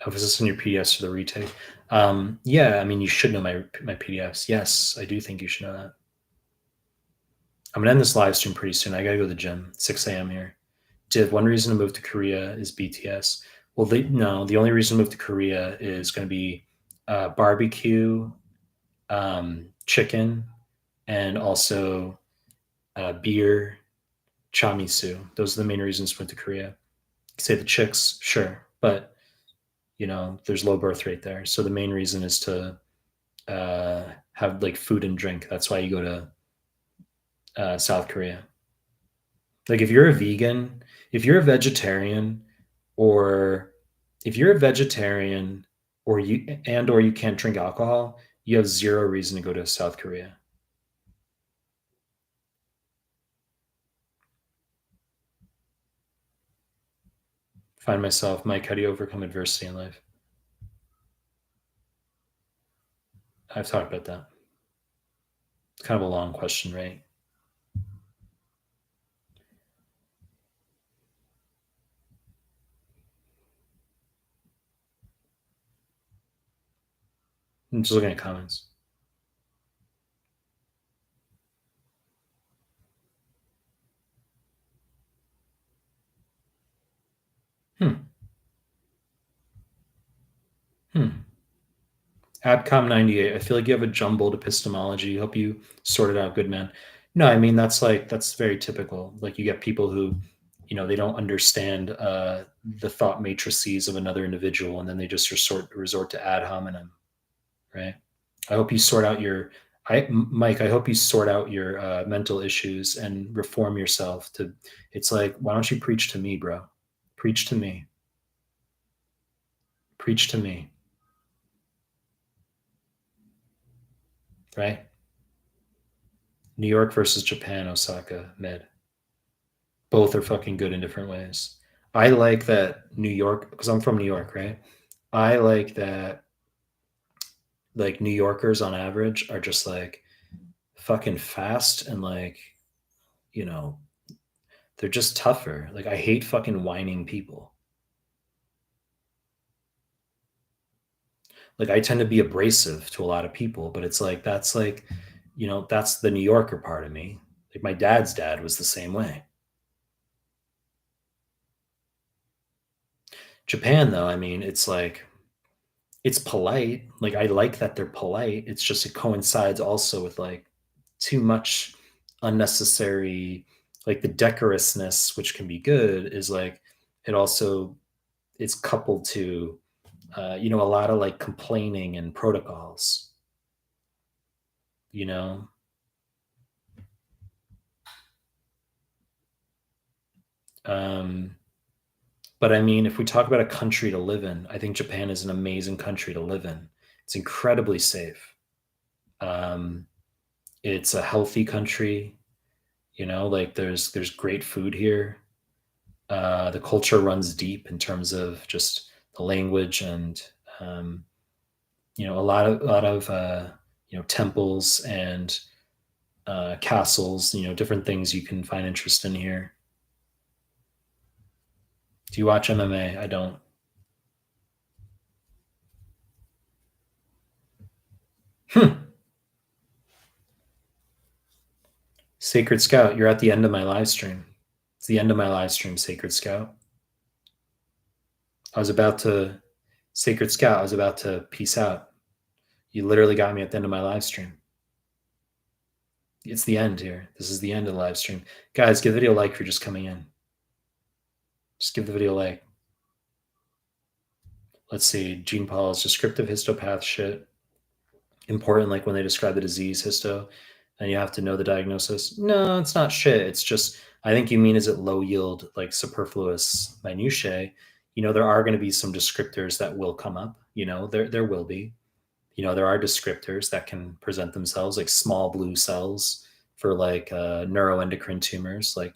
Emphasis on your PDFs for the retake. Yeah, I mean, you should know my PDFs. Yes, I do think you should know that. I'm gonna end this live stream pretty soon. I gotta go to the gym. 6 a.m. here. Did one reason to move to Korea is BTS. Well, no, the only reason to move to Korea is going to be barbecue, chicken, and also beer, chamisu. Those are the main reasons to move to Korea. Say the chicks, sure, but there's low birth rate there. So the main reason is to have like food and drink. That's why you go to South Korea. Like if you're a vegan, if you're a vegetarian, or if you're a vegetarian or you can't drink alcohol, you have zero reason to go to South Korea. Find myself, Mike, how do you overcome adversity in life? I've talked about that. It's kind of a long question, right? I'm just looking at comments. Hmm. Hmm. Abcom 98. I feel like you have a jumbled epistemology. Hope you sorted out, good man. No, I mean that's very typical. Like you get people who, they don't understand the thought matrices of another individual, and then they just resort to ad hominem, right? I hope you sort out your Mike, I hope you sort out your mental issues and reform yourself. To it's like, why don't you preach to me, bro? Preach to me. Preach to me. Right? New York versus Japan, Osaka, med. Both are fucking good in different ways. I like that New York, because I'm from New York, right? I like that, like, New Yorkers on average are just like fucking fast and like, you know, they're just tougher. Like, I hate fucking whining people. Like, I tend to be abrasive to a lot of people, but it's like, that's the New Yorker part of me. Like, my dad's dad was the same way. Japan, though, I mean, it's like, it's polite. Like, I like that they're polite. It's just it coincides also with like too much unnecessary, like the decorousness, which can be good, is like it also is coupled to a lot of like complaining and protocols. You know, um, but I mean, if we talk about a country to live in, I think Japan is an amazing country to live in. It's incredibly safe. Um, it's a healthy country. Like there's great food here. The culture runs deep in terms of just the language and um, a lot of temples and castles. Different things you can find interest in here. Do you watch MMA? I don't. Hmm. Sacred Scout, you're at the end of my live stream. It's the end of my live stream, Sacred Scout. I was about to Sacred Scout. I was about to peace out. You literally got me at the end of my live stream. It's the end here. This is the end of the live stream. Guys, give the video a like if you're just coming in. Just give the video a like. Let's see. Gene Paul's descriptive histopath shit. Important, like when they describe the disease histo, and you have to know the diagnosis. No, it's not shit. It's just, I think you mean, is it low yield, like superfluous minutiae? There are going to be some descriptors that will come up. There will be. There are descriptors that can present themselves, like small blue cells for like neuroendocrine tumors, like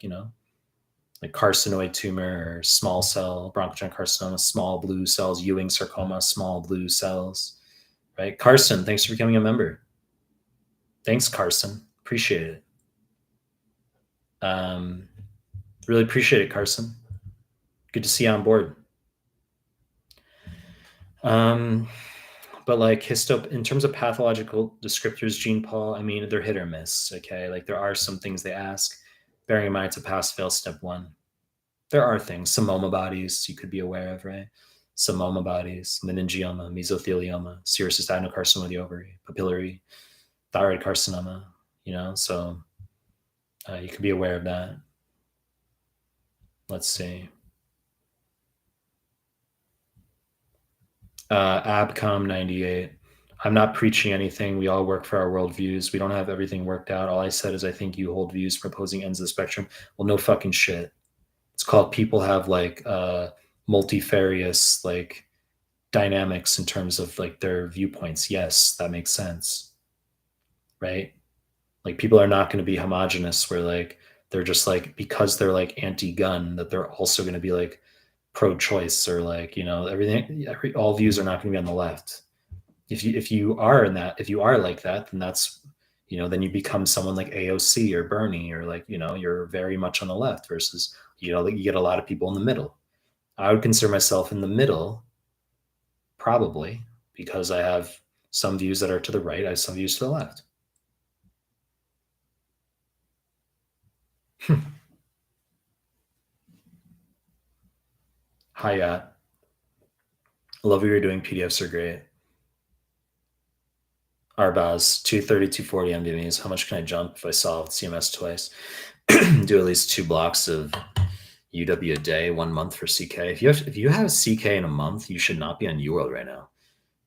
carcinoid tumor or small cell bronchogen carcinoma, small blue cells, Ewing sarcoma, small blue cells, right? Carson, thanks for becoming a member. Thanks, Carson. Appreciate it. Um, really appreciate it, Carson. Good to see you on board. But like in terms of pathological descriptors, Gene Paul, I mean, they're hit or miss. Okay, like there are some things they ask. Bearing in mind it's a pass-fail step one. There are things, Samoma bodies you could be aware of, right? Samoma bodies, meningioma, mesothelioma, serous adenocarcinoma of the ovary, papillary thyroid carcinoma. So you could be aware of that. Let's see. Abcom 98. I'm not preaching anything. We all work for our worldviews. We don't have everything worked out. All I said is I think you hold views for opposing ends of the spectrum. Well, no fucking shit. It's called people have like multifarious like dynamics in terms of like their viewpoints. Yes, that makes sense. Right? Like people are not going to be homogenous where like they're just like because they're like anti-gun that they're also going to be like pro-choice or like all views are not going to be on the left. If you are like that, then that's then you become someone like AOC or Bernie or like you're very much on the left versus like you get a lot of people in the middle. I would consider myself in the middle probably because I have some views that are to the right, I have some views to the left. Hi, I love what you're doing. PDFs are great. Arbaz, 230, 240 MDVs. How much can I jump if I solved CMS twice? Do at least 2 blocks of UW a day, 1 month for CK. If you have CK in a month, you should not be on UWorld right now.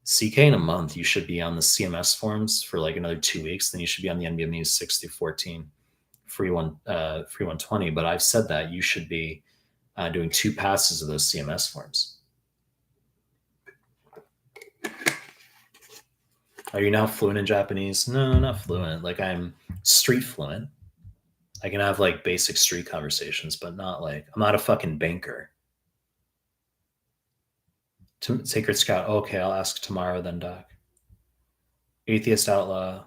CK in a month, you should be on the CMS forms for like another 2 weeks. Then you should be on the NBME 6 through 14, free 120. But I've said that you should be doing 2 passes of those CMS forms. Are you now fluent in Japanese? No, not fluent. Like I'm street fluent. I can have like basic street conversations, but not like I'm not a fucking banker. Sacred Scout. Okay, I'll ask tomorrow then, Doc. Atheist Outlaw.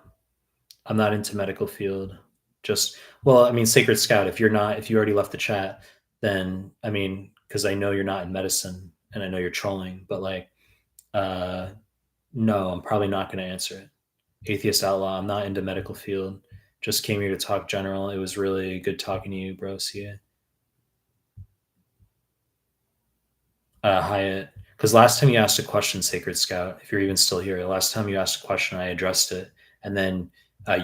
I'm not into medical field. Just well, I mean, Sacred Scout. If you already left the chat, then I mean, because I know you're not in medicine and I know you're trolling, but like, no, I'm probably not going to answer it. Atheist Outlaw. I'm not into medical field. Just came here to talk general. It was really good talking to you, bro. See ya. Hyatt. Because last time you asked a question, Sacred Scout, if you're even still here, last time you asked a question, I addressed it, and then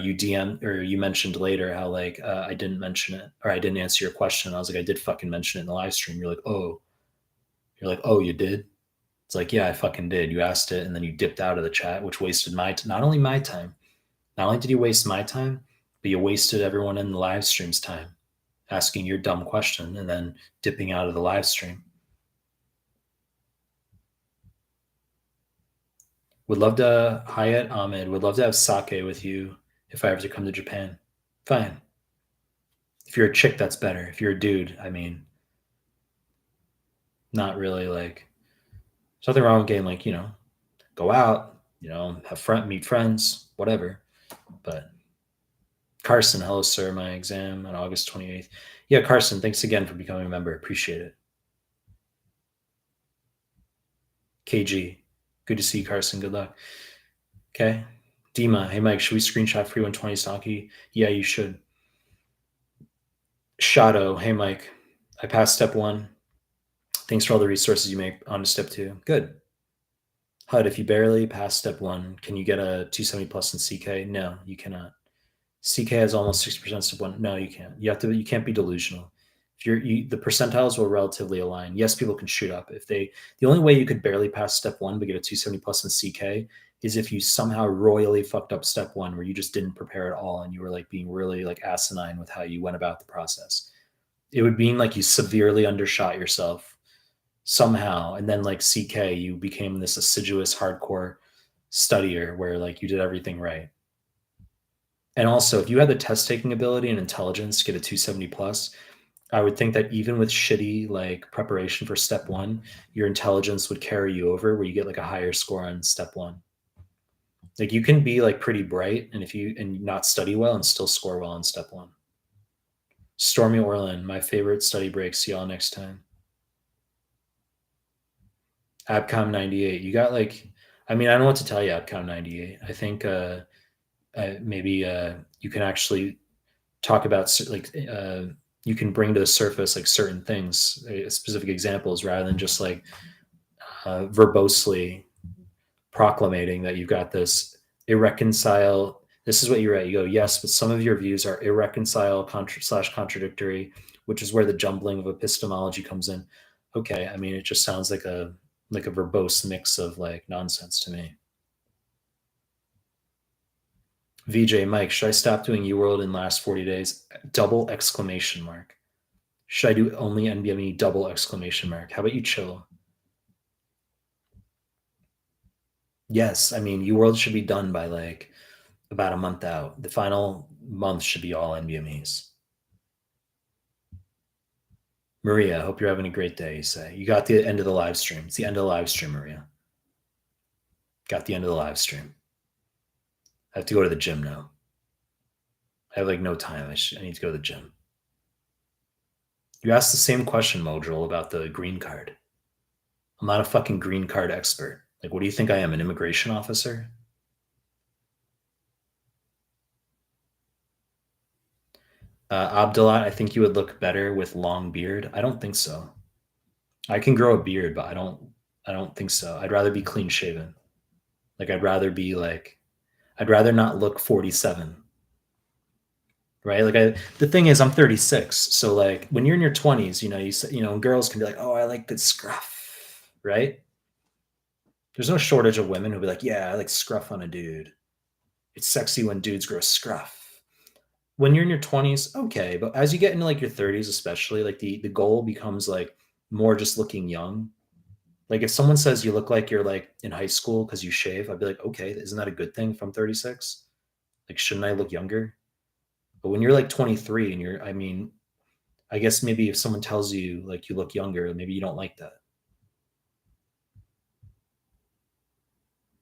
you DM or you mentioned later how like I didn't mention it or I didn't answer your question. I was like, I did fucking mention it in the live stream. You're like, oh, you did. It's like, yeah, I fucking did. You asked it, and then you dipped out of the chat, which wasted not only my time. Not only did you waste my time, but you wasted everyone in the live stream's time asking your dumb question and then dipping out of the live stream. Would love to, Hyatt Ahmed, would love to have sake with you if I ever to come to Japan. Fine. If you're a chick, that's better. If you're a dude, I mean, not really like, there's nothing wrong with getting like, go out, meet friends, whatever. But Carson, hello, sir. My exam on August 28th. Yeah, Carson, thanks again for becoming a member. Appreciate it. KG, good to see you, Carson. Good luck. Okay. Dima, hey, Mike, should we screenshot free 120 Saki? Yeah, you should. Shadow, hey, Mike, I passed step 1. Thanks for all the resources you make on to step 2. Good. HUD, if you barely pass step 1, can you get a 270 plus in CK? No, you cannot. CK has almost 6% step 1. No, you can't. You can't be delusional. If the percentiles will relatively align. Yes, people can shoot up. The only way you could barely pass step 1 but get a 270 plus in CK is if you somehow royally fucked up step 1 where you just didn't prepare at all and you were like being really like asinine with how you went about the process. It would mean like you severely undershot yourself somehow, and then like CK, you became this assiduous hardcore studier where like you did everything right. And also, if you had the test taking ability and intelligence to get a 270 plus, I would think that even with shitty like preparation for step 1, your intelligence would carry you over where you get like a higher score on step 1. Like you can be like pretty bright and not study well and still score well on step 1. Stormy Orland, my favorite study break. See y'all next time. Abcom 98. You got like, I mean, I don't know what to tell you, Abcom 98. I think maybe you can actually talk about like you can bring to the surface like certain things, specific examples, rather than just like verbosely proclamating that you've got this irreconcilable. This is what you write. You go, yes, but some of your views are irreconcilable / contradictory, which is where the jumbling of epistemology comes in. Okay, I mean, it just sounds like a verbose mix of like nonsense to me. VJ Mike, should I stop doing UWorld in last 40 days? Double exclamation mark. Should I do only NBME double exclamation mark? How about you chill? Yes, I mean UWorld should be done by like about a month out. The final month should be all NBMEs. Maria, hope you're having a great day. You say you got the end of the live stream. It's the end of the live stream, Maria. Got the end of the live stream. I have to go to the gym now. I have like no time. I need to go to the gym. You asked the same question, Modral, about the green card. I'm not a fucking green card expert. Like, what do you think I am, an immigration officer? Abdullah, I think you would look better with long beard. I don't think so. I can grow a beard, but I don't think so. I'd rather be clean shaven. Like I'd rather not look 47. Right? Like the thing is I'm 36. So like when you're in your 20s, girls can be like, "Oh, I like good scruff." Right? There's no shortage of women who'll be like, yeah, I like scruff on a dude. It's sexy when dudes grow scruff. When you're in your 20s, okay, but as you get into like your 30s, especially, like the goal becomes like more just looking young. Like if someone says you look like you're like in high school because you shave, I'd be like, okay, isn't that a good thing if I'm 36? Like, shouldn't I look younger? But when you're like 23 and I mean, I guess maybe if someone tells you like you look younger, maybe you don't like that.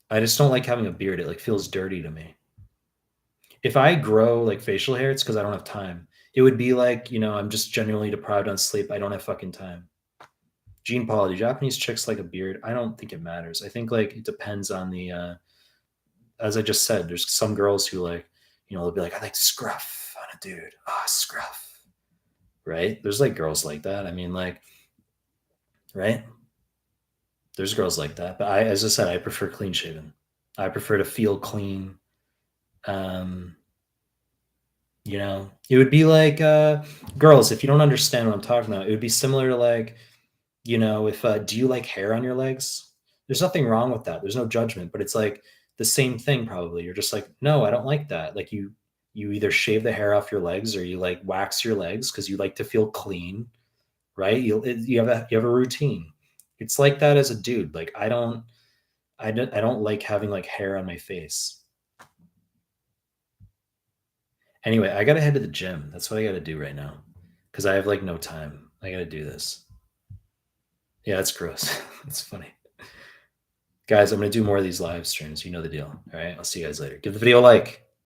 I just don't like having a beard. It like feels dirty to me. If I grow like facial hair, it's because I don't have time. It would be like, I'm just genuinely deprived on sleep. I don't have fucking time. Gene Paul, do Japanese chicks like a beard? I don't think it matters. I think like it depends on as I just said, there's some girls who like, they'll be like, I like scruff on a dude. Ah, scruff. Right? There's like girls like that. I mean, like, right? There's girls like that. But as I said, I prefer clean shaven. I prefer to feel clean. Um, it would be like girls, if you don't understand what I'm talking about, it would be similar to like, if do you like hair on your legs? There's nothing wrong with that. There's no judgment, but it's like the same thing probably. You're just like, no, I don't like that. Like you either shave the hair off your legs or you like wax your legs because you like to feel clean, right? You have a routine. It's like that as a dude. Like I don't like having like hair on my face. Anyway, I gotta head to the gym. That's what I gotta do right now because I have like no time. I gotta do this. Yeah, that's gross. That's funny. Guys, I'm going to do more of these live streams. You know the deal. All right. I'll see you guys later. Give the video a like.